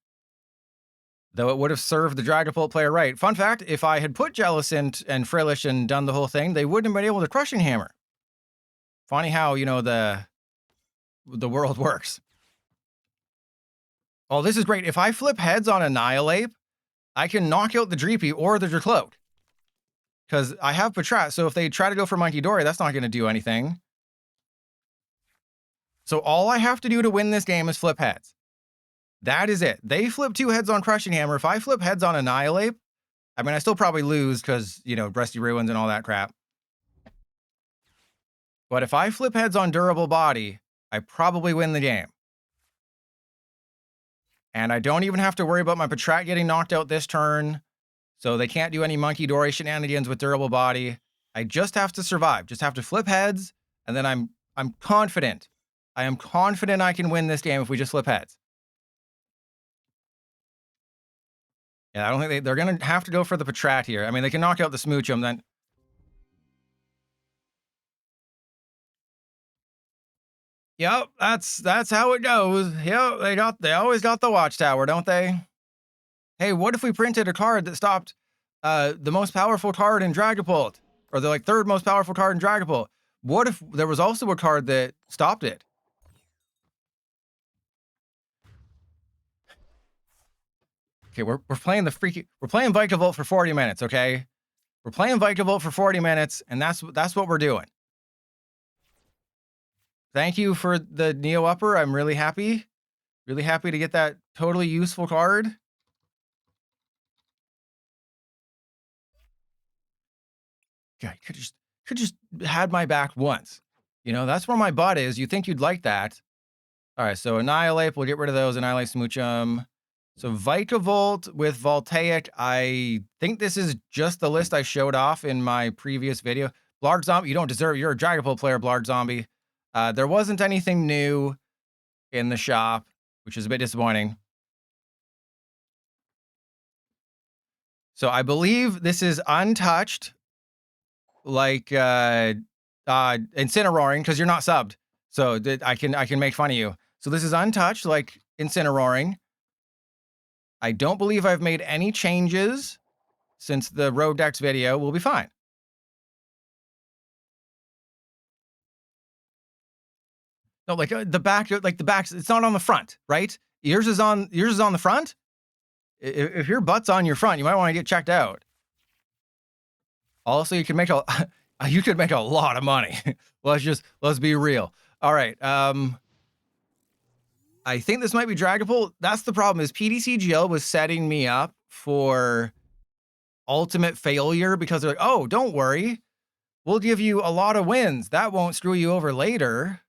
though it would have served the Dragapult player right. Fun fact, if I had put Jellicent and Frillish and done the whole thing, they wouldn't have been able to Crushing Hammer. Funny how, you know, the world works. Oh, this is great. If I flip heads on Annihilape, I can knock out the Dreepy or the Dracloak. Because I have Patrat, so if they try to go for Monkey Dory, that's not going to do anything. So all I have to do to win this game is flip heads. That is it. They flip 2 heads on Crushing Hammer. If I flip heads on Annihilape, I mean, I still probably lose because, you know, Rusty Ruins and all that crap. But if I flip heads on Durable Body, I probably win the game. And I don't even have to worry about my Patrat getting knocked out this turn. So they can't do any Monkey Dory shenanigans with Durable Body. I just have to survive. Just have to flip heads. And then I'm confident. I am confident I can win this game if we just flip heads. Yeah, I don't think they're going to have to go for the Patrat here. I mean, they can knock out the Smoochum, then... Yep, that's how it goes. Yep, they always got the Watchtower, don't they? Hey, what if we printed a card that stopped the most powerful card in Dragapult? Or the, like, 3rd most powerful card in Dragapult? What if there was also a card that stopped it? Okay, we're playing we're playing Vikavolt for 40 minutes, okay? We're playing Vikavolt for 40 minutes, and that's what we're doing. Thank you for the Neo Upper. I'm really happy. Really happy to get that totally useful card. God, could just had my back once. You know, that's where my butt is. You think you'd like that. All right, so Annihilape, we'll get rid of those. Annihilape, Smoochum. So Vikavolt with Voltaic. I think this is just the list I showed off in my previous video. Blarg Zombie, you don't deserve it. You're a Dragapult player, Blarg Zombie. There wasn't anything new in the shop, which is a bit disappointing. So I believe this is untouched, like Incineroaring, because you're not subbed. So I can make fun of you. So this is untouched, like Incineroaring. I don't believe I've made any changes since the Road Dex video. We'll be fine. No, like the back, it's not on the front, right? Yours is on the front. If your butt's on your front, you might want to get checked out. Also, you could make a lot of money. let's be real. All right. I think this might be Dragapult. That's the problem, is PDCGL was setting me up for ultimate failure because they're like, oh, don't worry. We'll give you a lot of wins. That won't screw you over later.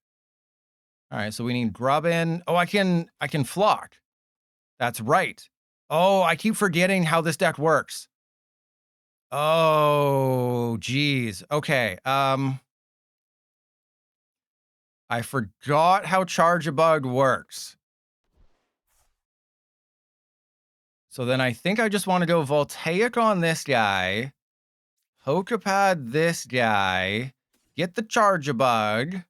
All right, so we need Grubbin. Oh, I can Flock. That's right. Oh, I keep forgetting how this deck works. Oh, geez. Okay. I forgot how Charge-a-Bug works. So then I think I just want to go Voltaic on this guy, Poké Pad this guy, get the Charge-a-Bug,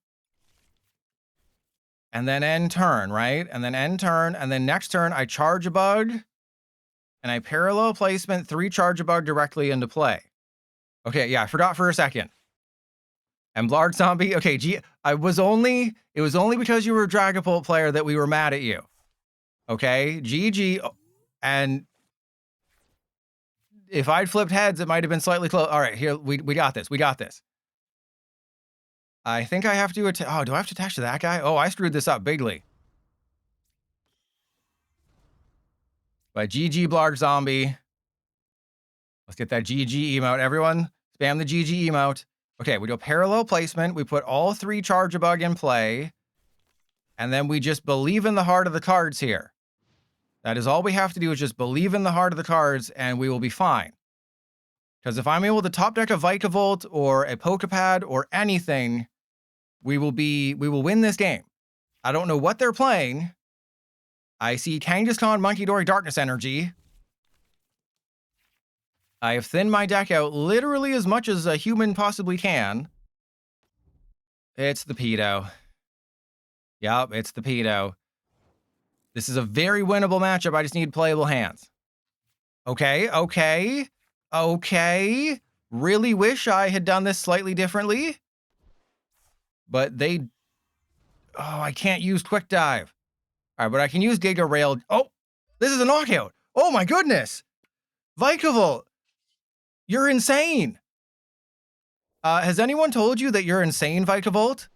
and then end turn, right? And then end turn, and then next turn I Charge-a-Bug, and I parallel placement 3 Charge-a-Bug directly into play. Okay, yeah, I forgot for a second. And Blarg Zombie, okay, it was only because you were a Dragapult player that we were mad at you. Okay, GG, and if I'd flipped heads, it might have been slightly close. All right, here, we got this, I think I have to oh, do I have to attach to that guy? Oh, I screwed this up bigly. But GG Blarg Zombie. Let's get that GG emote. Everyone, spam the GG emote. Okay, we do a parallel placement. We put all 3 Charge-a-Bug in play. And then we just believe in the heart of the cards here. That is all we have to do, is just believe in the heart of the cards, and we will be fine. Because if I'm able to top deck a Vikavolt or a Poké Pad or anything, we will win this game. I don't know what they're playing. I see Kangaskhan, Munkidori, Darkness Energy. I have thinned my deck out literally as much as a human possibly can. It's the Pedo. Yup, it's the Pedo. This is a very winnable matchup. I just need playable hands. Okay. Really wish I had done this slightly differently. But I can't use Quick Dive. All right, but I can use Giga Rail. Oh, this is a knockout. Oh my goodness. Vikavolt, you're insane. Has anyone told you that you're insane, Vikavolt?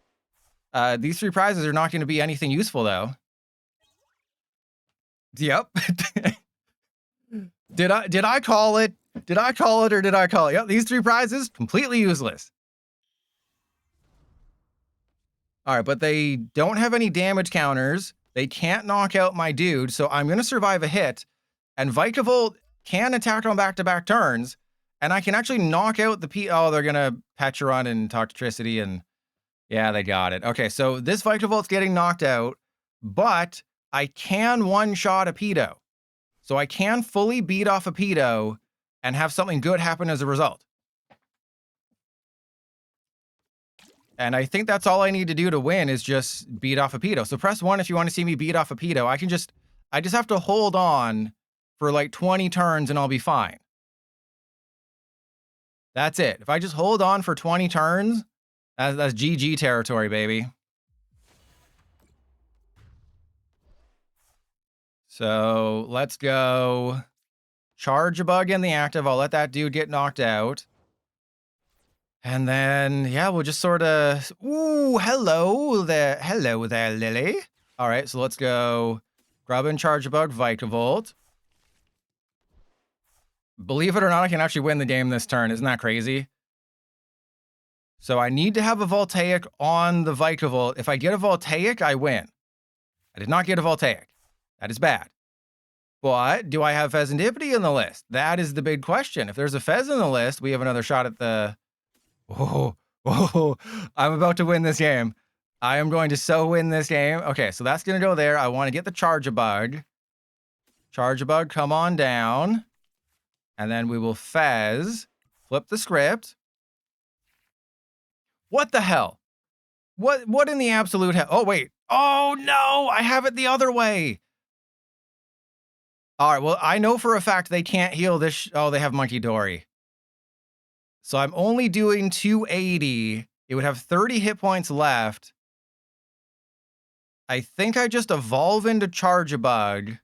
These 3 prizes are not going to be anything useful, though. Yep. Did I call it? Did I call it or did I call it? Yep, these 3 prizes, completely useless. All right, but they don't have any damage counters. They can't knock out my dude, so I'm going to survive a hit. And Vikavolt can attack on back-to-back turns, and I can actually knock out the Oh, they're going to Petron and Toxtricity, and yeah, they got it. Okay, so this Vikavolt's getting knocked out, but I can one-shot a Pedo. So I can fully beat off a Pedo and have something good happen as a result. And I think that's all I need to do to win, is just beat off a Pedo. So press 1 if you want to see me beat off a Pedo. I just have to hold on for like 20 turns and I'll be fine. That's it. If I just hold on for 20 turns, that's GG territory, baby. So let's go Charge-a-Bug in the active. I'll let that dude get knocked out. And then, yeah, we'll just sort of... Ooh, hello there, Lillie. All right, so let's go Grubbin, Charge-a-Bug, Vikavolt. Believe it or not, I can actually win the game this turn. Isn't that crazy? So I need to have a Voltaic on the Vikavolt. If I get a Voltaic, I win. I did not get a Voltaic. That is bad. But do I have Pheasantipity in the list? That is the big question. If there's a Fez in the list, we have another shot at the... Whoa, whoa, I'm about to win this game. I am going to so win this game. Okay, so that's going to go there. I want to get the Charge-a-Bug. Charge-a-Bug, come on down. And then we will Fez. Flip the script. What the hell? What in the absolute hell? Oh, wait. Oh, no, I have it the other way. All right, well, I know for a fact they can't heal this. Oh, they have Monkey Dory. So I'm only doing 280. It would have 30 hit points left. I think I just evolve into Charge-a-Bug.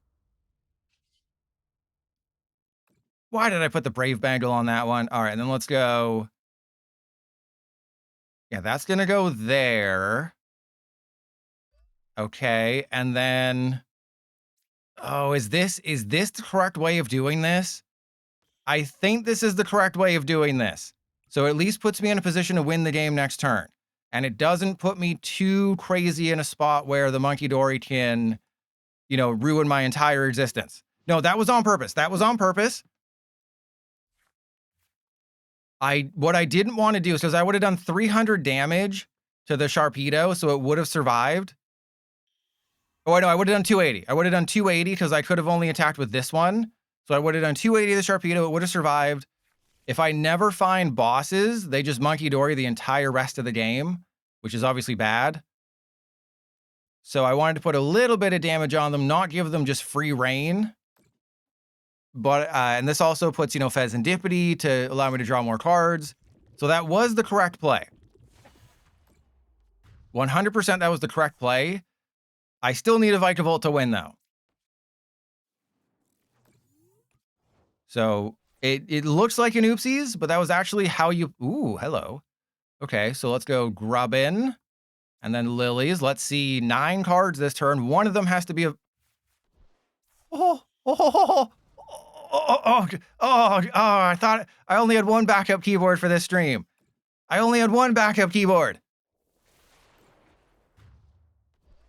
Why did I put the Brave Bangle on that one? All right, and then let's go. Yeah, that's going to go there. Okay, and then... Oh, is this the correct way of doing this? I think this is the correct way of doing this. So it at least puts me in a position to win the game next turn. And it doesn't put me too crazy in a spot where the Monkey Dory can, you know, ruin my entire existence. No, that was on purpose. That was on purpose. What I didn't want to do is because I would have done 300 damage to the Sharpedo, so it would have survived. Oh, no, I would have done 280. I would have done 280 because I could have only attacked with this one. So I would have done 280 the Sharpedo. It would have survived. If I never find bosses, they just Monkey Dory the entire rest of the game, which is obviously bad. So I wanted to put a little bit of damage on them, not give them just free reign. But, and this also puts, you know, Pheasantipity to allow me to draw more cards. So that was the correct play. 100% that was the correct play. I still need a Vikavolt to win, though. So it looks like an oopsies, but that was actually how you... Ooh, hello. Okay, so let's go Grubbin. And then Lilies. Let's see, 9 cards this turn. One of them has to be a... I thought I only had one backup keyboard for this stream. I only had one backup keyboard.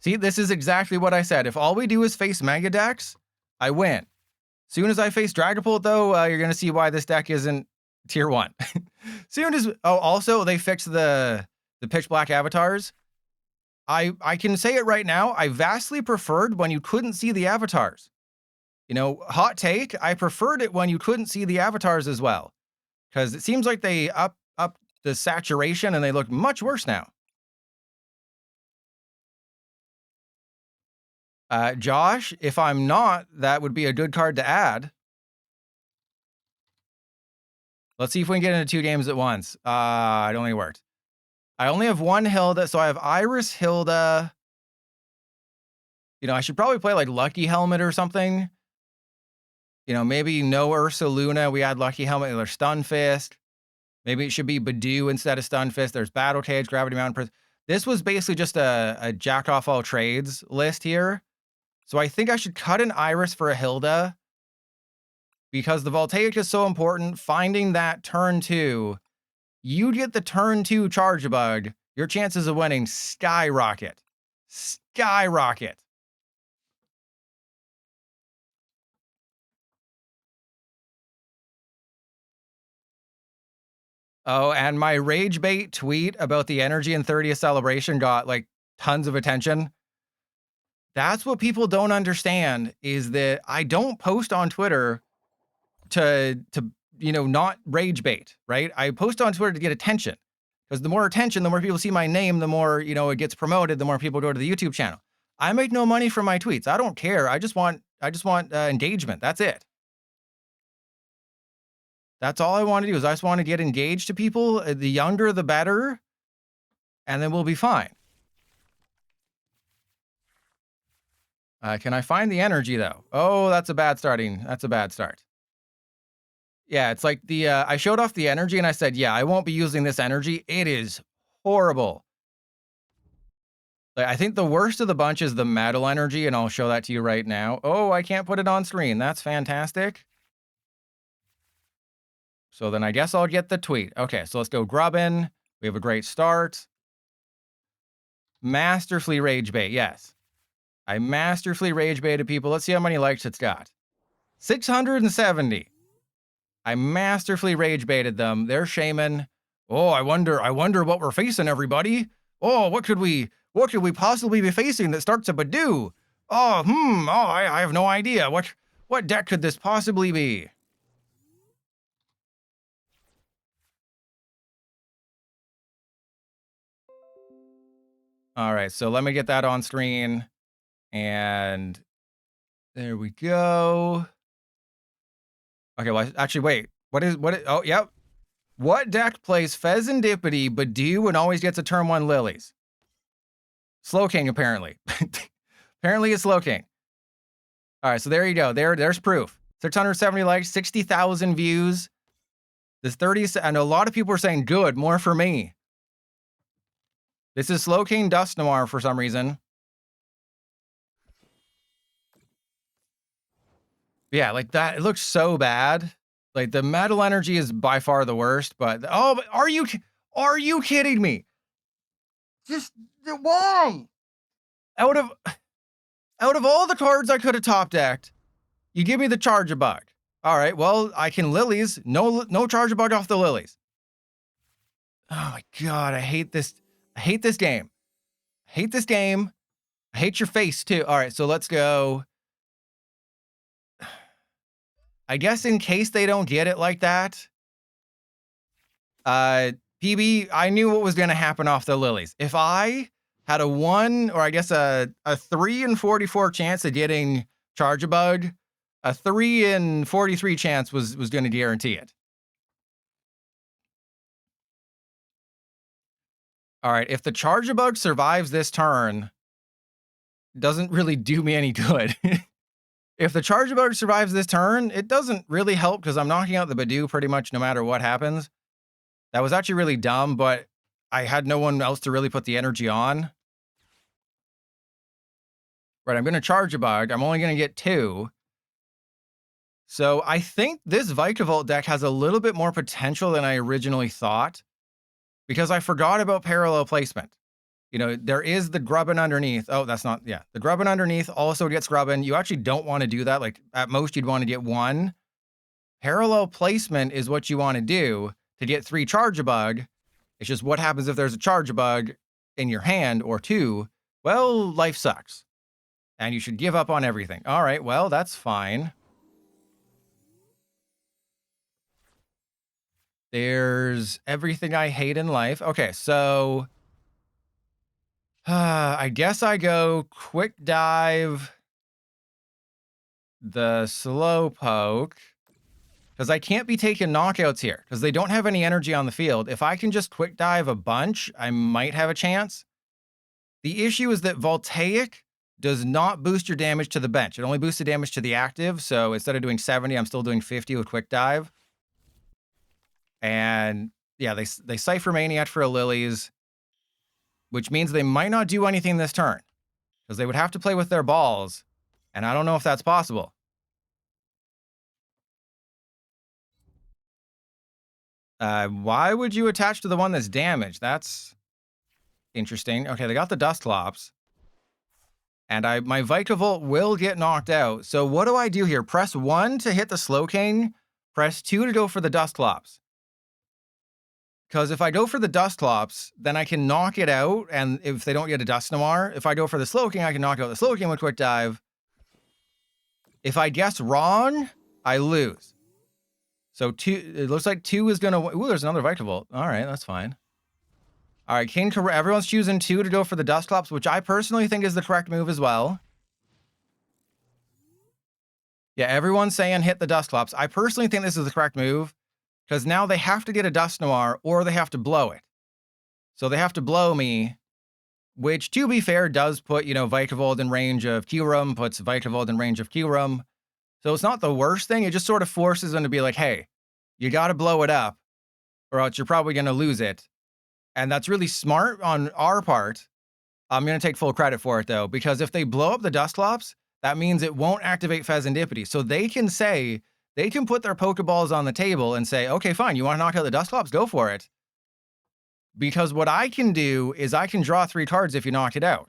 See, this is exactly what I said. If all we do is face Mega decks, I win. Soon as I face Dragapult, though, you're going to see why this deck isn't tier 1. Soon as... Oh, also, they fixed the Pitch Black avatars. I can say it right now. I vastly preferred when you couldn't see the avatars. You know, hot take, I preferred it when you couldn't see the avatars as well. Because it seems like they up the saturation and they look much worse now. Josh, if I'm not, that would be a good card to add. Let's see if we can get into 2 games at once. It only worked. I only have one Hilda, so I have Iris, Hilda. You know, I should probably play like Lucky Helmet or something. You know, maybe no Ursaluna. We add Lucky Helmet or Stunfist. Maybe it should be Badoo instead of Stunfist. There's Battle Cage, Gravity Mountain. This was basically just a jack off all trades list here. So I think I should cut an Iris for a Hilda. Because the Voltaic is so important. Finding that turn 2. You get the turn 2 Charge-a-Bug. Your chances of winning skyrocket. Skyrocket. Oh, and my rage bait tweet about the Energy and 30th celebration got like tons of attention. That's what people don't understand is that I don't post on Twitter to you know, not rage bait, right? I post on Twitter to get attention because the more attention, the more people see my name, the more, you know, it gets promoted, the more people go to the YouTube channel. I make no money from my tweets. I don't care. I just want engagement. That's it. That's all I want to do is I just want to get engaged to people. The younger, the better. And then we'll be fine. Can I find the energy, though? Oh, that's a bad starting. That's a bad start. Yeah, it's like the... I showed off the energy, and I said, yeah, I won't be using this energy. It is horrible. Like, I think the worst of the bunch is the metal energy, and I'll show that to you right now. Oh, I can't put it on screen. That's fantastic. So then I guess I'll get the tweet. Okay, so let's go Grubbin. We have a great start. Masterfully rage bait, yes. I masterfully rage baited people. Let's see how many likes it's got. 670. I masterfully rage baited them. They're Shaymin. Oh, I wonder what we're facing, everybody. Oh, what could we possibly be facing that starts a Badoo? Oh, I have no idea. What deck could this possibly be? All right, so let me get that on screen. And there we go. Okay, well, actually, wait. Oh, yep. What deck plays Fezandipity, Badoo, and always gets a turn 1 Lilies? Slowking, apparently. Apparently it's Slowking. All right, so there you go. There's proof. 670 likes, 60,000 views. This 30, and a lot of people are saying, good, more for me. This is Slowking Dust Noir for some reason. Yeah, like that, it looks so bad. Like the metal energy is by far the worst, but oh, are you kidding me? Just why? Out of all the cards I could have top decked, you give me the Charge-a-Bug. All right, well, I can Lilies. No Charge-a-Bug off the Lilies. Oh my god, I hate this. I hate this game. I hate this game. I hate your face too. All right, so let's go. I guess in case they don't get it like that, PB, I knew what was going to happen off the Lilies. If I had a 1, or I guess a 3 in 44 chance of getting Charge-a-Bug, a 3 in 43 chance was going to guarantee it. All right, if the Charge-a-Bug survives this turn, it doesn't really do me any good. If the Charge-a-Bug survives this turn, it doesn't really help because I'm knocking out the Badoo pretty much no matter what happens. That was actually really dumb, but I had no one else to really put the energy on. Right, I'm going to Charge-a-Bug. I'm only going to get 2. So I think this Vikavolt deck has a little bit more potential than I originally thought, because I forgot about parallel placement. You know, there is the Grubbin underneath. Oh, that's not, yeah. The Grubbin underneath also gets Grubbin. You actually don't want to do that. Like, at most, you'd want to get 1. Parallel placement is what you want to do to get 3 Charge-a-Bug. It's just what happens if there's a Charge-a-Bug in your hand, or 2. Well, life sucks. And you should give up on everything. All right, well, that's fine. There's everything I hate in life. Okay, so I guess I go Quick Dive the Slowpoke, because I can't be taking knockouts here because they don't have any energy on the field. If I can just Quick Dive a bunch, I might have a chance. The issue is that Voltaic does not boost your damage to the bench. It only boosts the damage to the active. So instead of doing 70, I'm still doing 50 with Quick Dive. And yeah, they Cypher Maniac for a Lilies, which means they might not do anything this turn because they would have to play with their balls. And I don't know if that's possible. Why would you attach to the one that's damaged? That's interesting. Okay, they got the Dusclops. And my Vikavolt will get knocked out. So what do I do here? Press 1 to hit the Slowking. Press 2 to go for the Dusclops. Because if I go for the Dusclops, then I can knock it out. And if they don't get a Dusknoir, if I go for the Slowking, I can knock out the Slowking with Quick Dive. If I guess wrong, I lose. So 2, it looks like 2 is going to... Ooh, there's another Vikavolt. All right, that's fine. All right, everyone's choosing 2 to go for the Dusclops, which I personally think is the correct move as well. Yeah, everyone's saying hit the Dusclops. I personally think this is the correct move because now they have to get a Dusknoir or they have to blow it. So they have to blow me, which, to be fair, does put, you know, Vikavolt in range of Kyurem, puts Vikavolt in range of Kyurem. So it's not the worst thing. It just sort of forces them to be like, hey, you got to blow it up or else you're probably going to lose it. And that's really smart on our part. I'm going to take full credit for it, though, because if they blow up the Dusclops, that means it won't activate Fezandipity. So they can say, they can put their Pokeballs on the table and say, okay, fine, you want to knock out the Dusclops? Go for it. Because what I can do is I can draw 3 cards if you knock it out.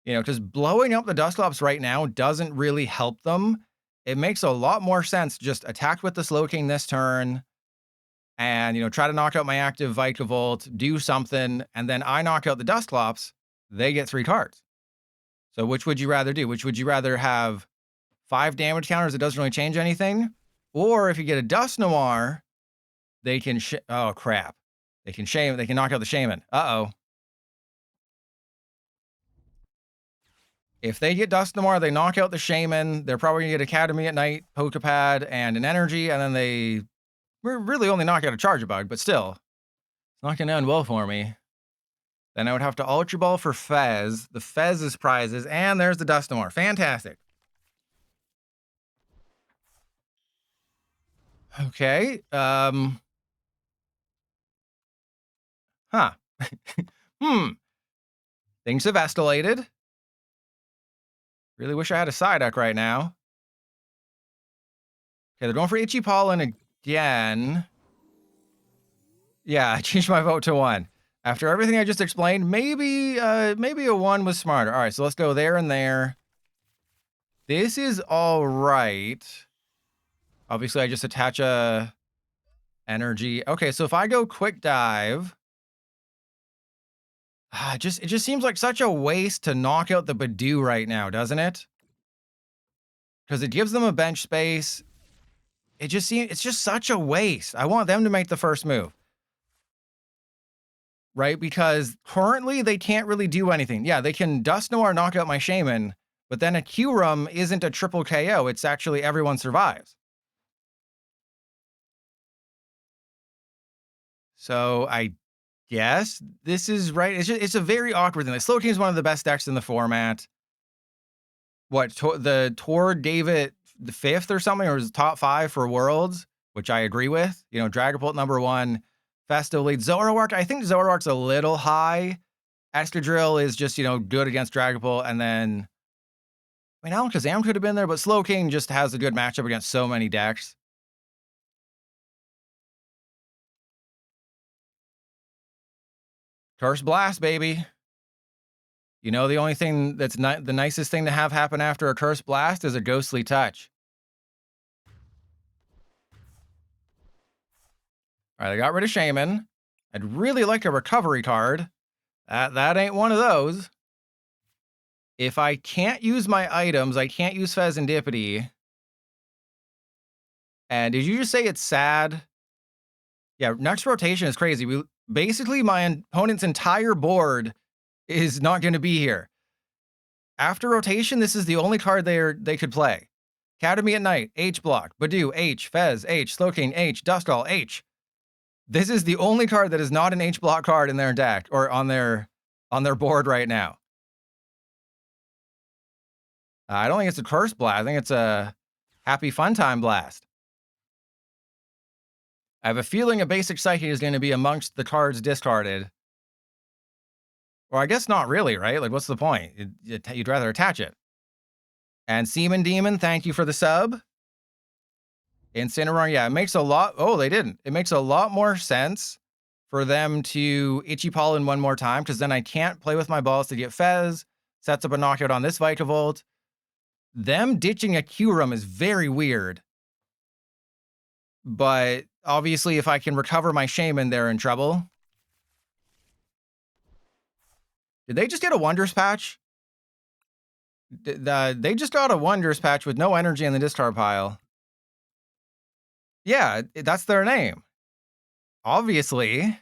You know, because blowing up the Dusclops right now doesn't really help them. It makes a lot more sense just attack with the Slowking this turn and, you know, try to knock out my active Vikavolt, do something, and then I knock out the Dusclops, they get 3 cards. So which would you rather do? Which would you rather have 5 damage counters that doesn't really change anything? Or if you get a Dusknoir, they can, oh crap. They can knock out the Shaymin. Uh-oh. If they get Dusknoir, they knock out the Shaymin. They're probably going to get Academy at Night, Poké Pad, and an Energy, and then they really only knock out a Charge-Bug, but still. It's not going to end well for me. Then I would have to Ultra Ball for Fez. The Fez is prizes, and there's the Dusknoir. Fantastic. Okay. Huh. Things have escalated. Really wish I had a Psyduck right now. Okay, they're going for Itchy Pollen again. Yeah, I changed my vote to 1. After everything I just explained, maybe a 1 was smarter. All right, so let's go there and there. This is all right. Obviously, I just attach a energy. Okay, so if I go Quick Dive, it just seems like such a waste to knock out the Badoo right now, doesn't it? Because it gives them a bench space. It's just such a waste. I want them to make the first move. Right? Because currently they can't really do anything. Yeah, they can Dusknoir knock out my Shaymin, but then a Kyurem isn't a triple KO. It's actually everyone survives. So I guess this is right. It's a very awkward thing. The Slowking is one of the best decks in the format. What, the Tor David the 5th or something, or is top 5 for Worlds, which I agree with. You know, Dragapult #1, Festo lead. Zoroark, I think Zoroark's a little high. Excadrill is just, you know, good against Dragapult, and then, I mean, Alakazam could have been there, but Slowking just has a good matchup against so many decks. Curse Blast, baby. You know, the only thing that's not the nicest thing to have happen after a Curse Blast is a Ghostly Touch. All right, I got rid of Shaymin. I'd really like a recovery card. That ain't one of those. If I can't use my items, I can't use Fezandipity. And did you just say it's sad? Yeah, next rotation is crazy. Basically, my opponent's entire board is not going to be here. After rotation, this is the only card they could play. Academy at Night, H block, Badoo, H, Fez, H, Slowking, H, Duskull, H. This is the only card that is not an H block card in their deck or on their board right now. I don't think it's a Curse Blast. I think it's a Happy Fun Time Blast. I have a feeling a Basic Psychic is going to be amongst the cards discarded. Or I guess not really, right? Like, what's the point? You'd rather attach it. And Seaman Demon, thank you for the sub. Incineroar, yeah, it makes a lot... Oh, they didn't. It makes a lot more sense for them to Itchy Pollen 1 more time, because then I can't play with my balls to get Fez. Sets up a knockout on this Vikavolt. Them ditching a Kyurem is very weird. But obviously, if I can recover my Shaymin, they're in trouble. Did they just get a Wondrous Patch? They just got a Wondrous Patch with no energy in the discard pile. Yeah, that's their name. Obviously.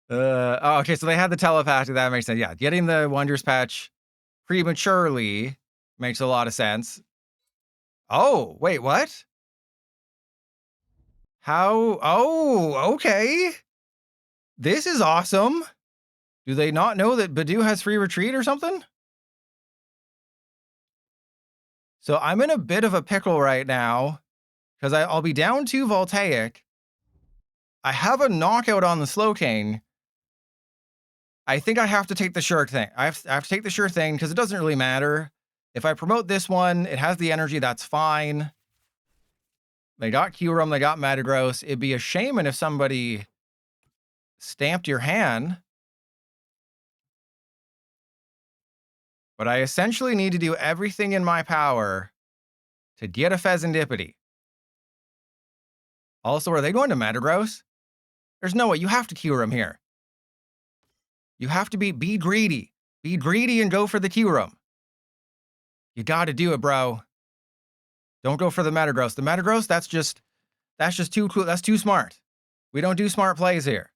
Oh, okay, so they had the Telepathic. That makes sense. Yeah, getting the Wondrous Patch prematurely makes a lot of sense. Oh, wait, what? How? Oh, okay. This is awesome. Do they not know that Badoo has free retreat or something? So I'm in a bit of a pickle right now because I'll be down 2 Voltaic. I have a knockout on the Slowking. I think I have to take the sure thing. I have to take the sure thing because it doesn't really matter. If I promote this one, it has the energy, that's fine. They got Kyurem, they got Metagross. It'd be a Shaymin if somebody stamped your hand. But I essentially need to do everything in my power to get a Pheasantipity. Also, are they going to Metagross? There's no way. You have to Kyurem here. You have to be greedy. Be greedy and go for the Kyurem. You got to do it, bro. Don't go for the Metagross. The Metagross, that's just too cool. That's too smart. We don't do smart plays here.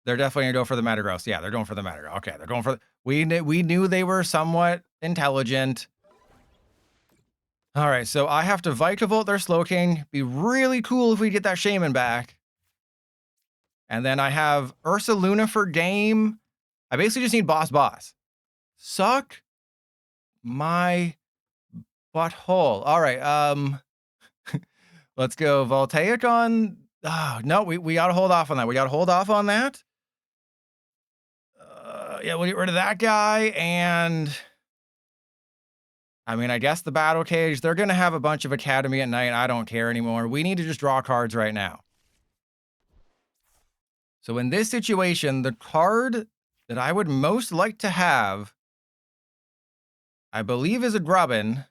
They're definitely gonna go for the Metagross. Yeah, they're going for the Metagross. Okay, they're going for. We knew they were somewhat intelligent. All right, so I have to Vikavolt their Slowking. Be really cool if we get that Shaymin back. And then I have Ursaluna for game. I basically just need boss. Suck my butthole. All right, let's go Voltaic on. Oh, no, we gotta hold off on that. We gotta hold off on that. Yeah, we'll get rid of that guy. And I mean, I guess the Battle Cage, they're gonna have a bunch of Academy at night. I don't care anymore. We need to just draw cards right now. So in this situation, the card that I would most like to have, I believe, is a Grubbin.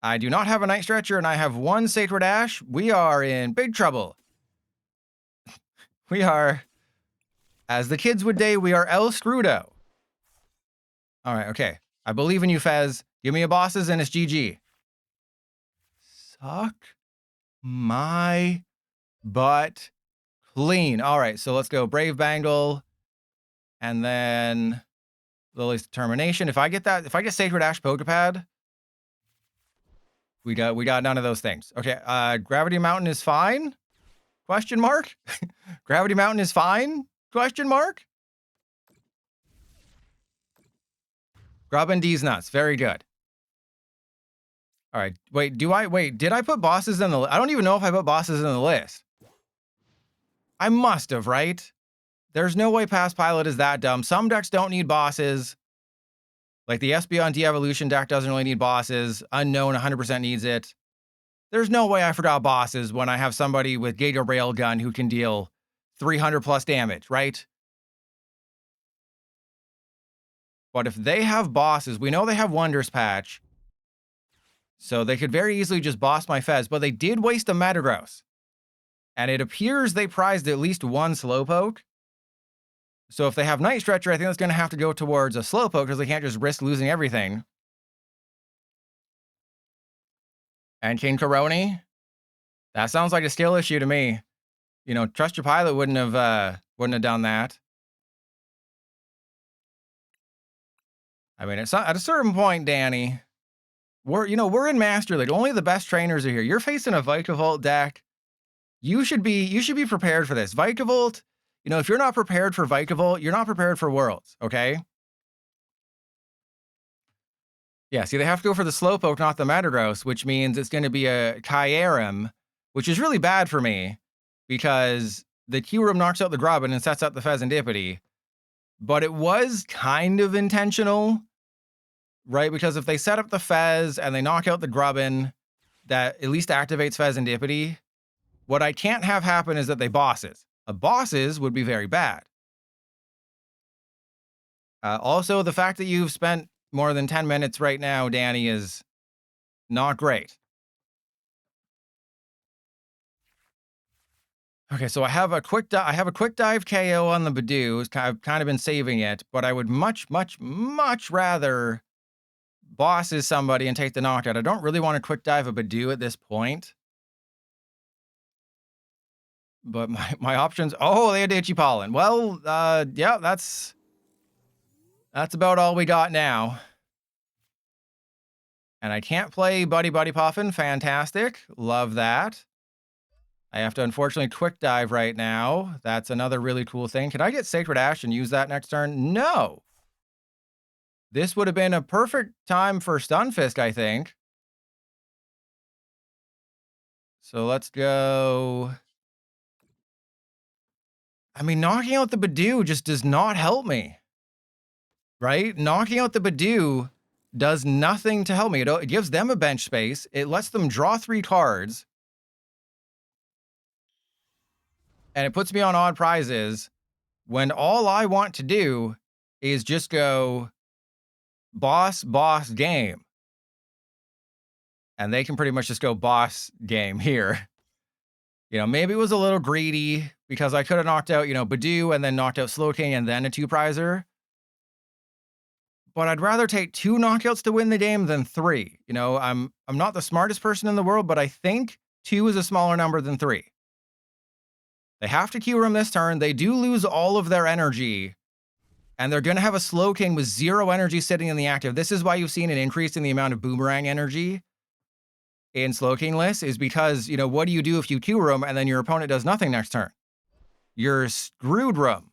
I do not have a Night Stretcher, and I have one Sacred Ash. We are in big trouble. We are, as the kids would say, we are El Scrudo. All right, okay. I believe in you, Fez. Give me a bosses, and it's GG. Suck my butt clean. All right, so let's go Brave Bangle, and then Lily's Determination. If I get Sacred Ash Poké Pad, we got none of those things. Okay, Gravity Mountain is fine? Question mark? Gravity Mountain is fine? Question mark? Grubbin D's nuts. Very good. All right, wait, did I put bosses in the list? I don't even know if I put bosses in the list. I must have, right? There's no way Past Pilot is that dumb. Some decks don't need bosses. Like the Espeon De-Evolution deck doesn't really need bosses. Unknown 100% needs it. There's no way I forgot bosses when I have somebody with Giga Railgun who can deal 300 plus damage, right? But if they have bosses, we know they have Wonders Patch. So they could very easily just boss my Fez, but they did waste a Metagross. And it appears they prized at least one Slowpoke. So if they have Night Stretcher, I think that's going to have to go towards a Slowpoke because they can't just risk losing everything. And King Karoni? That sounds like a skill issue to me. You know, Trust Your Pilot wouldn't have done that. I mean, it's not, at a certain point, Danny, we're in Master League. Only the best trainers are here. You're facing a Vikavolt deck. You should be prepared for this. Vikavolt, you know, if you're not prepared for Vikavolt, you're not prepared for Worlds, okay? Yeah, see, they have to go for the Slowpoke, not the Metagross, which means it's going to be a Kyurem, which is really bad for me because the Kyurem knocks out the Grubbin and sets up the Pheasantipity. But it was kind of intentional, right? Because if they set up the Fez and they knock out the Grubbin, that at least activates Pheasantipity. What I can't have happen is that they bosses. Bosses would be very bad. Also, the fact that you've spent more than 10 minutes right now, Danny, is not great. Okay, so I have a quick dive KO on the Badoo. I've kind of been saving it, but I would much rather bosses somebody and take the knockout. I don't really want to quick dive a Badoo at this point. But my options, oh, they had Itchy Pollen. Well, yeah, that's about all we got now. And I can't play Buddy-Buddy Poffin. Fantastic. Love that. I have to unfortunately quick dive right now. That's another really cool thing. Can I get Sacred Ash and use that next turn? No. This would have been a perfect time for Stunfisk, I think. So let's go. I mean, knocking out the Badoo just does not help me. Right? Knocking out the Badoo does nothing to help me. It gives them a bench space. It lets them draw 3 cards. And it puts me on odd prizes when all I want to do is just go boss, game. And they can pretty much just go boss game here. You know, maybe it was a little greedy because I could have knocked out, you know, Badoo and then knocked out Slowking and then a 2-prizer. But I'd rather take 2 knockouts to win the game than 3. You know, I'm not the smartest person in the world, but I think 2 is a smaller number than 3. They have to Q-Room this turn. They do lose all of their energy. And they're going to have a Slowking with 0 energy sitting in the active. This is why you've seen an increase in the amount of Boomerang energy in Slowking lists, is because, you know, what do you do if you Q-Room and then your opponent does nothing next turn? You're screwed room.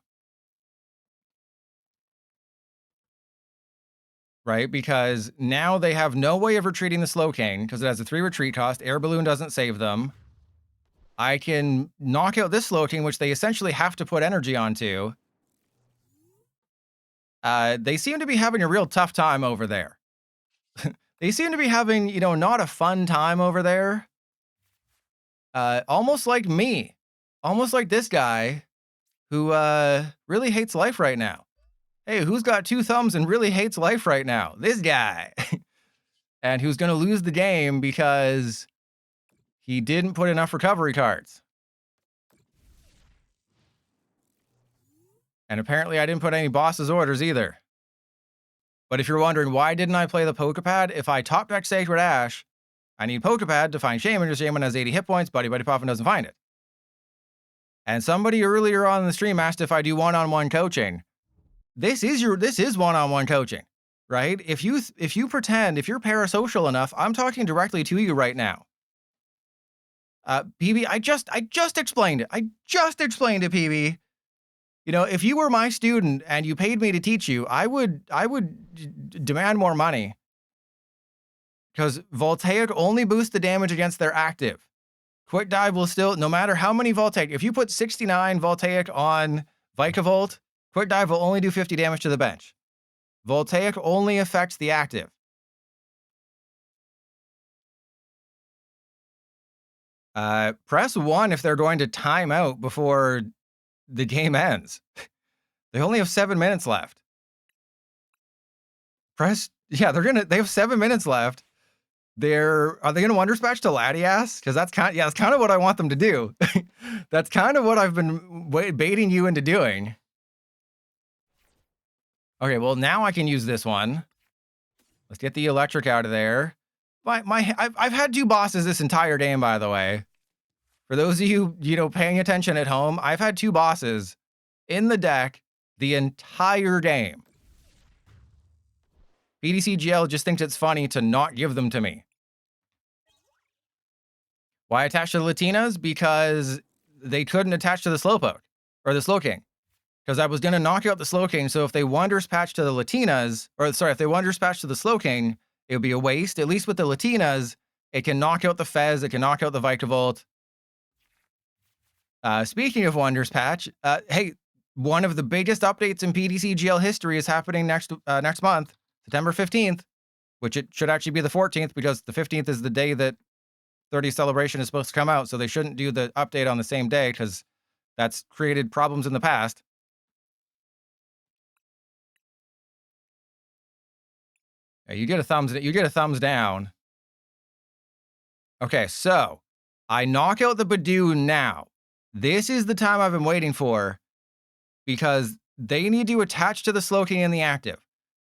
Right? Because now they have no way of retreating the Slowking because it has a 3 retreat cost. Air Balloon doesn't save them. I can knock out this Slowking, which they essentially have to put energy onto. They seem to be having a real tough time over there. They seem to be having, you know, not a fun time over there. Almost like me. Almost like this guy who really hates life right now. Hey, who's got 2 thumbs and really hates life right now? This guy. And who's going to lose the game because he didn't put enough recovery cards. And apparently I didn't put any boss's orders either. But if you're wondering, why didn't I play the Poké Pad? If I top deck Sacred Ash, I need Poké Pad to find Shaymin, because Shaymin has 80 hit points. Buddy-Buddy Poffin doesn't find it. And somebody earlier on the stream asked if I do one-on-one coaching. This is one-on-one coaching, right? If you pretend, if you're parasocial enough, I'm talking directly to you right now. PB, I just explained it. I just explained it, PB. You know, if you were my student and you paid me to teach you, I would demand more money. Because Voltaic only boosts the damage against their active. Quick Dive will still, no matter how many Voltaic, if you put 69 Voltaic on Vikavolt, Quick Dive will only do 50 damage to the bench. Voltaic only affects the active. Press 1 if they're going to time out before the game ends. They only have 7 minutes left. Yeah, they have 7 minutes left. Are they going to Wonder Dispatch to Latias? Because that's kind of what I want them to do. That's kind of what I've been baiting you into doing. Okay, well now I can use this one. Let's get the electric out of there. I've had 2 bosses this entire game, by the way. For those of you, paying attention at home, I've had 2 bosses in the deck the entire game. PDCGL just thinks it's funny to not give them to me. Why attach to the Latinas? Because they couldn't attach to the Slowpoke, or the Slowking. Because I was going to knock out the Slowking, so if they Wonder Dispatch to the Latinas, if they Wonder Dispatch to the Slowking, it would be a waste. At least with the Latinas, it can knock out the Fez, it can knock out the Vikavolt. Speaking of Wonder Dispatch, hey, one of the biggest updates in PDCGL history is happening next month, September 15th, which it should actually be the 14th because the 15th is the day that 30th Celebration is supposed to come out, so they shouldn't do the update on the same day because that's created problems in the past. Yeah, you get a thumbs down. Okay, so I knock out the Badoo now. This is the time I've been waiting for because they need to attach to the Slowking in the active.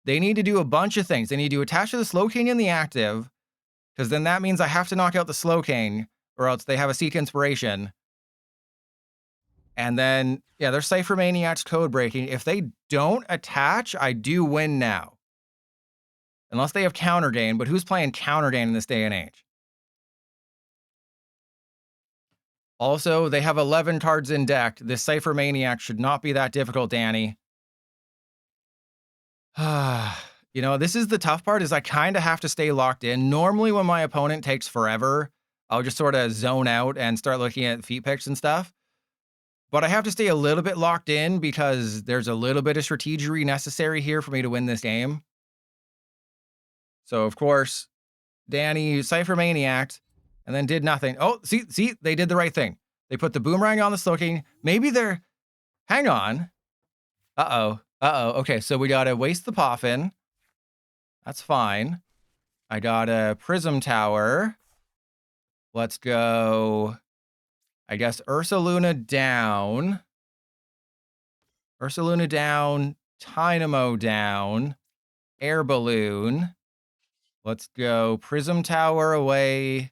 They need to do a bunch of things. They need to attach to the Slowking in the active because then that means I have to knock out the Slowking or else they have a Seek Inspiration. And then, yeah, they're Cypher Maniacs code breaking. If they don't attach, I do win now. Unless they have Counter Gain, but who's playing Counter Gain in this day and age? Also, they have 11 cards in deck. This Cypher Maniac should not be that difficult, Danny. This is the tough part, is I kind of have to stay locked in. Normally, when my opponent takes forever, I'll just sort of zone out and start looking at feet picks and stuff. But I have to stay a little bit locked in because there's a little bit of strategery necessary here for me to win this game. So, of course, Danny Cypher Maniac and then did nothing. Oh, see, they did the right thing. They put the Boomerang on the Slowking. Maybe they're... Hang on. Uh-oh. Okay, so we gotta waste the Poffin. That's fine. I got a Prism Tower. Let's go... I guess Ursaluna down. Ursaluna down. Tynamo down. Air Balloon. Let's go Prism Tower away.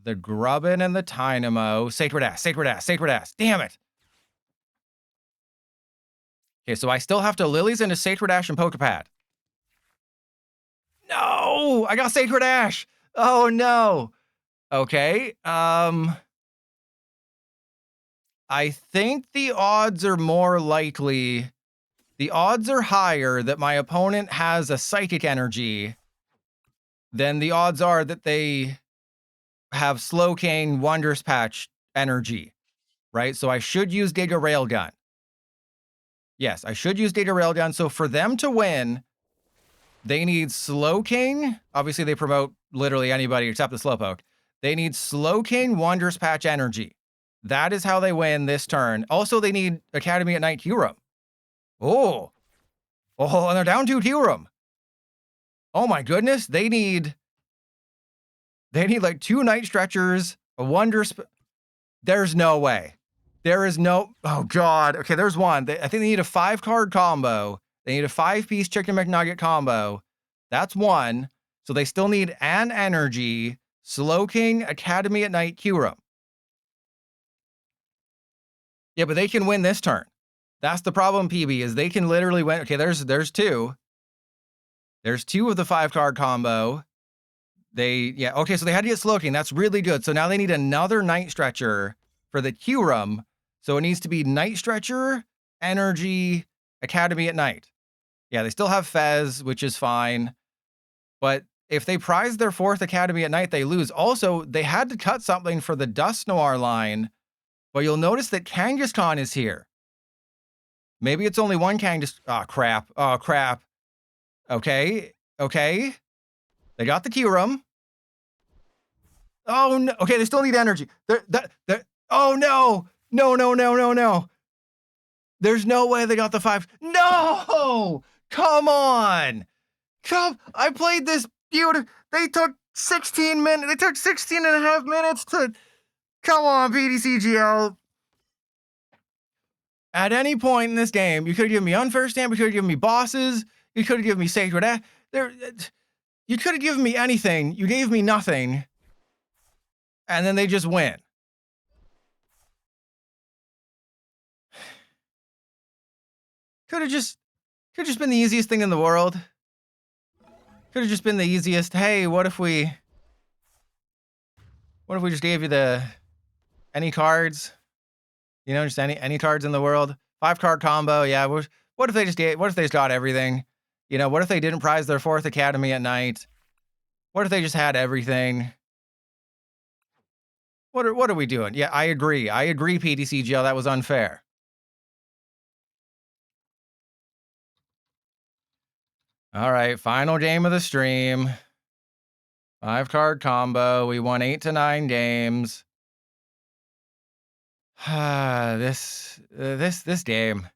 The Grubbin and the Tynamo. Sacred Ass. Damn it. Okay, so I still have to Lilies into Sacred Ash and Poké Pad. No! I got Sacred Ash! Oh, no. Okay, I think the odds are more likely... The odds are higher that my opponent has a Psychic Energy than the odds are that they have Slowking Wondrous Patch Energy, right? So I should use Giga Railgun. Yes, I should use Giga Railgun. So for them to win, they need Slowking. Obviously, they promote literally anybody except the Slowpoke. They need Slowking Wondrous Patch Energy. That is how they win this turn. Also, they need Academy at Night Kyurem. Oh, and they're down to Kyurem. Oh my goodness, they need like 2 Night Stretchers, a Wondrous... There's no way. There is no... Oh god. Okay, there's one. I think they need a 5-card combo. They need a 5-piece Chicken McNugget combo. That's one. So they still need an Energy, Slowking, Academy at Night, Kyurem. Yeah, but they can win this turn. That's the problem, PB, is they can literally win. Okay, there's 2. There's 2 of the 5-card combo. Okay, so they had to get Slowking. That's really good. So now they need another Night Stretcher for the Kyurem. So it needs to be Night Stretcher, Energy, Academy at Night. Yeah, they still have Fez, which is fine. But if they prize their 4th Academy at Night, they lose. Also, they had to cut something for the Dusknoir line. But you'll notice that Kangaskhan is here. Maybe it's only one Kangaskhan. Oh, crap. Oh, crap. Okay. They got the Kyurem. Oh, no. Okay, they still need Energy. Oh, no. No. There's no way they got the 5. No! Come on. I played this beautiful. They took 16 minutes. They took 16 and a half minutes to... Come on, PTCGL. At any point in this game, you could have given me Unfair Stamp, you could have given me bosses, you could have given me Sacred Ash. You could have given me anything. You gave me nothing. And then they just win. Could have just been the easiest thing in the world. Could have just been the easiest. Hey, what if we just gave you any cards? You know, just any cards in the world. 5-card combo, yeah. What if they just got everything? You know, what if they didn't prize their 4th Academy at Night? What if they just had everything? What are we doing? Yeah, I agree, PTCGL, that was unfair. All right, final game of the stream. 5-card combo. We won 8 to 9 games. This game.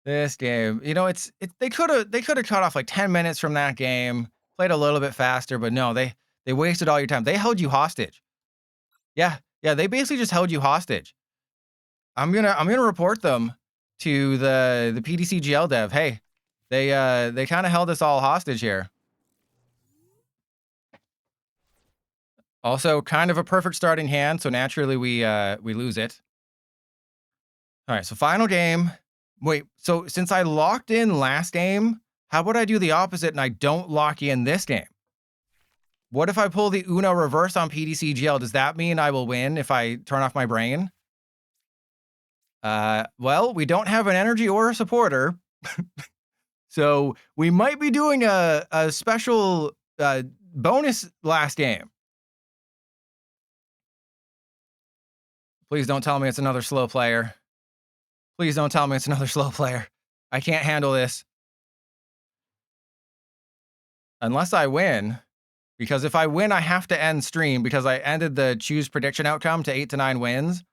You know, they could have cut off like 10 minutes from that game, played a little bit faster, but no, they wasted all your time. They held you hostage. Yeah, they basically just held you hostage. I'm gonna report them to the PTCGL dev. Hey, they kind of held us all hostage here. Also, kind of a perfect starting hand, so naturally we lose it. All right, so final game. Wait, so since I locked in last game, how about I do the opposite and I don't lock in this game? What if I pull the Uno reverse on PTCGL? Does that mean I will win if I turn off my brain? Well, we don't have an Energy or a supporter. So we might be doing a special bonus last game. Please don't tell me it's another slow player. Please don't tell me it's another slow player. I can't handle this. Unless I win. Because if I win, I have to end stream because I ended the choose prediction outcome to 8 to 9 wins.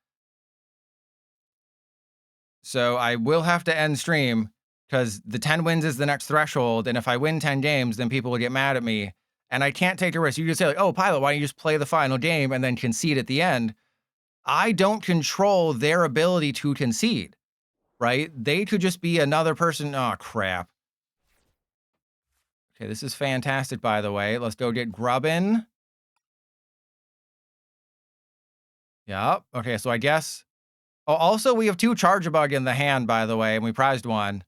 So I will have to end stream because the 10 wins is the next threshold. And if I win 10 games, then people will get mad at me. And I can't take a risk. You can say, like, oh, Pilot, why don't you just play the final game and then concede at the end? I don't control their ability to concede, right? They could just be another person. Oh, crap. Okay, this is fantastic, by the way. Let's go get Grubbin. Yep. Okay, so I guess... Oh, also, we have 2 Charjabug in the hand, by the way, and we prized 1.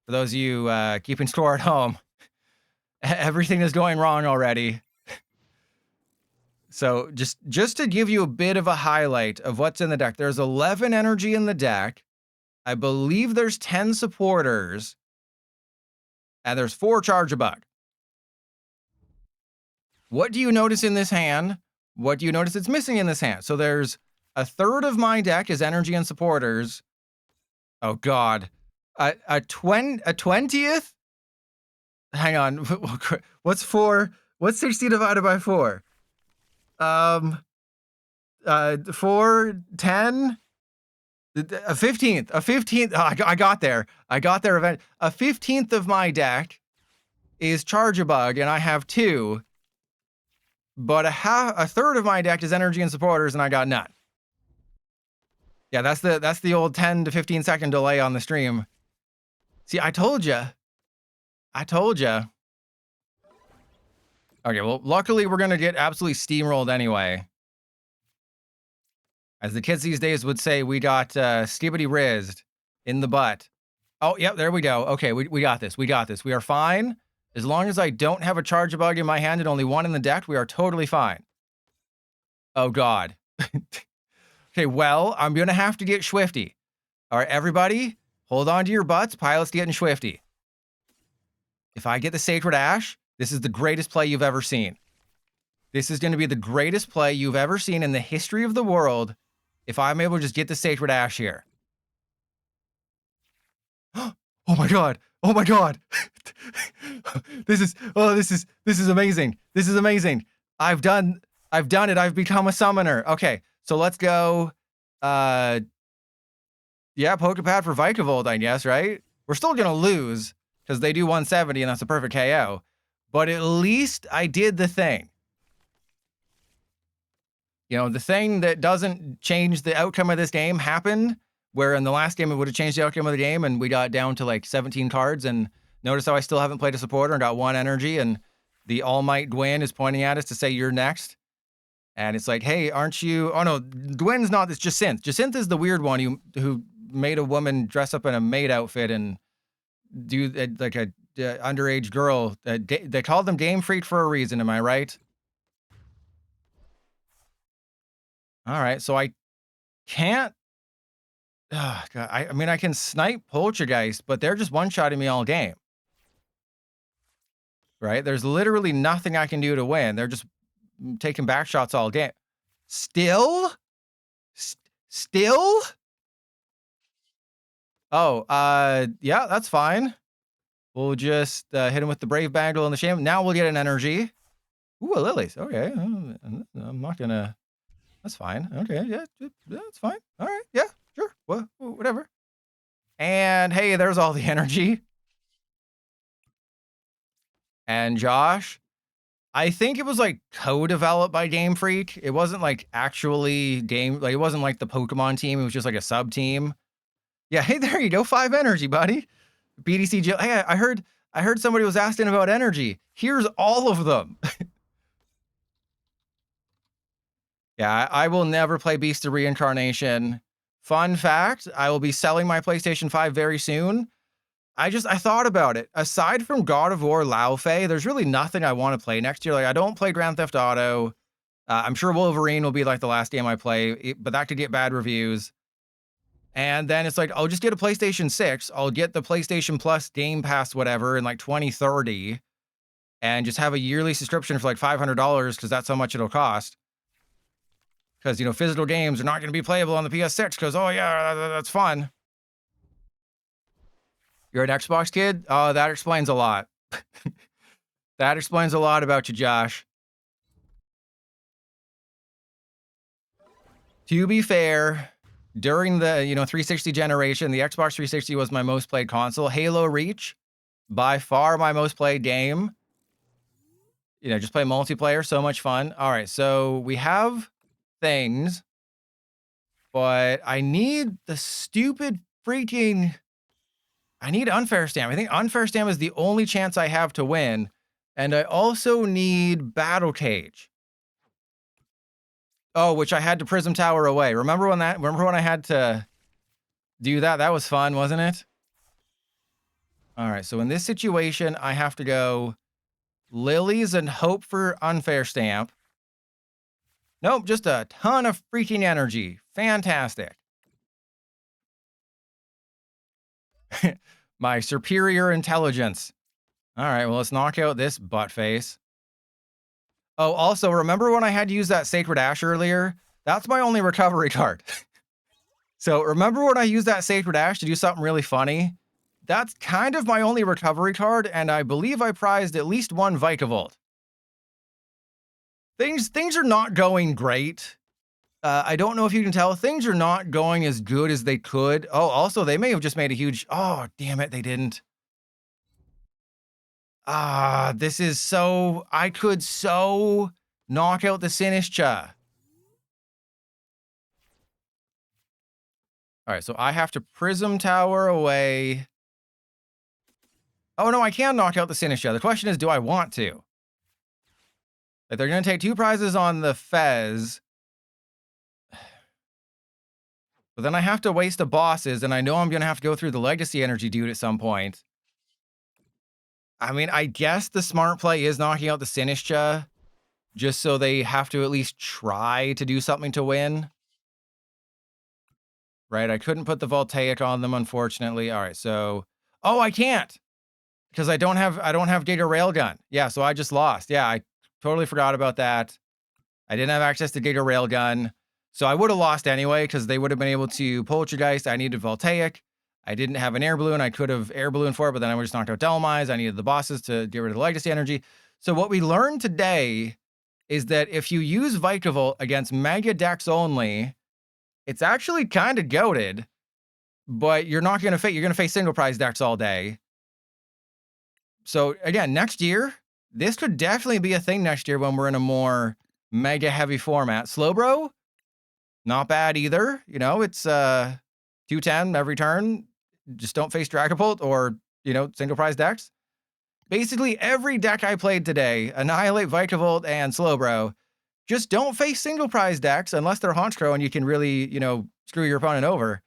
For those of you keeping score at home. Everything is going wrong already. So just to give you a bit of a highlight of what's in the deck, there's 11 energy in the deck. I believe there's 10 supporters. And there's 4 Charjabug. What do you notice in this hand? What do you notice it's missing in this hand? So there's a third of my deck is energy and supporters. Oh, God. A 20th? Hang on. What's 4? What's 60 divided by 4? 4, 10? A 15th. A 15th. Oh, I got there. I got there event. A 15th of my deck is Charjabug, and I have 2. But a third of my deck is energy and supporters, and I got none. Yeah, that's the old 10 to 15 second delay on the stream. See, I told you. I told you. Okay, well, luckily we're gonna get absolutely steamrolled anyway. As the kids these days would say, we got skibbity rizzed in the butt. Oh, yep, there we go. Okay, we got this. We got this. We are fine. As long as I don't have a Charjabug in my hand and only 1 in the deck, we are totally fine. Oh, God. Okay, well, I'm going to have to get Swifty. All right, everybody, hold on to your butts. Pilot's getting Swifty. If I get the Sacred Ash, this is the greatest play you've ever seen. This is going to be the greatest play you've ever seen in the history of the world if I'm able to just get the Sacred Ash here. Oh my God. Oh my God. This is amazing. This is amazing. I've done it. I've become a summoner. Okay, so let's go. Yeah, Poké Pad for Vikavolt, I guess, right? We're still gonna lose because they do 170 and that's a perfect KO. But at least I did the thing. You know, the thing that doesn't change the outcome of this game happened, where in the last game it would have changed the outcome of the game and we got down to like 17 cards, and notice how I still haven't played a supporter and got 1 energy, and the All Might Gwyn is pointing at us to say you're next. And it's like, hey, aren't you... Oh no, Gwyn's not, it's Jacinth. Jacinth is the weird one who made a woman dress up in a maid outfit and do like a underage girl. They called them Game Freak for a reason, am I right? All right, so I can't... Oh, God, I mean, I can snipe Poltergeist, but they're just one-shotting me all game. Right? There's literally nothing I can do to win. They're just taking back shots all game. Still? Still? Oh, yeah, that's fine. We'll just hit him with the Brave Bangle and the Shaymin. Now we'll get an energy. Ooh, a Lillie's. Okay. I'm not gonna... That's fine. Okay, yeah, that's fine. All right, yeah, sure. Whatever. And hey, there's all the energy. And Josh, I think it was like co-developed by Game Freak. It wasn't like actually like it wasn't like the Pokemon team. It was just like a sub team. Yeah, hey, there you go. 5 energy, buddy. BDC Jill. Hey, I heard somebody was asking about energy. Here's all of them. Yeah, I will never play Beast of Reincarnation. Fun fact, I will be selling my PlayStation 5 very soon. I thought about it. Aside from God of War Lao Fei, there's really nothing I want to play next year. Like, I don't play Grand Theft Auto. I'm sure Wolverine will be like the last game I play, but that could get bad reviews. And then it's like, I'll just get a PlayStation 6. I'll get the PlayStation Plus Game Pass, whatever, in like 2030, and just have a yearly subscription for like $500 because that's how much it'll cost. Because, you know, physical games are not going to be playable on the PS6 because, oh, yeah, that's fun. You're an Xbox kid? Oh, that explains a lot. That explains a lot about you, Josh. To be fair, during the 360 generation, the Xbox 360 was my most played console. Halo Reach, by far my most played game. Just play multiplayer, so much fun. All right, so we have things, but I need the stupid freaking... I need Unfair Stamp. I think Unfair Stamp is the only chance I have to win. And I also need Battle Cage. Oh, which I had to Prism Tower away. Remember when I had to do that? That was fun, wasn't it? All right, so in this situation, I have to go Lilies and hope for Unfair Stamp. Nope, just a ton of freaking energy. Fantastic. My superior intelligence. All right, well, let's knock out this butt face. Oh, also, remember when I had to use that Sacred Ash earlier? That's my only recovery card. So remember when I used that Sacred Ash to do something really funny? That's kind of my only recovery card, and I believe I prized at least one Vikavolt. Things are not going great. I don't know if you can tell. Things are not going as good as they could. Oh, also, they may have just made a huge... Oh, damn it, they didn't. This is so... I could so knock out the Sinistcha. All right, so I have to Prism Tower away. Oh, no, I can knock out the Sinistcha. The question is, do I want to? Like, they're going to take 2 prizes on the Fez. But then I have to waste the bosses, and I know I'm going to have to go through the Legacy Energy dude at some point. I mean, I guess the smart play is knocking out the Sinistcha, just so they have to at least try to do something to win. Right, I couldn't put the Voltaic on them, unfortunately. All right, so... Oh, I can't! Because I don't have Giga Railgun. Yeah, so I just lost. Yeah, I totally forgot about that. I didn't have access to Giga Railgun. So I would have lost anyway, because they would have been able to Poltergeist. I needed Voltaic. I didn't have an Air Balloon. I could have Air Balloon for it, but then I would just knocked out Delmise. I needed the bosses to get rid of the Legacy Energy. So what we learned today is that if you use Vikavolt against Mega decks only, it's actually kind of goated, but you're not going to face... You're going to face single prize decks all day. So again, next year, this could definitely be a thing next year when we're in a more mega heavy format. Slowbro, not bad either. It's 210 every turn. Just don't face Dragapult or, single prize decks. Basically, every deck I played today, Annihilate, Vikavolt, and Slowbro, just don't face single prize decks unless they're Honchkrow and you can really, screw your opponent over,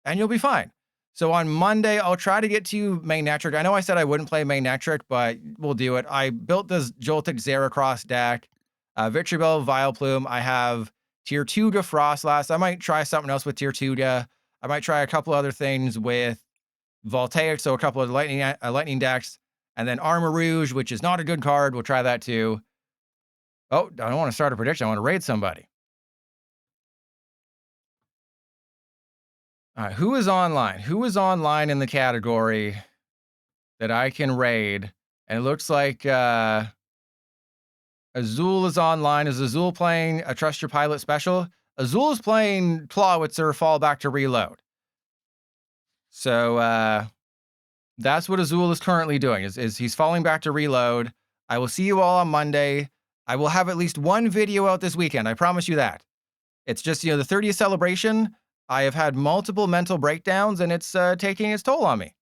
and you'll be fine. So on Monday, I'll try to get to Magnetric. I know I said I wouldn't play Magnetric, but we'll do it. I built this Joltik Zeracross deck, Vitribell, Vileplume. I have Tier 2 Frostlass. I might try something else with Tier 2 I might try a couple other things with Voltaic, so a couple of lightning decks, and then Armor Rouge, which is not a good card. We'll try that too. Oh, I don't want to start a prediction. I want to raid somebody. All right, who is online? Who is online in the category that I can raid? And it looks like Azul is online. Is Azul playing a Trust Your Pilot special? Azul is playing Clawitzer, Fall Back to Reload. So that's what Azul is currently doing, is he's falling back to reload. I will see you all on Monday. I will have at least one video out this weekend. I promise you that. It's just, the 30th celebration. I have had multiple mental breakdowns, and it's taking its toll on me.